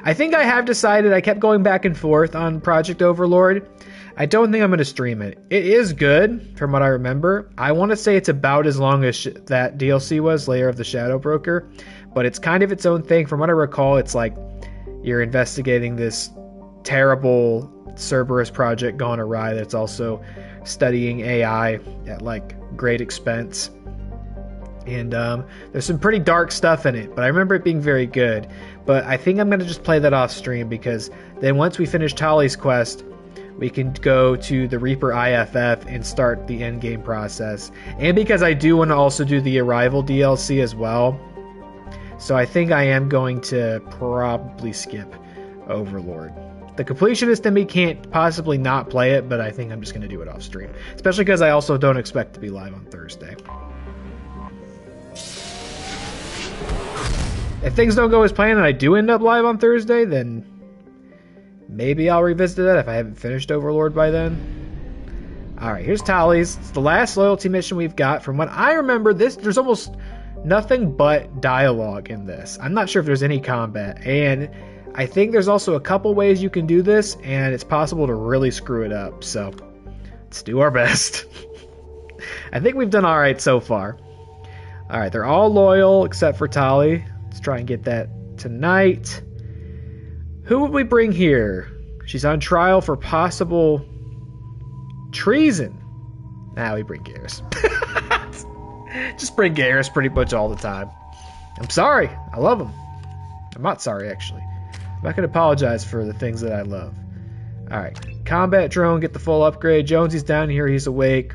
I think I have decided. I kept going back and forth on Project Overlord. I don't think I'm going to stream it. It is good from what I remember. I want to say it's about as long as that DLC was, Lair of the Shadow Broker, but it's kind of its own thing. From what I recall, it's like you're investigating this terrible Cerberus project gone awry that's also studying AI at like great expense. And there's some pretty dark stuff in it, but I remember it being very good. But I think I'm going to just play that off stream, because then once we finish Tali's quest, we can go to the Reaper IFF and start the endgame process. And because I do want to also do the Arrival DLC as well. So I think I am going to probably skip Overlord. The completionist in me can't possibly not play it, but I think I'm just going to do it off stream. Especially because I also don't expect to be live on Thursday. If things don't go as planned and I do end up live on Thursday, then maybe I'll revisit that if I haven't finished Overlord by then. Alright, here's Tali's. It's the last loyalty mission we've got. From what I remember, there's almost nothing but dialogue in this. I'm not sure if there's any combat. And I think there's also a couple ways you can do this, and it's possible to really screw it up. So, let's do our best. I think we've done alright so far. Alright, they're all loyal except for Tali. Let's try and get that tonight. Who would we bring here? She's on trial for possible treason. Nah, we bring Garrus. Just bring Garrus pretty much all the time. I'm sorry. I love him. I'm not sorry, actually. I'm not going to apologize for the things that I love. Alright. Combat drone, get the full upgrade. Jonesy's down here. He's awake.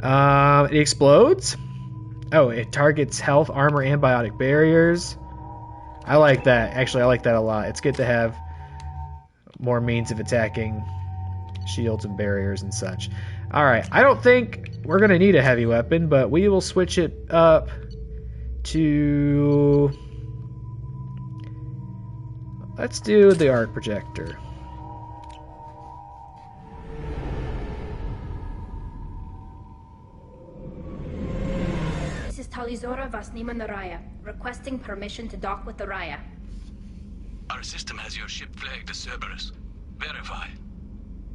It explodes. Oh, it targets health, armor, and biotic barriers. I like that. Actually, I like that a lot. It's good to have more means of attacking shields and barriers and such. Alright, I don't think we're going to need a heavy weapon, but we will switch it up to... Let's do the arc projector. This is Talizora Vasnima Naraya, requesting permission to dock with the Raya. Our system has your ship flagged as Cerberus. Verify.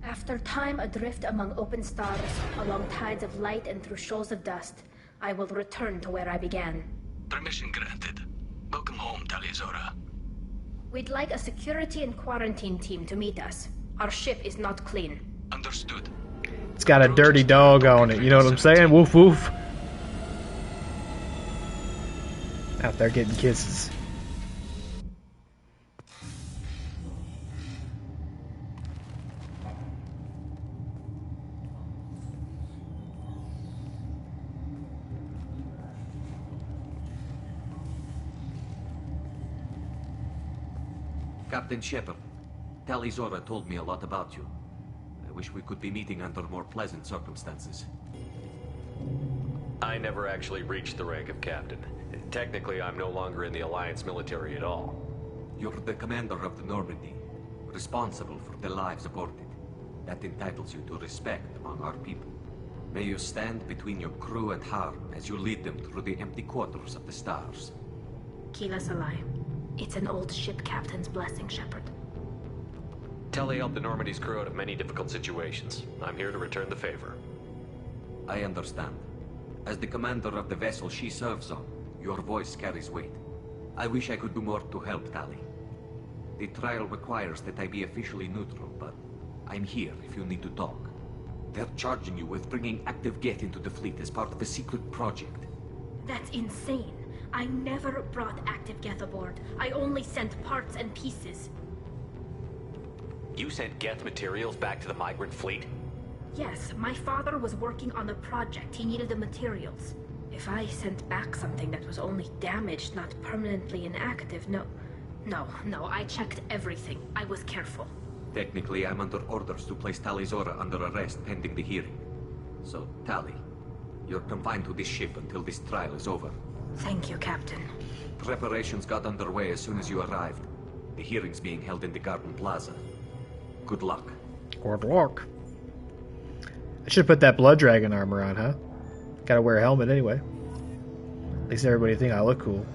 After time adrift among open stars, along tides of light and through shoals of dust, I will return to where I began. Permission granted. Welcome home, Talizora. We'd like a security and quarantine team to meet us. Our ship is not clean. Understood. It's got a dirty dog on it, you know what I'm saying? Woof woof. Out there getting kisses. Captain Shepard, Talizora told me a lot about you. I wish we could be meeting under more pleasant circumstances. I never actually reached the rank of captain. Technically, I'm no longer in the Alliance military at all. You're the commander of the Normandy, responsible for the lives aborted. That entitles you to respect among our people. May you stand between your crew and harm as you lead them through the empty quarters of the stars. Kila Salai. It's an old ship captain's blessing, Shepard. Tali helped the Normandy's crew out of many difficult situations. I'm here to return the favor. I understand. As the commander of the vessel she serves on, your voice carries weight. I wish I could do more to help, Tali. The trial requires that I be officially neutral, but I'm here if you need to talk. They're charging you with bringing active Geth into the fleet as part of a secret project. That's insane. I never brought active Geth aboard. I only sent parts and pieces. You sent Geth materials back to the migrant fleet? Yes, my father was working on a project. He needed the materials. If I sent back something that was only damaged, not permanently inactive, no, I checked everything. I was careful. Technically, I'm under orders to place Tali Zora under arrest pending the hearing. So, Tali, you're confined to this ship until this trial is over. Thank you, Captain. Preparations got underway as soon as you arrived. The hearing's being held in the Garden Plaza. Good luck. Good luck. I should put that blood dragon armor on, huh? Gotta wear a helmet anyway. At least everybody think I look cool.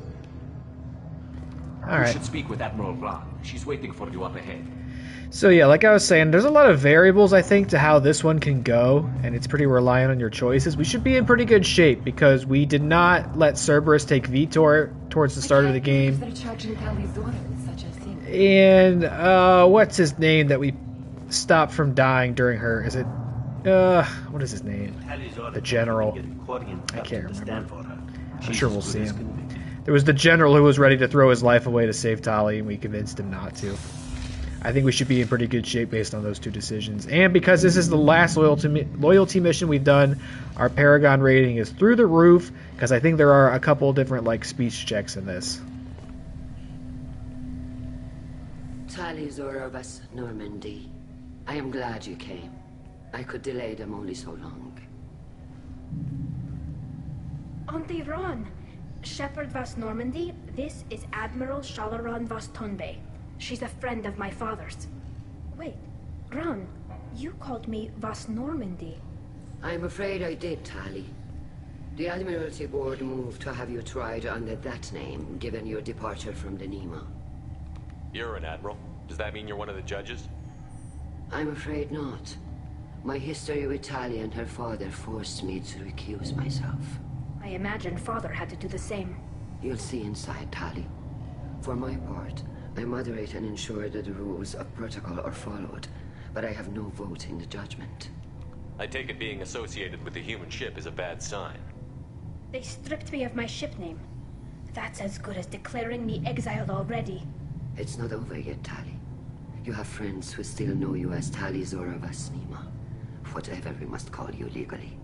Alright. You should speak with Admiral Ra. She's waiting for you up ahead. So yeah, like I was saying, there's a lot of variables, I think, to how this one can go, and it's pretty reliant on your choices. We should be in pretty good shape, because we did not let Cerberus take Vitor towards the start of the game. And, what's his name that we stopped from dying during her? Is it, what is his name? The General. I can't remember. I'm sure we'll see him. There was the General who was ready to throw his life away to save Tali, and we convinced him not to. I think we should be in pretty good shape based on those two decisions. And because this is the last loyalty mission we've done, our Paragon rating is through the roof, because I think there are a couple different, like, speech checks in this. Tali Zora of us, Normandy. I am glad you came. I could delay them only so long. Auntie Ron! Shepard Vas Normandy, this is Admiral Shalaran Vas Tonbe. She's a friend of my father's. Wait, Ron, you called me Vas Normandy. I'm afraid I did, Tali. The Admiralty Board moved to have you tried under that name, given your departure from the Nima. You're an admiral. Does that mean you're one of the judges? I'm afraid not. My history with Tali and her father forced me to recuse myself. I imagine father had to do the same. You'll see inside, Tali. For my part, I moderate and ensure that the rules of protocol are followed, but I have no vote in the judgment. I take it being associated with the human ship is a bad sign. They stripped me of my ship name. That's as good as declaring me exiled already. It's not over yet, Tali. You have friends who still know you as Tali Zora Vas Nima. Whatever we must call you legally.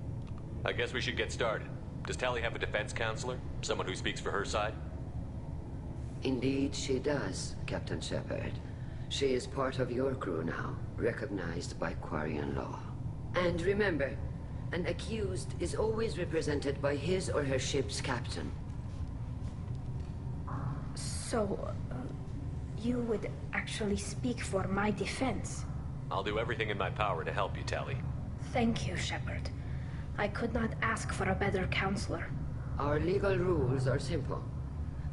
I guess we should get started. Does Tali have a defense counselor? Someone who speaks for her side? Indeed, she does, Captain Shepard. She is part of your crew now, recognized by Quarian law. And remember, an accused is always represented by his or her ship's captain. So, you would actually speak for my defense? I'll do everything in my power to help you, Tali. Thank you, Shepard. I could not ask for a better counselor. Our legal rules are simple.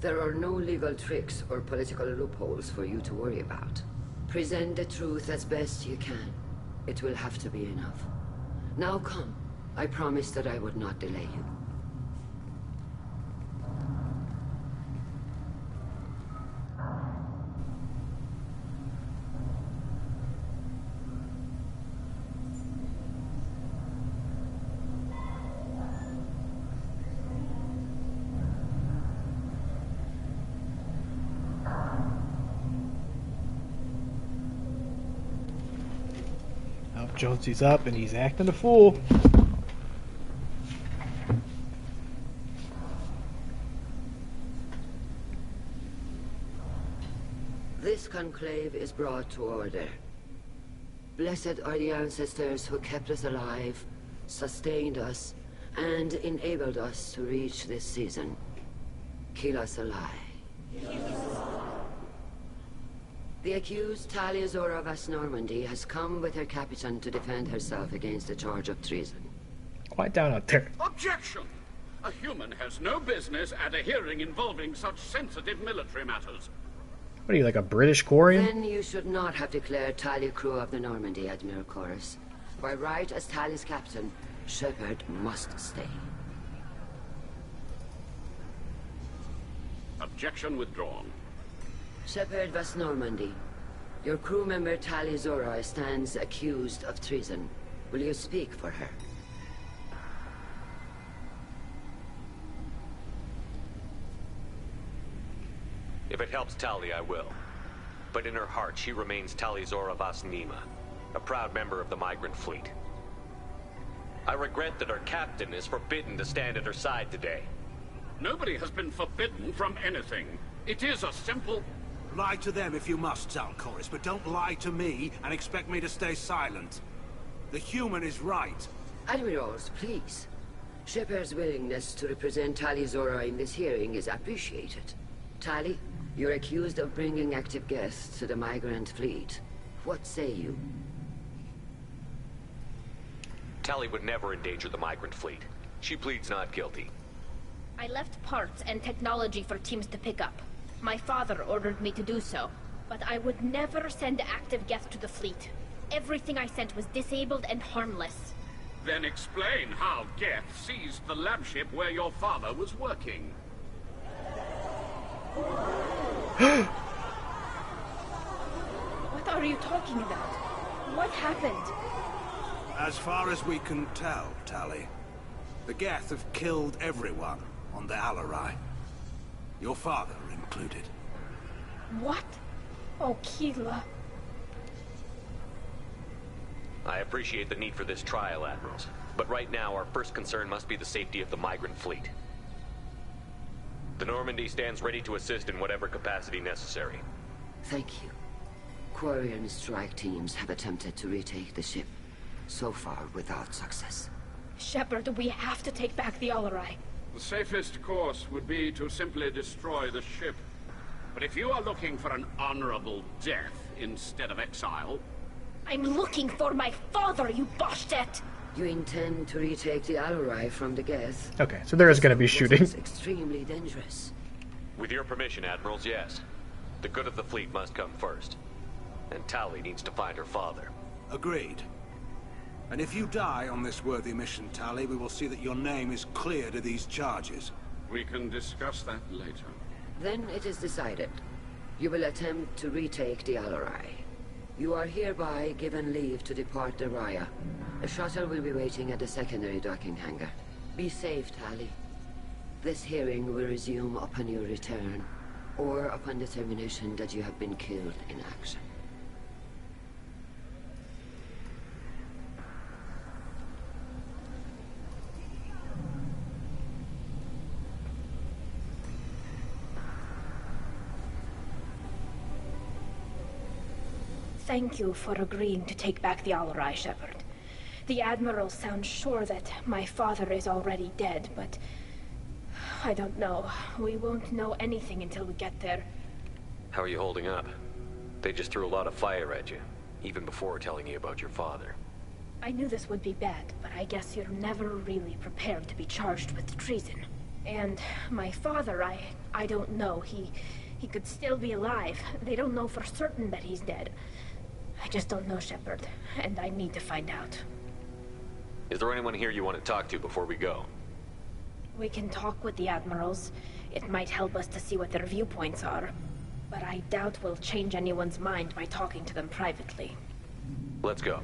There are no legal tricks or political loopholes for you to worry about. Present the truth as best you can. It will have to be enough. Now come. I promised that I would not delay you. Jonesy's up and he's acting a fool. This conclave is brought to order. Blessed are the ancestors who kept us alive, sustained us, and enabled us to reach this season. Kill us alive. The accused Tali Zora Vas Normandy has come with her captain to defend herself against a charge of treason. Quiet down out there. Objection! A human has no business at a hearing involving such sensitive military matters. What are you, like a British Quarian? Then you should not have declared Tally crew of the Normandy, Admiral Chorus. By right as Tally's captain, Shepard must stay. Objection withdrawn. Shepard was Normandy. Your crew member Tally Zora stands accused of treason. Will you speak for her? If it helps Tali, I will. But in her heart, she remains Tali Zora Vas Nima, a proud member of the migrant fleet. I regret that her captain is forbidden to stand at her side today. Nobody has been forbidden from anything. It is a simple... Lie to them if you must, Zalcoris, but don't lie to me and expect me to stay silent. The human is right. Admirals, please. Shepard's willingness to represent Tali Zora in this hearing is appreciated. Tali, you're accused of bringing active guests to the migrant fleet. What say you? Tali would never endanger the migrant fleet. She pleads not guilty. I left parts and technology for teams to pick up. My father ordered me to do so, but I would never send active guests to the fleet. Everything I sent was disabled and harmless. Then explain how Geth seized the lab ship where your father was working. What are you talking about? What happened? As far as we can tell, Tali, the Geth have killed everyone on the Alarai. Your father included. What? Oh, Keela. I appreciate the need for this trial, Admirals. But right now, our first concern must be the safety of the migrant fleet. The Normandy stands ready to assist in whatever capacity necessary. Thank you. Quarian strike teams have attempted to retake the ship, so far without success. Shepard, we have to take back the Alarai. The safest course would be to simply destroy the ship. But if you are looking for an honorable death instead of exile... I'm looking for my father, you Boshtet! You intend to retake the Alarai from the Geth? Okay, so there is going to be shooting. It's extremely dangerous. With your permission, Admirals, yes. The good of the fleet must come first. And Tali needs to find her father. Agreed. And if you die on this worthy mission, Tali, we will see that your name is cleared of these charges. We can discuss that later. Then it is decided. You will attempt to retake the Alarai. You are hereby given leave to depart the Raya. A shuttle will be waiting at the secondary docking hangar. Be safe, Tali. This hearing will resume upon your return, or upon determination that you have been killed in action. Thank you for agreeing to take back the Alarai, Shepard. The Admiral sounds sure that my father is already dead, but... I don't know. We won't know anything until we get there. How are you holding up? They just threw a lot of fire at you, even before telling you about your father. I knew this would be bad, but I guess you're never really prepared to be charged with treason. And my father, I don't know. He could still be alive. They don't know for certain that he's dead. I just don't know, Shepard, and I need to find out. Is there anyone here you want to talk to before we go? We can talk with the Admirals. It might help us to see what their viewpoints are. But I doubt we'll change anyone's mind by talking to them privately. Let's go.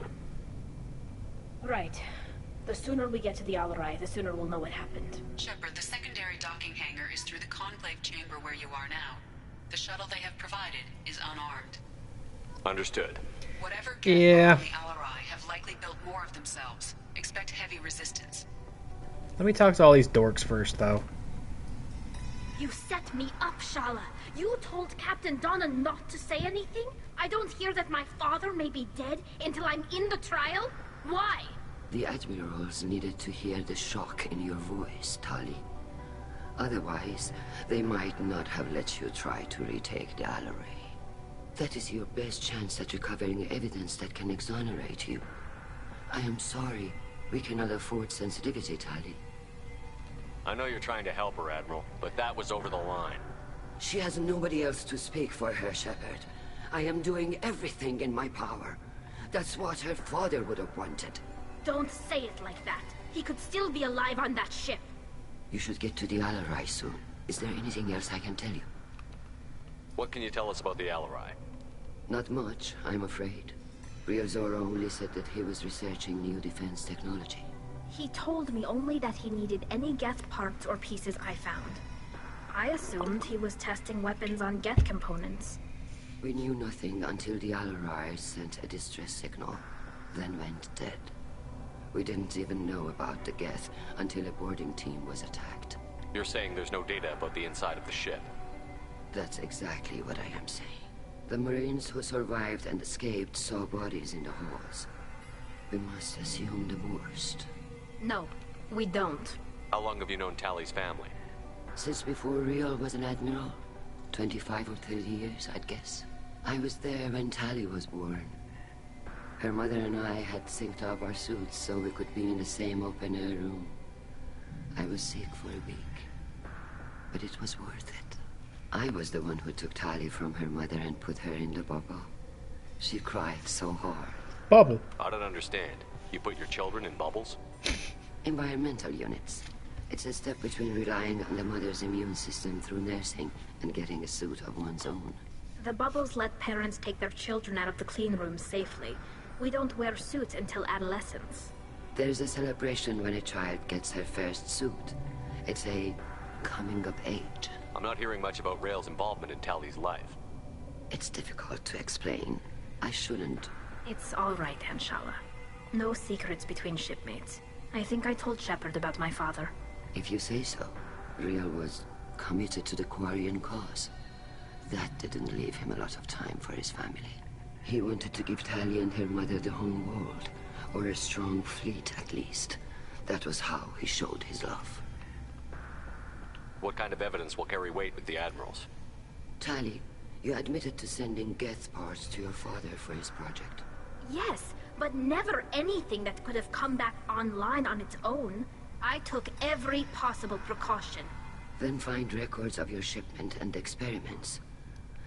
Right. The sooner we get to the Alarai, the sooner we'll know what happened. Shepard, the secondary docking hangar is through the conclave chamber where you are now. The shuttle they have provided is unarmed. Understood. Whatever yeah. The Alarai have likely built more of themselves. Expect heavy resistance. Let me talk to all these dorks first, though. You set me up, Shala. You told Captain Donna not to say anything? I don't hear that my father may be dead until I'm in the trial? Why? The Admirals needed to hear the shock in your voice, Tali. Otherwise, they might not have let you try to retake the Alarai. That is your best chance at recovering evidence that can exonerate you. I am sorry. We cannot afford sensitivity, Tali. I know you're trying to help her, Admiral, but that was over the line. She has nobody else to speak for her, Shepard. I am doing everything in my power. That's what her father would have wanted. Don't say it like that. He could still be alive on that ship. You should get to the Alarai soon. Is there anything else I can tell you? What can you tell us about the Alarai? Not much, I'm afraid. Real Zora only said that he was researching new defense technology. He told me only that he needed any Geth parts or pieces I found. I assumed he was testing weapons on Geth components. We knew nothing until the Alarai sent a distress signal, then went dead. We didn't even know about the Geth until a boarding team was attacked. You're saying there's no data about the inside of the ship? That's exactly what I am saying. The Marines who survived and escaped saw bodies in the halls. We must assume the worst. No, we don't. How long have you known Tally's family? Since before Real was an admiral. 25 or 30 years, I'd guess. I was there when Tally was born. Her mother and I had synced up our suits so we could be in the same open-air room. I was sick for a week, but it was worth it. I was the one who took Tally from her mother and put her in the bubble. She cried so hard. Bubble? I don't understand. You put your children in bubbles? Environmental units. It's a step between relying on the mother's immune system through nursing and getting a suit of one's own. The bubbles let parents take their children out of the clean rooms safely. We don't wear suits until adolescence. There's a celebration when a child gets her first suit. It's a coming of age. I'm not hearing much about Rail's involvement in Tally's life. It's difficult to explain. I shouldn't. It's all right, Anshala. No secrets between shipmates. I think I told Shepard about my father. If you say so. Real was committed to the Quarian cause. That didn't leave him a lot of time for his family. He wanted to give Tally and her mother the home world, or a strong fleet at least. That was how he showed his love. What kind of evidence will carry weight with the admirals? Tally, you admitted to sending Geth parts to your father for his project. Yes, but never anything that could have come back online on its own. I took every possible precaution. Then find records of your shipment and experiments.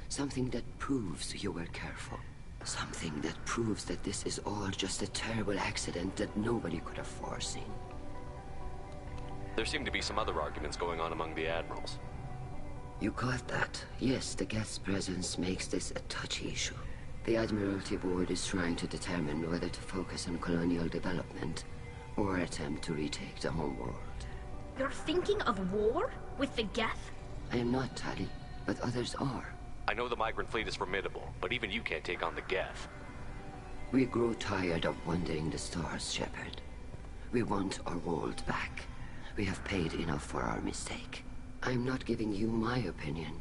Something that proves you were careful. Something that proves that this is all just a terrible accident that nobody could have foreseen. There seem to be some other arguments going on among the admirals. You caught that? Yes, the Geth's presence makes this a touchy issue. The Admiralty Board is trying to determine whether to focus on colonial development or attempt to retake the home world. You're thinking of war? With the Geth? I am not, Tally, but others are. I know the migrant fleet is formidable, but even you can't take on the Geth. We grow tired of wandering the stars, Shepard. We want our world back. We have paid enough for our mistake. I'm not giving you my opinion.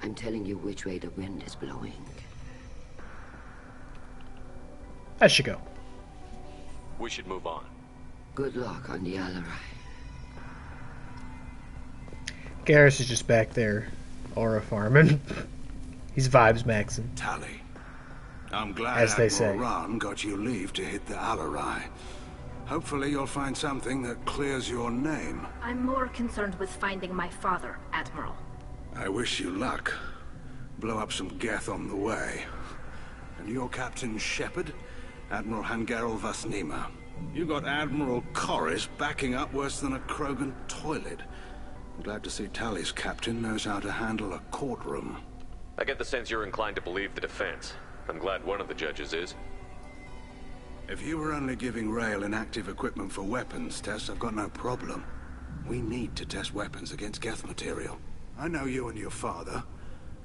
I'm telling you which way the wind is blowing. I should go. We should move on. Good luck on the Alarai. Garrus is just back there, aura farming. He's vibes maxing. Tally, I'm glad as they say. Admiral Ran got you leave to hit the Alarai. Hopefully you'll find something that clears your name. I'm more concerned with finding my father, Admiral. I wish you luck. Blow up some Geth on the way. And your Captain Shepard? Admiral Hangarel Vasnima. You got Admiral Corris backing up worse than a Krogan toilet. I'm glad to see Tally's captain knows how to handle a courtroom. I get the sense you're inclined to believe the defense. I'm glad one of the judges is. If you were only giving Rail inactive equipment for weapons tests, I've got no problem. We need to test weapons against Geth material. I know you and your father.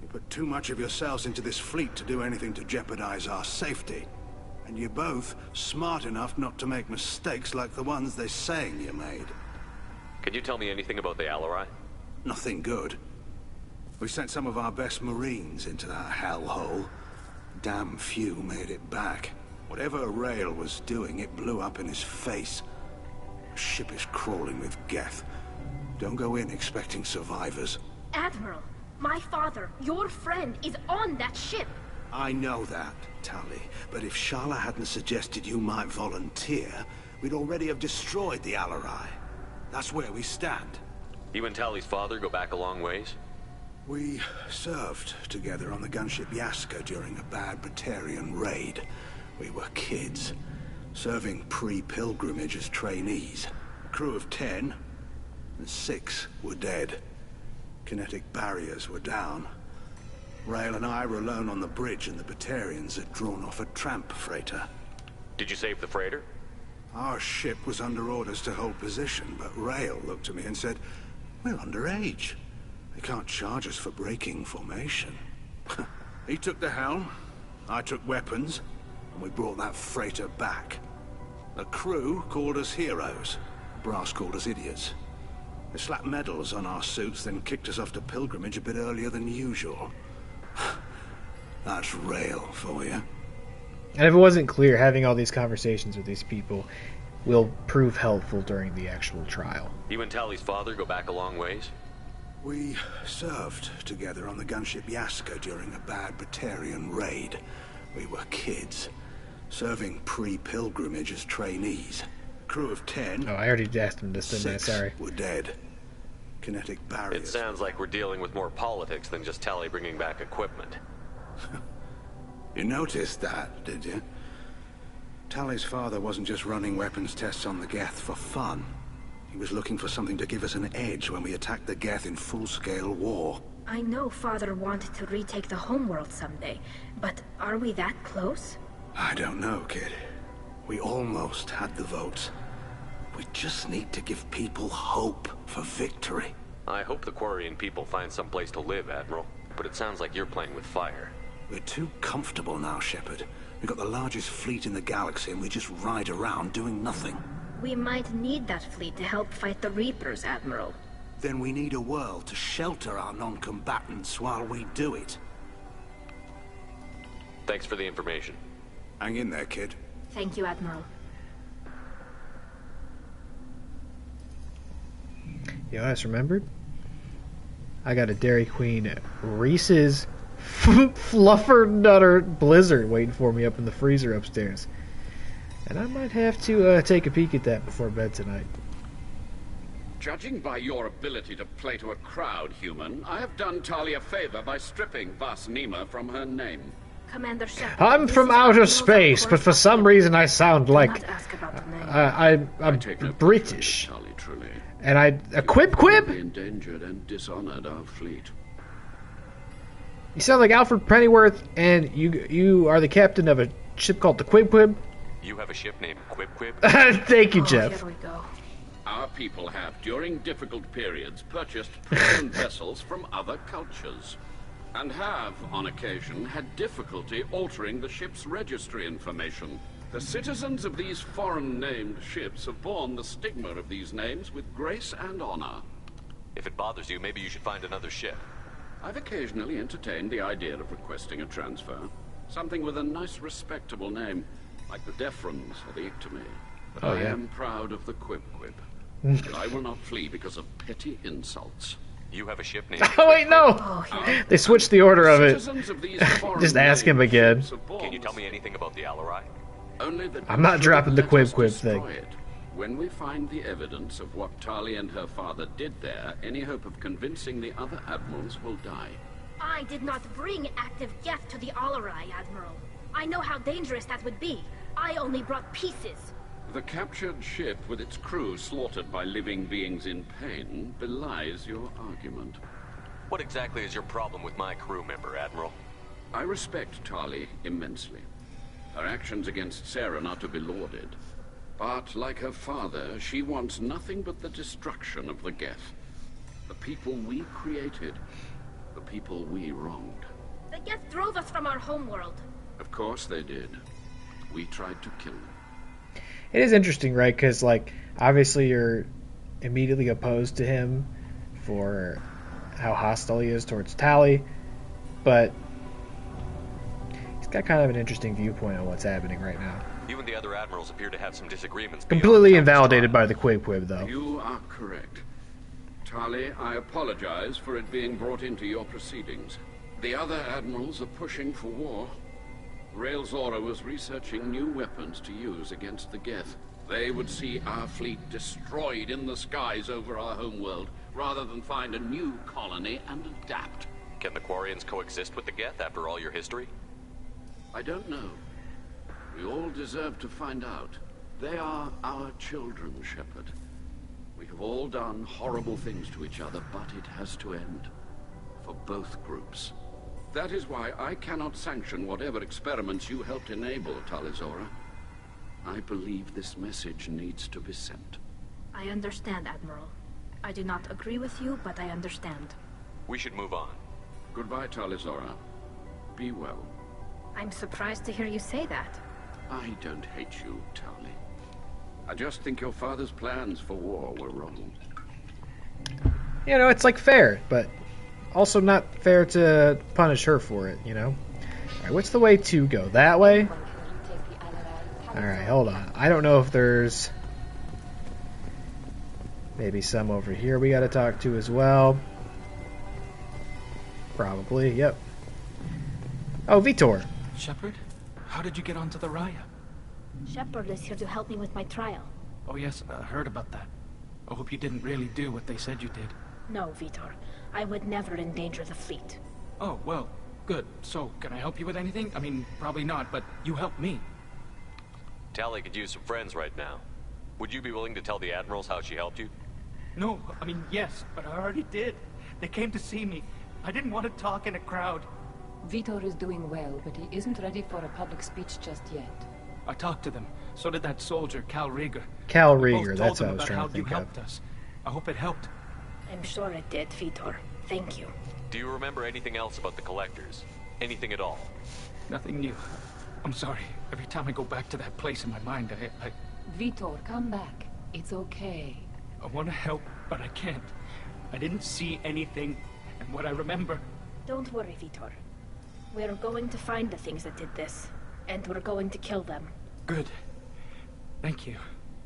You put too much of yourselves into this fleet to do anything to jeopardize our safety. And you're both smart enough not to make mistakes like the ones they're saying you made. Can you tell me anything about the Alarai? Nothing good. We sent some of our best Marines into that hellhole. Damn few made it back. Whatever Rail was doing, it blew up in his face. The ship is crawling with Geth. Don't go in expecting survivors. Admiral, my father, your friend, is on that ship. I know that, Tally. But if Shala hadn't suggested you might volunteer, we'd already have destroyed the Alarai. That's where we stand. You and Tally's father go back a long ways? We served together on the gunship Yaska during a bad Batarian raid. We were kids, serving pre-pilgrimage as trainees. A crew of 10, and 6 were dead. Kinetic barriers were down. Rail and I were alone on the bridge, and the Batarians had drawn off a tramp freighter. Did you save the freighter? Our ship was under orders to hold position, but Rail looked at me and said, "We're underage. They can't charge us for breaking formation." He took the helm, I took weapons, and we brought that freighter back. The crew called us heroes. Brass called us idiots. They slapped medals on our suits, then kicked us off to pilgrimage a bit earlier than usual. That's Rail for you. And if it wasn't clear, having all these conversations with these people will prove helpful during the actual trial. You and Tally's father go back a long ways? We served together on the gunship Yaska during a bad Batarian raid. We were kids, serving pre-pilgrimage as trainees. Crew of 10. Oh, I already asked him this, didn't I? 6 Sorry. were dead. Kinetic barriers. It sounds like we're dealing with more politics than just Tally bringing back equipment. You noticed that, did you? Tally's father wasn't just running weapons tests on the Geth for fun. He was looking for something to give us an edge when we attacked the Geth in full-scale war. I know Father wanted to retake the homeworld someday, but are we that close? I don't know, kid. We almost had the votes. We just need to give people hope for victory. I hope the Quarian people find some place to live, Admiral. But it sounds like you're playing with fire. We're too comfortable now, Shepard. We've got the largest fleet in the galaxy and we just ride around doing nothing. We might need that fleet to help fight the Reapers, Admiral. Then we need a world to shelter our non-combatants while we do it. Thanks for the information. Hang in there, kid. Thank you, Admiral. You guys remembered? I got a Dairy Queen Reese's Fluffernutter Blizzard waiting for me up in the freezer upstairs. And I might have to take a peek at that before bed tonight. Judging by your ability to play to a crowd, human, I have done Tali a favor by stripping Vas Nima from her name. Commander Shepard, I'm from outer space, but for some reason I sound like I'm British. Tali, truly. And a quib? Endangered and dishonored our fleet. You sound like Alfred Pennyworth, and you are the captain of a ship called the Quib. You have a ship named Quib? Thank you, Jeff. Here we go. Our people have, during difficult periods, purchased prison vessels from other cultures, and have, on occasion, had difficulty altering the ship's registry information. The citizens of these foreign-named ships have borne the stigma of these names with grace and honor. If it bothers you, maybe you should find another ship. I've occasionally entertained the idea of requesting a transfer. Something with a nice, respectable name, like the Defrons or the Ictomy. But I am proud of the Quib. But I will not flee because of petty insults. You have a ship named... Oh, wait, no! They switched the order of it. Just ask him again. Can you tell me anything about the Alarai? Only that I'm not dropping the Quib thing. When we find the evidence of what Tali and her father did there, any hope of convincing the other admirals will die. I did not bring active Geth to the Alarai, Admiral. I know how dangerous that would be. I only brought pieces. The captured ship with its crew slaughtered by living beings in pain belies your argument. What exactly is your problem with my crew member, Admiral? I respect Tali immensely. Her actions against Saren are to be lauded. But, like her father, she wants nothing but the destruction of the Geth. The people we created. The people we wronged. The Geth drove us from our homeworld. Of course they did. We tried to kill them. It is interesting, right? Because, like, obviously you're immediately opposed to him for how hostile he is towards Tali, but he's got kind of an interesting viewpoint on what's happening right now. You and the other admirals appear to have some disagreements. Completely invalidated by the Quib, though. You are correct. Tali, I apologize for it being brought into your proceedings. The other admirals are pushing for war. Rail Zora was researching new weapons to use against the Geth. They would see our fleet destroyed in the skies over our homeworld, rather than find a new colony and adapt. Can the Quarians coexist with the Geth after all your history? I don't know. We all deserve to find out. They are our children, Shepard. We have all done horrible things to each other, but it has to end. For both groups. That is why I cannot sanction whatever experiments you helped enable, Talizora. I believe this message needs to be sent. I understand, Admiral. I do not agree with you, but I understand. We should move on. Goodbye, Talizora. Be well. I'm surprised to hear you say that. I don't hate you, Tali. I just think your father's plans for war were wrong. You know, it's like fair, but also not fair to punish her for it, you know? Alright, what's the way to go? That way? Alright, hold on. I don't know if there's maybe some over here we gotta talk to as well. Probably, yep. Oh, Vitor. Shepard? How did you get onto the Raya? Shepard is here to help me with my trial. Oh yes, I heard about that. I hope you didn't really do what they said you did. No, Vitor. I would never endanger the fleet. Oh, well, good. So, can I help you with anything? I mean, probably not, but you helped me. Tali could use some friends right now. Would you be willing to tell the Admirals how she helped you? No, I mean, yes, but I already did. They came to see me. I didn't want to talk in a crowd. Vitor is doing well, but he isn't ready for a public speech just yet. I talked to them. So did that soldier, Cal Rieger. Cal We both Rieger, told that's them what I was about trying how to think you of. helped us. I hope it helped. I'm sure it did, Vitor. Thank you. Do you remember anything else about the Collectors? Anything at all? Nothing new. I'm sorry. Every time I go back to that place in my mind, I Vitor, come back. It's okay. I want to help, but I can't. I didn't see anything, and what I remember... Don't worry, Vitor. We're going to find the things that did this, and we're going to kill them. Good. Thank you.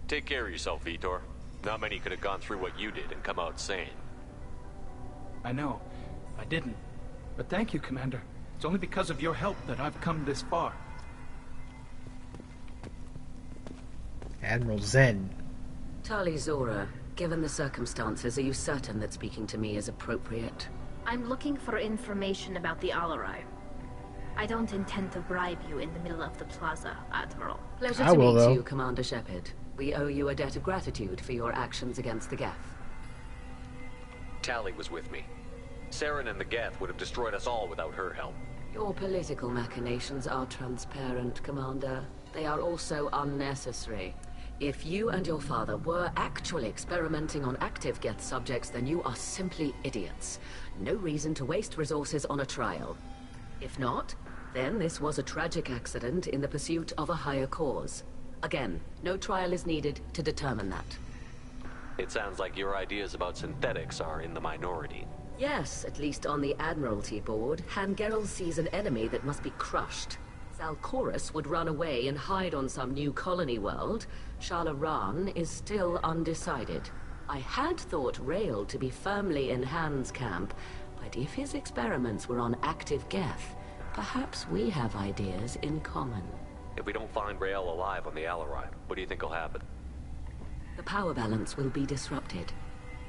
Take care of yourself, Vitor. Not many could have gone through what you did and come out sane. I know. I didn't. But thank you, Commander. It's only because of your help that I've come this far. Admiral Zen. Talizora, given the circumstances, are you certain that speaking to me is appropriate? I'm looking for information about the Alarai. I don't intend to bribe you in the middle of the plaza, Admiral. Pleasure to meet you, Commander Shepard. We owe you a debt of gratitude for your actions against the Geth. Tali was with me. Saren and the Geth would have destroyed us all without her help. Your political machinations are transparent, Commander. They are also unnecessary. If you and your father were actually experimenting on active Geth subjects, then you are simply idiots. No reason to waste resources on a trial. If not, then this was a tragic accident in the pursuit of a higher cause. Again, no trial is needed to determine that. It sounds like your ideas about synthetics are in the minority. Yes, at least on the Admiralty board, Hangerel sees an enemy that must be crushed. Zalcorus would run away and hide on some new colony world. Shalaran is still undecided. I had thought Rael to be firmly in Han's camp, but if his experiments were on active Geth, perhaps we have ideas in common. If we don't find Rael alive on the Alarai, what do you think will happen? The power balance will be disrupted.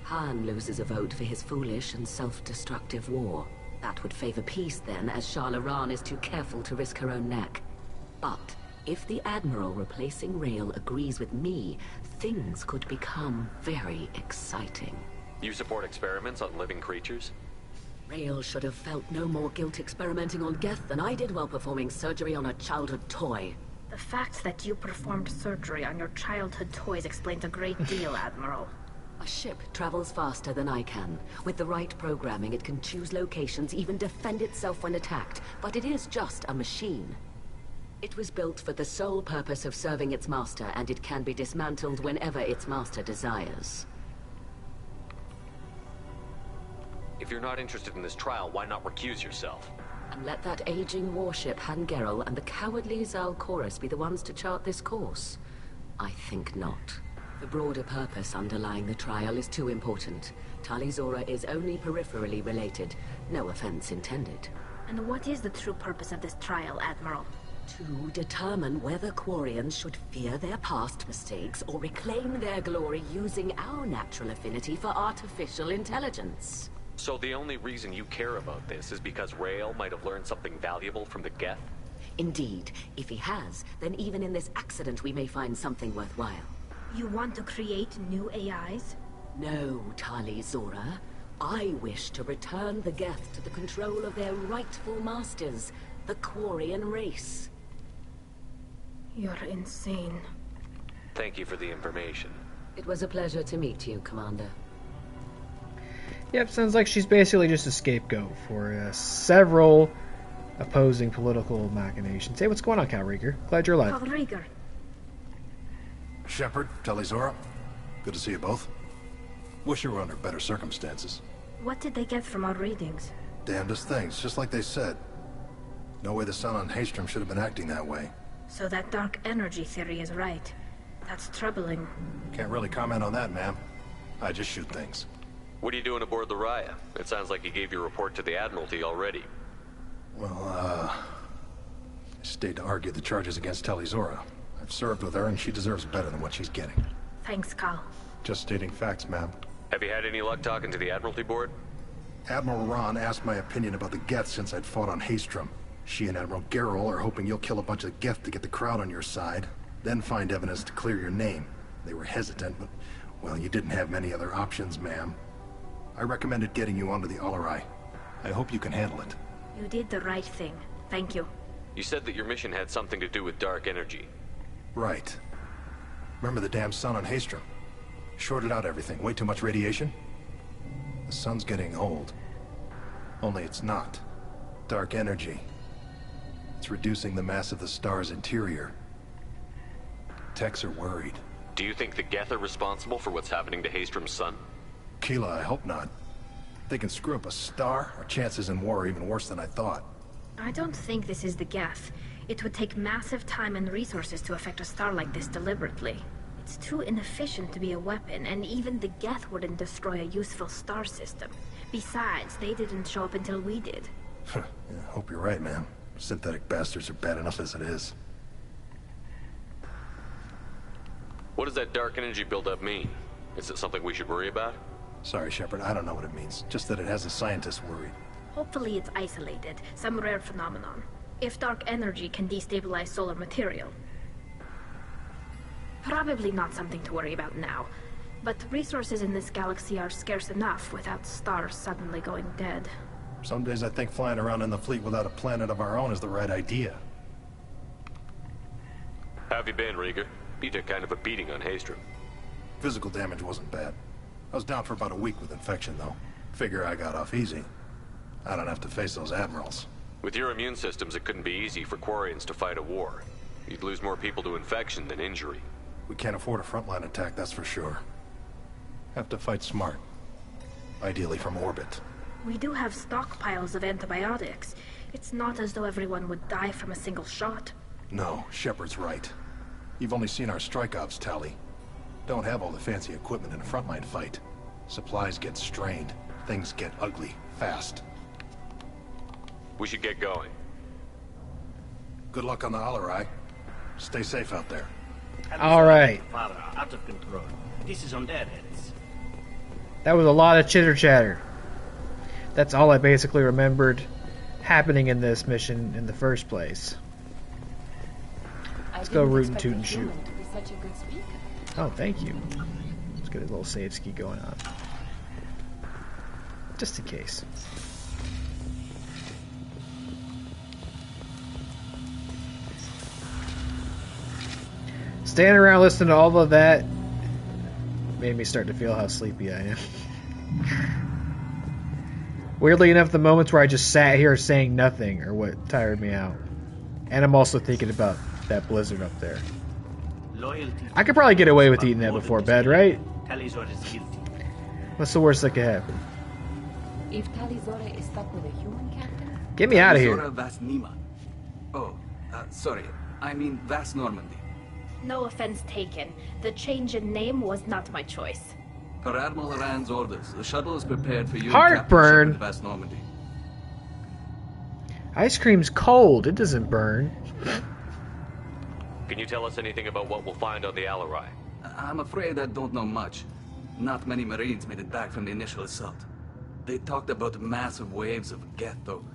Han loses a vote for his foolish and self-destructive war. That would favor peace then, as Shalaran is too careful to risk her own neck. But if the Admiral replacing Rael agrees with me, things could become very exciting. You support experiments on living creatures? Rael should have felt no more guilt experimenting on Geth than I did while performing surgery on a childhood toy. The fact that you performed surgery on your childhood toys explains a great deal, Admiral. A ship travels faster than I can. With the right programming, it can choose locations, even defend itself when attacked. But it is just a machine. It was built for the sole purpose of serving its master, and it can be dismantled whenever its master desires. If you're not interested in this trial, why not recuse yourself? And let that aging warship Hangerel and the cowardly Zalcorus be the ones to chart this course? I think not. The broader purpose underlying the trial is too important. Talizora is only peripherally related. No offense intended. And what is the true purpose of this trial, Admiral? To determine whether Quarians should fear their past mistakes or reclaim their glory using our natural affinity for artificial intelligence. So the only reason you care about this is because Rael might have learned something valuable from the Geth? Indeed. If he has, then even in this accident we may find something worthwhile. You want to create new AIs? No, Tali Zora. I wish to return the Geth to the control of their rightful masters, the Quarian race. You're insane. Thank you for the information. It was a pleasure to meet you, Commander. Yep, sounds like she's basically just a scapegoat for several opposing political machinations. Hey, what's going on, Cal Rieger? Glad you're alive. Cal Rieger. Shepard, Talizora, good to see you both. Wish you were under better circumstances. What did they get from our readings? Damnedest things, just like they said. No way the sun on Haystrom should have been acting that way. So that dark energy theory is right. That's troubling. Can't really comment on that, ma'am. I just shoot things. What are you doing aboard the Raya? It sounds like you gave your report to the Admiralty already. Well, I stayed to argue the charges against Talizora. I've served with her, and she deserves better than what she's getting. Thanks, Cal. Just stating facts, ma'am. Have you had any luck talking to the Admiralty board? Admiral Ron asked my opinion about the Geth since I'd fought on Haystrom. She and Admiral Gerrel are hoping you'll kill a bunch of Geth to get the crowd on your side, then find evidence to clear your name. They were hesitant, but, well, you didn't have many other options, ma'am. I recommended getting you onto the Alarai. I hope you can handle it. You did the right thing. Thank you. You said that your mission had something to do with dark energy. Right. Remember the damn sun on Haystrom? Shorted out everything. Way too much radiation? The sun's getting old. Only it's not. Dark energy. It's reducing the mass of the star's interior. Techs are worried. Do you think the Geth are responsible for what's happening to Haystrom's sun? Keela, I hope not. If they can screw up a star, our chances in war are even worse than I thought. I don't think this is the Geth. It would take massive time and resources to affect a star like this deliberately. It's too inefficient to be a weapon, and even the Geth wouldn't destroy a useful star system. Besides, they didn't show up until we did. Yeah, hope you're right, man. Synthetic bastards are bad enough as it is. What does that dark energy buildup mean? Is it something we should worry about? Sorry, Shepard, I don't know what it means. Just that it has the scientists worried. Hopefully it's isolated, some rare phenomenon. If dark energy can destabilize solar material. Probably not something to worry about now. But resources in this galaxy are scarce enough without stars suddenly going dead. Some days I think flying around in the fleet without a planet of our own is the right idea. How have you been, Rieger? You took kind of a beating on Haystrom. Physical damage wasn't bad. I was down for about a week with infection, though. Figure I got off easy. I don't have to face those admirals. With your immune systems, it couldn't be easy for Quarians to fight a war. You'd lose more people to infection than injury. We can't afford a frontline attack, that's for sure. Have to fight smart. Ideally from orbit. We do have stockpiles of antibiotics. It's not as though everyone would die from a single shot. No, Shepard's right. You've only seen our strike ops, Tali. Don't have all the fancy equipment in a frontline fight. Supplies get strained. Things get ugly, fast. We should get going. Good luck on the Alarai. Stay safe out there. Alright. Father, out of control. This is on their heads. That was a lot of chitter chatter. That's all I basically remembered happening in this mission in the first place. Let's go root and toot and shoot. Oh, thank you. Let's get a little save ski going on. Just in case. Standing around listening to all of that made me start to feel how sleepy I am. Weirdly enough, the moments where I just sat here saying nothing are what tired me out. And I'm also thinking about that blizzard up there. I could probably get away with eating that before bed, right? What's the worst that could happen? If Talizora is stuck with a human captain? Get me out of here. Vas Nima. Oh, sorry. I mean Vas Normandy. No offense taken. The change in name was not my choice. Per Admiral Rand's orders, the shuttle is prepared for you. Heartburn. And Vas Normandy. Ice cream's cold. It doesn't burn. Can you tell us anything about what we'll find on the Alarai? I'm afraid I don't know much. Not many Marines made it back from the initial assault. They talked about massive waves of Geth, though.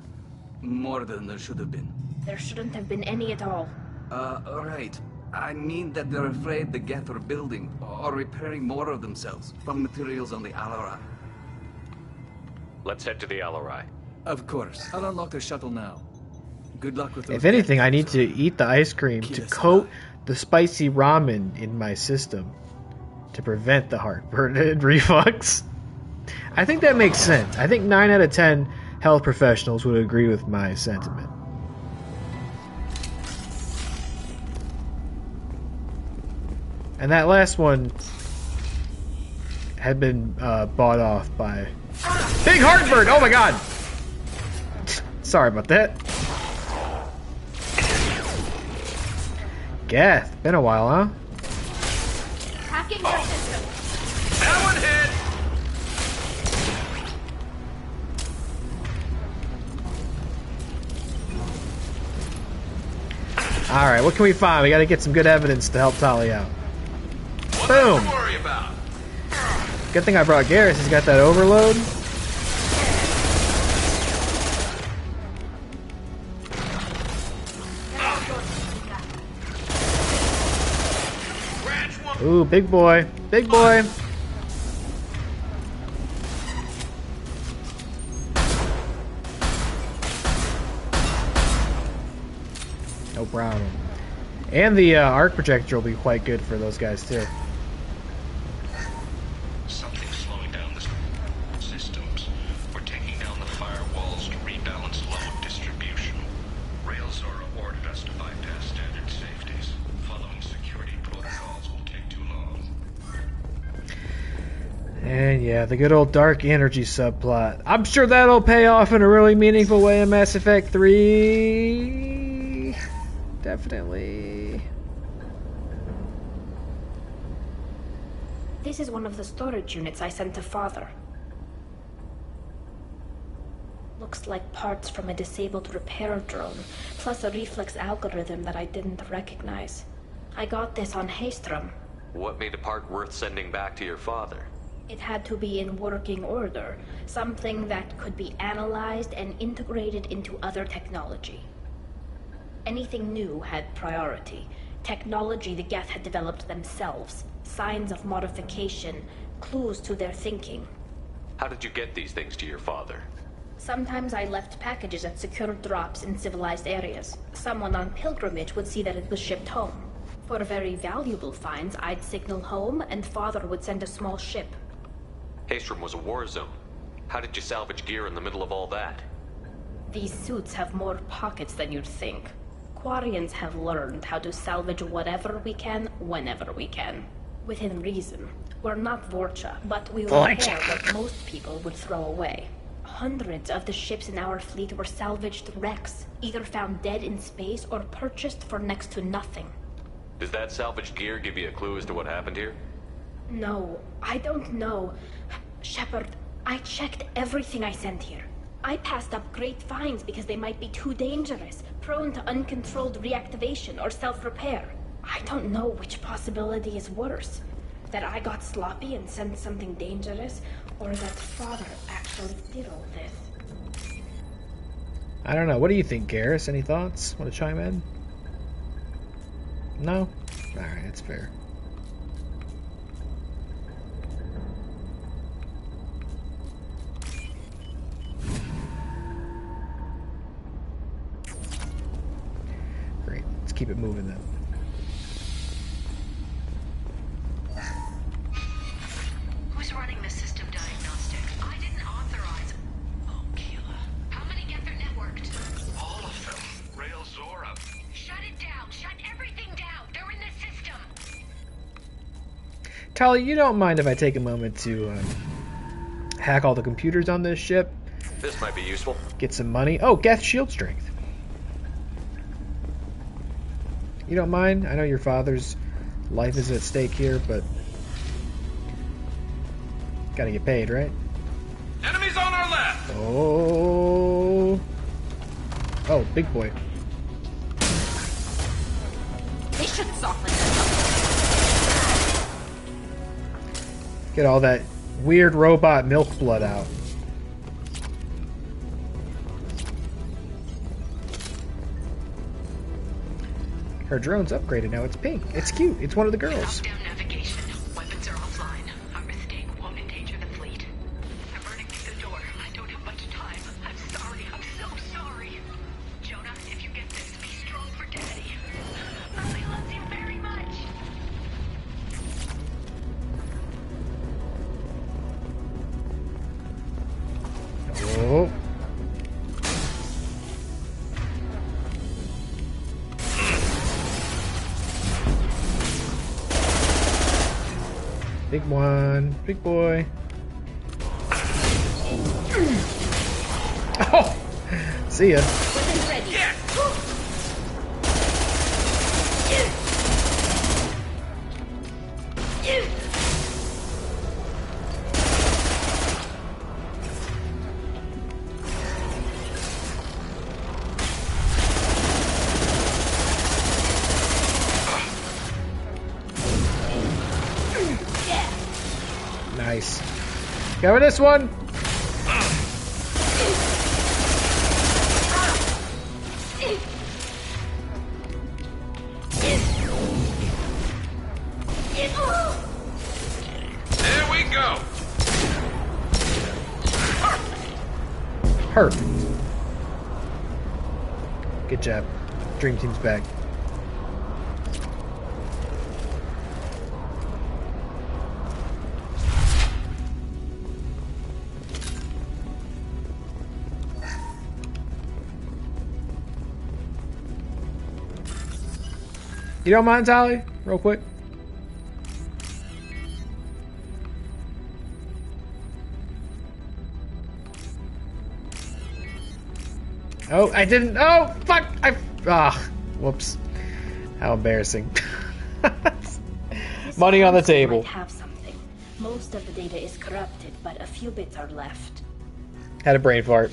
More than there should have been. There shouldn't have been any at all. Right. I mean that they're afraid the Geth are building or repairing more of themselves from materials on the Alarai. Let's head to the Alarai. Of course. I'll unlock the shuttle now. Good luck with those. If anything, I need to eat the ice cream to coat the spicy ramen in my system to prevent the heartburn and reflux. I think that makes sense. I think 9 out of 10 health professionals would agree with my sentiment. And that last one had been bought off by... Big heartburn! Oh my god! Sorry about that. Geth, been a while, huh? Hacking your system. That one hit! Alright, what can we find? We gotta get some good evidence to help Tali out. Boom! Worry about. Good thing I brought Garrus. He's got that overload. Ooh, big boy. Big boy. No problem. And the arc projector will be quite good for those guys too. Something's slowing down the systems. We're taking down the firewalls to rebalance load distribution. Railzora ordered us to bypass standard safeties. Following security protocols will take too long. And yeah, the good old dark energy subplot. I'm sure that'll pay off in a really meaningful way in Mass Effect 3. Definitely. This is one of the storage units I sent to Father. Looks like parts from a disabled repair drone, plus a reflex algorithm that I didn't recognize. I got this on Haystrom. What made a part worth sending back to your father? It had to be in working order, something that could be analyzed and integrated into other technology. Anything new had priority. Technology the Geth had developed themselves, signs of modification, clues to their thinking. How did you get these things to your father? Sometimes I left packages at secure drops in civilized areas. Someone on pilgrimage would see that it was shipped home. For very valuable finds, I'd signal home, and Father would send a small ship. Haystrom was a war zone. How did you salvage gear in the middle of all that? These suits have more pockets than you'd think. Quarians have learned how to salvage whatever we can, whenever we can. Within reason. We're not Vorcha, but we repair what most people would throw away. Hundreds of the ships in our fleet were salvaged wrecks, either found dead in space or purchased for next to nothing. Does that salvaged gear give you a clue as to what happened here? No, I don't know. Shepard, I checked everything I sent here. I passed up great finds because they might be too dangerous, prone to uncontrolled reactivation or self-repair. I don't know which possibility is worse. That I got sloppy and sent something dangerous, or that Father actually did all this. I don't know. What do you think, Garrus? Any thoughts? Want to chime in? No? Alright, that's fair. Great. Let's keep it moving then. Who's running the system diagnostic? I didn't authorize. Oh, Keela. How many get their networked? All of them. Railzora. Shut it down. Shut everything down. They're in the system. Tali, you don't mind if I take a moment to hack all the computers on this ship? This might be useful. Get some money. Oh, Geth shield strength. You don't mind? I know your father's life is at stake here, but gotta get paid, right? Enemies on our left! Oh, big boy. They should should soften it. Get all that weird robot milk blood out. Her drone's upgraded now. It's pink. It's cute. It's one of the girls. Lockdown navigation. Weapons are offline. Our mistake won't endanger the fleet. I'm burning through the door. I don't have much time. I'm sorry. I'm so sorry. Jonah, if you get this, be strong for Daddy. Mommy loves you very much. Oh. Big one. Big boy. Oh! See ya. Weapons ready. Yeah. Nice. Cover this one. There we go. Perfect. Good job. Dream Team's back. You don't mind, Tally? Real quick. Oh, I didn't. Oh, fuck! Whoops. How embarrassing. Money on the table. Might have something. Most of the data is corrupted, but a few bits are left. Had a brain fart.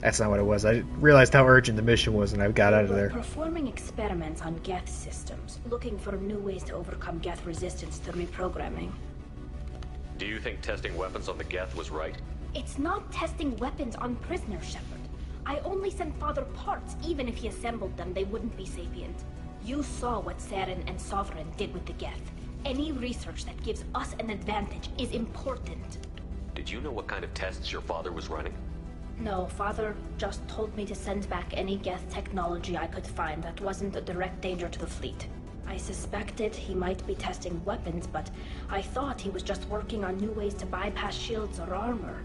That's not what it was. I realized how urgent the mission was and I got out of there. Performing experiments on Geth systems, looking for new ways to overcome Geth resistance to reprogramming. Do you think testing weapons on the Geth was right? It's not testing weapons on prisoners, Shepard. I only sent Father parts. Even if he assembled them, they wouldn't be sapient. You saw what Saren and Sovereign did with the Geth. Any research that gives us an advantage is important. Did you know what kind of tests your father was running? No, Father just told me to send back any Geth technology I could find that wasn't a direct danger to the fleet. I suspected he might be testing weapons, but I thought he was just working on new ways to bypass shields or armor.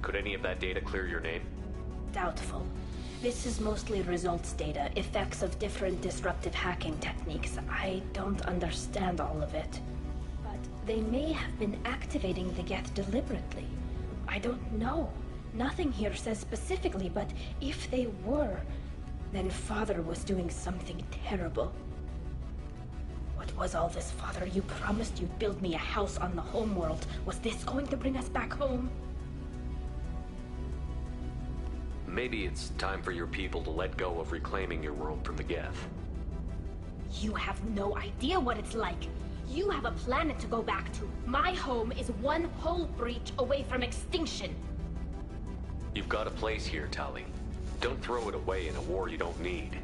Could any of that data clear your name? Doubtful. This is mostly results data, effects of different disruptive hacking techniques. I don't understand all of it. But they may have been activating the Geth deliberately. I don't know. Nothing here says specifically, but if they were, then Father was doing something terrible. What was all this, Father? You promised you'd build me a house on the homeworld. Was this going to bring us back home? Maybe it's time for your people to let go of reclaiming your world from the Geth. You have no idea what it's like. You have a planet to go back to. My home is one hull breach away from extinction. You've got a place here, Tali. Don't throw it away in a war you don't need.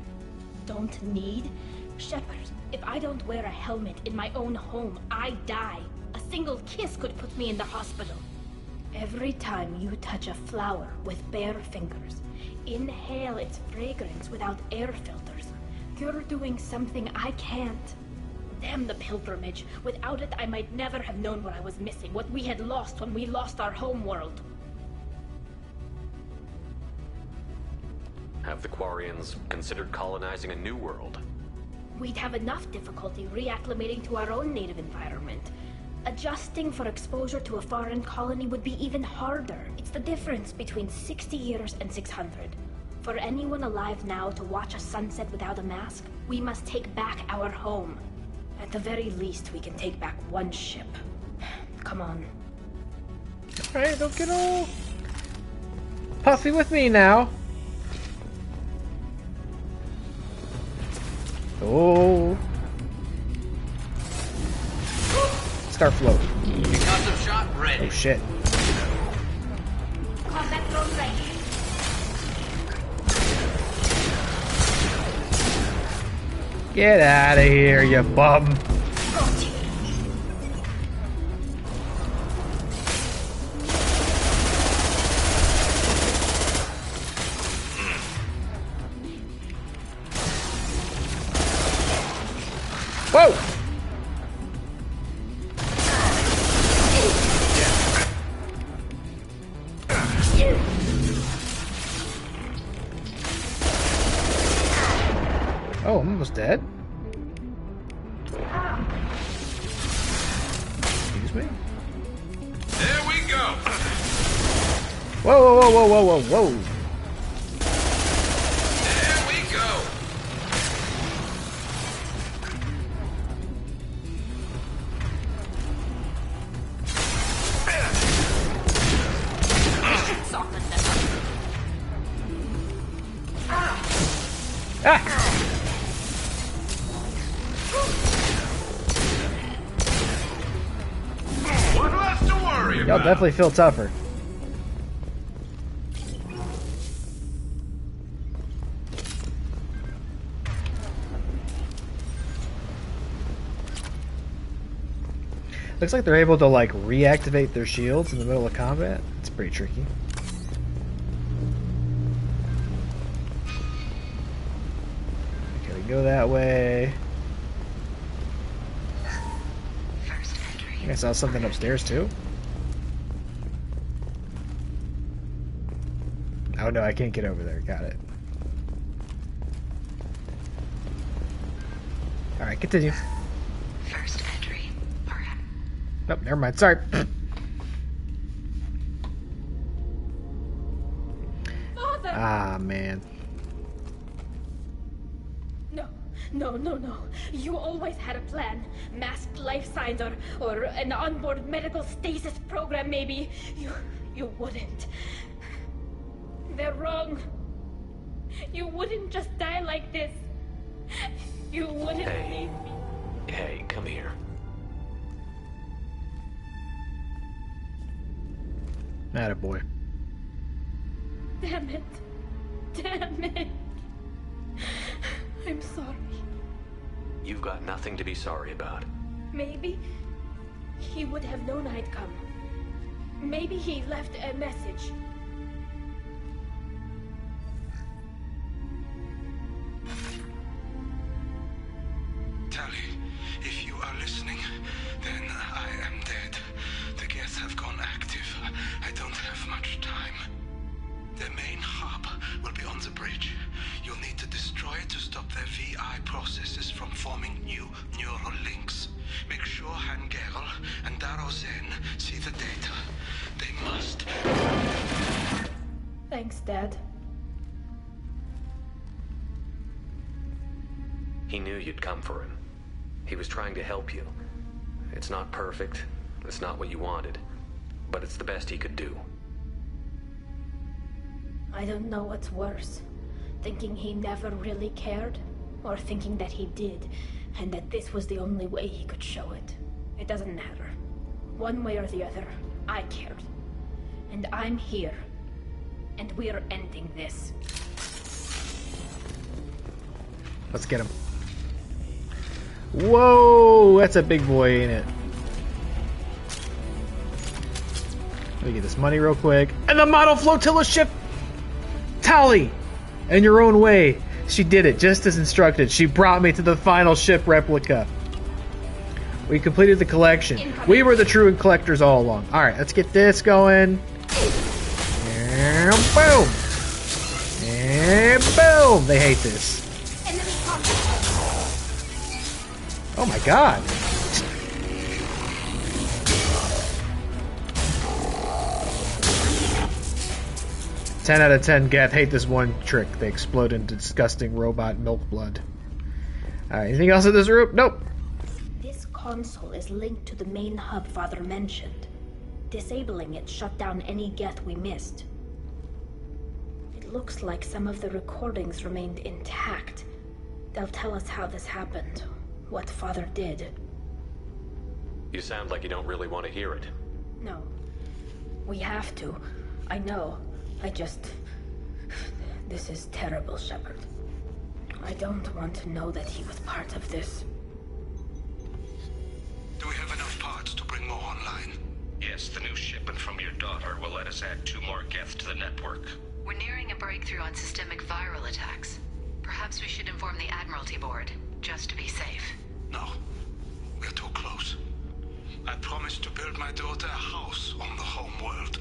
Don't need? Shepard, if I don't wear a helmet in my own home, I die. A single kiss could put me in the hospital. Every time you touch a flower with bare fingers, inhale its fragrance without air filters, you're doing something I can't. Damn the pilgrimage. Without it, I might never have known what I was missing, what we had lost when we lost our home world. Have the Quarians considered colonizing a new world? We'd have enough difficulty reacclimating to our own native environment. Adjusting for exposure to a foreign colony would be even harder. It's the difference between 60 years and 600. For anyone alive now to watch a sunset without a mask, we must take back our home. At the very least, we can take back one ship. Come on. Alright, don't get all puffy with me now. Oh. Start floating. Concussive shot ready. Oh shit. Combat drone ready. Get out of here, you bum. Whoa! Oh, I'm almost dead. Excuse me? There we go. Whoa, whoa, whoa, whoa, whoa, whoa, whoa. There we go. Ah! One less to worry Y'all about. definitely feel tougher. Looks like they're able to like reactivate their shields in the middle of combat. It's pretty tricky. Okay, we go that way. I think I saw something upstairs too. Oh no, I can't get over there. Got it. Alright, continue. First entry. Nope, never mind. Sorry. Father! Ah, man. No, no, no, no. You always had a plan. Masked life signs or an onboard medical stasis program, maybe. You wouldn't. They're wrong. You wouldn't just die like this. You wouldn't leave me. Hey, come here. Attaboy. Damn it. Damn it. I'm sorry. You've got nothing to be sorry about. Maybe he would have known I'd come. Maybe he left a message. Tally, if you are listening, then I am dead. The Geth have gone active. I don't have much time. The main hub will be on the bridge. You'll need to destroy it to stop their VI processes from forming new neural links. Make sure Hangerl and Darozen see the data. They must. Thanks, Dad. He knew you'd come for him. He was trying to help you. It's not perfect. It's not what you wanted. But it's the best he could do. I don't know what's worse. Thinking he never really cared, or thinking that he did, and that this was the only way he could show it. It doesn't matter. One way or the other, I cared. And I'm here. And we're ending this. Let's get him. Whoa, that's a big boy, ain't it? Let me get this money real quick. And the model flotilla ship! Tally! In your own way, she did it just as instructed. She brought me to the final ship replica. We completed the collection. We were the true collectors all along. Alright, let's get this going. And boom! And boom! They hate this. Oh my god! 10 out of 10 Geth hate this one trick. They explode into disgusting robot milk blood. Alright, anything else in this room? Nope. This console is linked to the main hub Father mentioned. Disabling it shut down any Geth we missed. It looks like some of the recordings remained intact. They'll tell us how this happened, what Father did. You sound like you don't really want to hear it. No. We have to. I know. This is terrible, Shepard. I don't want to know that he was part of this. Do we have enough parts to bring more online? Yes, the new shipment from your daughter will let us add 2 more Geth to the network. We're nearing a breakthrough on systemic viral attacks. Perhaps we should inform the Admiralty Board, just to be safe. No. We're too close. I promised to build my daughter a house on the home world.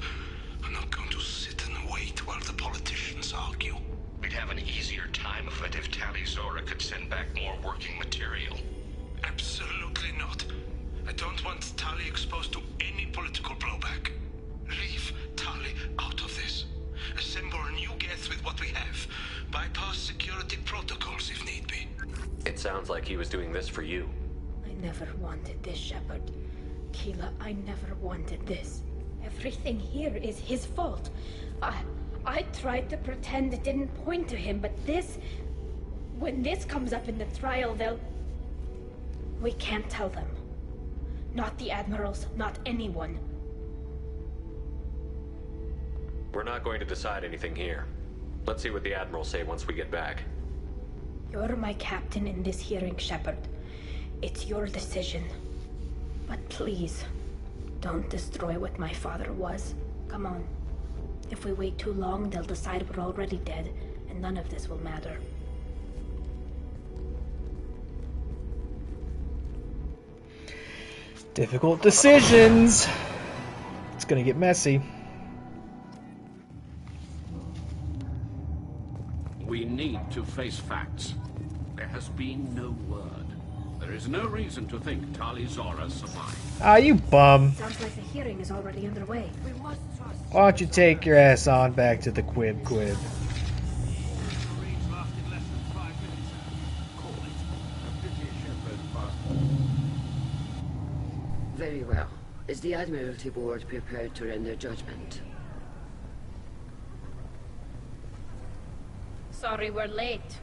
I'm not going to sit and wait while the politicians argue. We'd have an easier time of it if Tali Zora could send back more working material. Absolutely not. I don't want Tali exposed to any political blowback. Leave Tali out of this. Assemble new Geth with what we have. Bypass security protocols if need be. It sounds like he was doing this for you. I never wanted this, Shepard. Keela, I never wanted this. Everything here is his fault. I tried to pretend it didn't point to him, but this... When this comes up in the trial, they'll... We can't tell them. Not the admirals, not anyone. We're not going to decide anything here. Let's see what the Admirals say once we get back. You're my captain in this hearing, Shepard. It's your decision. But please, don't destroy what my father was. Come on. If we wait too long, they'll decide we're already dead, and none of this will matter. Difficult decisions. It's gonna get messy. We need to face facts. There has been no word. There is no reason to think Tali Zora survived. Ah, you bum. Sounds like the hearing is already underway. We must trust. Why don't you take your ass on back to the quib? Very well. Is the Admiralty Board prepared to render judgment? Sorry we're late.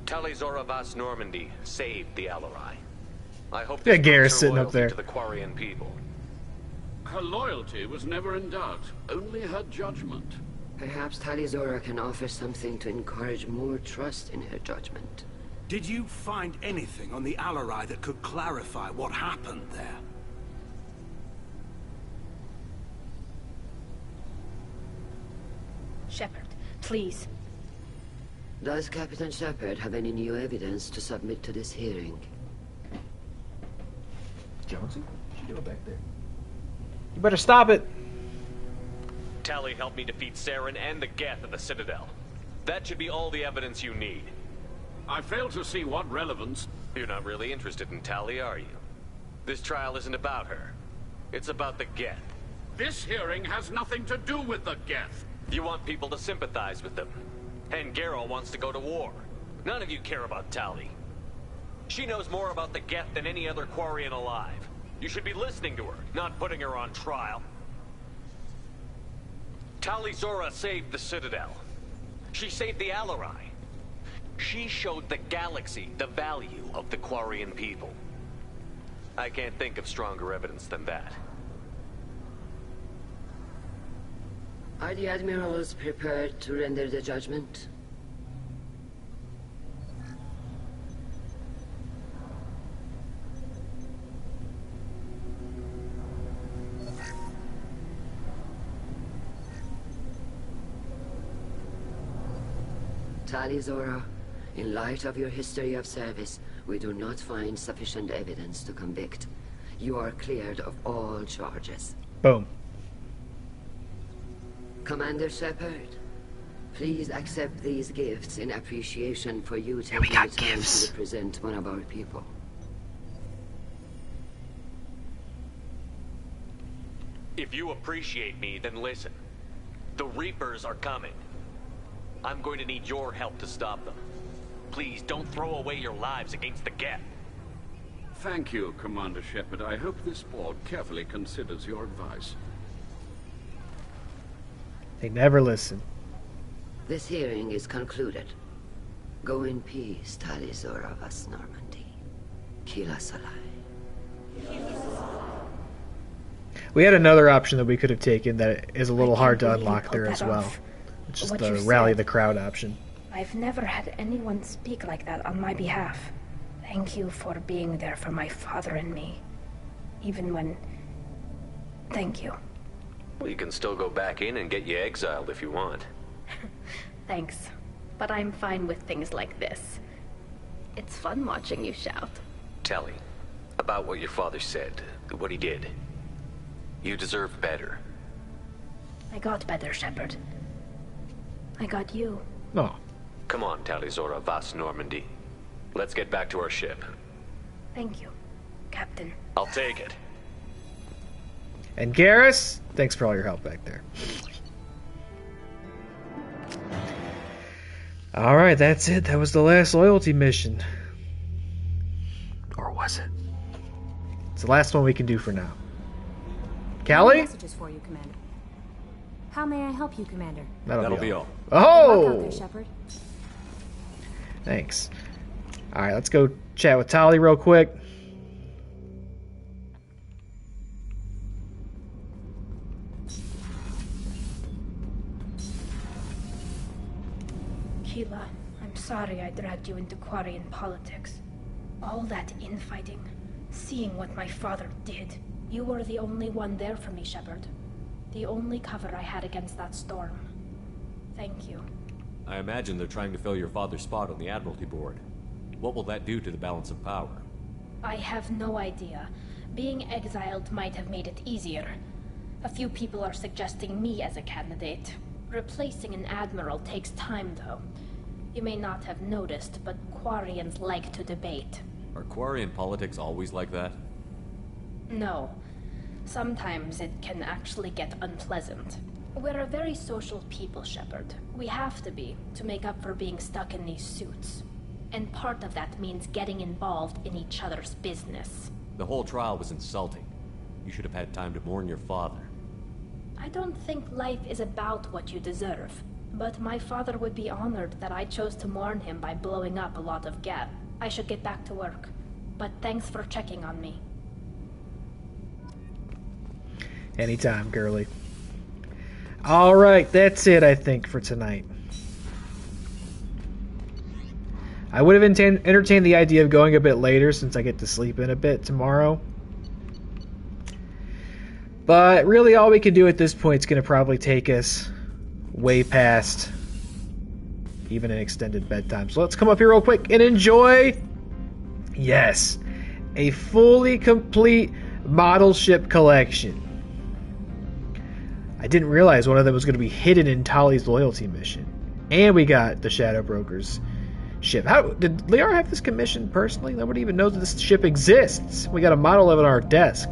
Tali Zora Vas Normandy saved the Alarai. I hope Yeah, this Garrus proves her sitting up loyalty there. to the Quarian people. Her loyalty was never in doubt, only her judgment. Perhaps Tali Zora can offer something to encourage more trust in her judgment. Did you find anything on the Alarai that could clarify what happened there? Shepard, please. Does Captain Shepard have any new evidence to submit to this hearing? Jonesy? What's she doing back there? You better stop it. Tali helped me defeat Saren and the Geth at the Citadel. That should be all the evidence you need. I fail to see what relevance... You're not really interested in Tali, are you? This trial isn't about her. It's about the Geth. This hearing has nothing to do with the Geth. You want people to sympathize with them. And Garrow wants to go to war. None of you care about Tali. She knows more about the Geth than any other Quarian alive. You should be listening to her, not putting her on trial. Tali Zora saved the Citadel. She saved the Alarai. She showed the galaxy the value of the Quarian people. I can't think of stronger evidence than that. Are the Admirals prepared to render the judgment? Tali Zora, in light of your history of service, we do not find sufficient evidence to convict. You are cleared of all charges. Boom. Commander Shepard, please accept these gifts in appreciation for you taking the time to represent one of our people. If you appreciate me, then listen. The Reapers are coming. I'm going to need your help to stop them. Please, don't throw away your lives against the Geth. Thank you, Commander Shepard. I hope this board carefully considers your advice. They never listen. This hearing is concluded. Go in peace, Talizor of Us Normandy. Kila Salai. We had another option that we could have taken that is a little hard to unlock there as well. Which is the rally the crowd option. I've never had anyone speak like that on my behalf. Thank you for being there for my father and me. Even when... Thank you. Well, you can still go back in and get you exiled if you want. Thanks. But I'm fine with things like this. It's fun watching you shout. Tally, about what your father said, what he did. You deserve better. I got better, Shepard. I got you. No. Come on, Talizora Vas Normandy. Let's get back to our ship. Thank you, Captain. I'll take it. And Garrus, thanks for all your help back there. Alright, that's it. That was the last loyalty mission. Or was it? It's the last one we can do for now. Callie? Messages for you, Commander. How may I help you, Commander? That'll be all. Good luck out Oh! there, Shepard. Thanks. Alright, let's go chat with Tali real quick. Keela, I'm sorry I dragged you into Quarian politics. All that infighting, seeing what my father did. You were the only one there for me, Shepard. The only cover I had against that storm. Thank you. I imagine they're trying to fill your father's spot on the Admiralty Board. What will that do to the balance of power? I have no idea. Being exiled might have made it easier. A few people are suggesting me as a candidate. Replacing an admiral takes time, though. You may not have noticed, but Quarians like to debate. Are Quarian politics always like that? No. Sometimes it can actually get unpleasant. We're a very social people, Shepard. We have to be, to make up for being stuck in these suits. And part of that means getting involved in each other's business. The whole trial was insulting. You should have had time to mourn your father. I don't think life is about what you deserve. But my father would be honored that I chose to mourn him by blowing up a lot of gas. I should get back to work. But thanks for checking on me. Anytime, girly. Alright, that's it, I think, for tonight. I would have entertained the idea of going a bit later since I get to sleep in a bit tomorrow. But really all we can do at this point is going to probably take us way past even an extended bedtime. So let's come up here real quick and enjoy, yes, a fully complete model ship collection. I didn't realize one of them was going to be hidden in Tali's loyalty mission. And we got the Shadow Broker's ship. How did Liar have this commission personally? Nobody even knows that this ship exists. We got a model of it on our desk.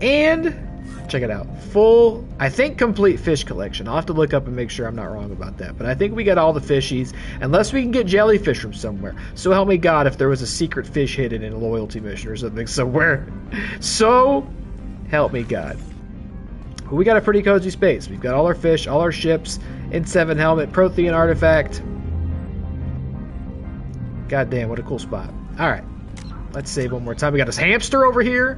And check it out. Full, I think, complete fish collection. I'll have to look up and make sure I'm not wrong about that. But I think we got all the fishies, unless we can get jellyfish from somewhere. So help me God if there was a secret fish hidden in a loyalty mission or something somewhere. So help me God. But we got a pretty cozy space. We've got all our fish, all our ships, N7 helmet, Prothean artifact. God damn, what a cool spot. Alright, let's save one more time. We got this hamster over here.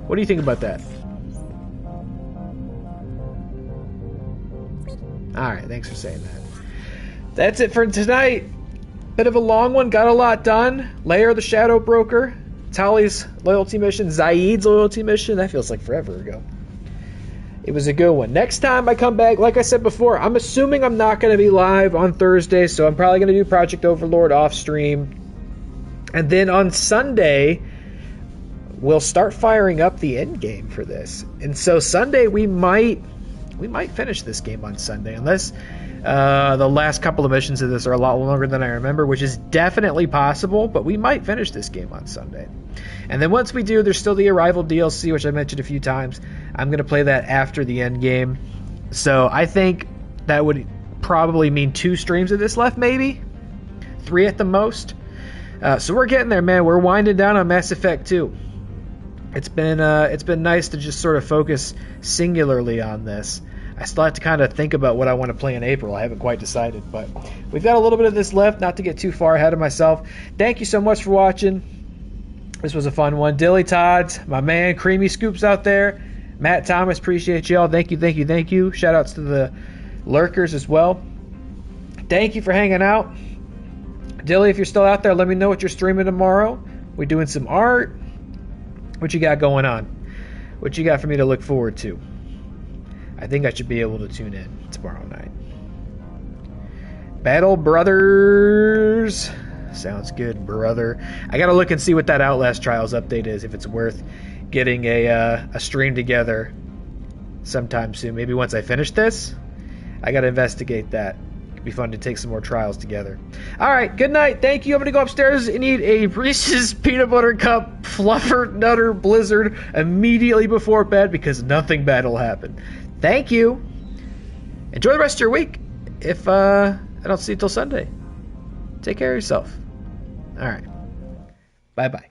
What do you think about that? Alright, thanks for saying that. That's it for tonight. Bit of a long one, got a lot done. Lair the Shadow Broker, Tali's loyalty mission, Zaid's loyalty mission. That feels like forever ago. It was a good one. Next time I come back, like I said before, I'm assuming I'm not going to be live on Thursday, so I'm probably going to do Project Overlord off stream. And then on Sunday, we'll start firing up the end game for this. And so Sunday we might finish this game on Sunday, unless the last couple of missions of this are a lot longer than I remember, which is definitely possible, but we might finish this game on Sunday. And then once we do, there's still the Arrival DLC, which I mentioned a few times. I'm going to play that after the end game. So I think that would probably mean 2 streams of this left, maybe 3 at the most. So we're getting there, man. We're winding down on Mass Effect 2. It's been nice to just sort of focus singularly on this. I still have to kind of think about what I want to play in April. I haven't quite decided, but we've got a little bit of this left, not to get too far ahead of myself. Thank you so much for watching. This was a fun one. Dilly Todd, my man, Creamy Scoops out there. Matt Thomas, appreciate y'all. Thank you. Shout outs to the lurkers as well. Thank you for hanging out. Dilly, if you're still out there, let me know what you're streaming tomorrow. We're doing some art. What you got going on? What you got for me to look forward to? I think I should be able to tune in tomorrow night. Battle Brothers. Sounds good, brother. I gotta look and see what that Outlast Trials update is, if it's worth getting a stream together sometime soon. Maybe once I finish this. I gotta investigate that. It'd be fun to take some more trials together. Alright, good night. Thank you. I'm gonna go upstairs and eat a Reese's Peanut Butter Cup Fluffer Nutter Blizzard immediately before bed because nothing bad will happen. Thank you. Enjoy the rest of your week. If I don't see you till Sunday. Take care of yourself. Alright. Bye-bye.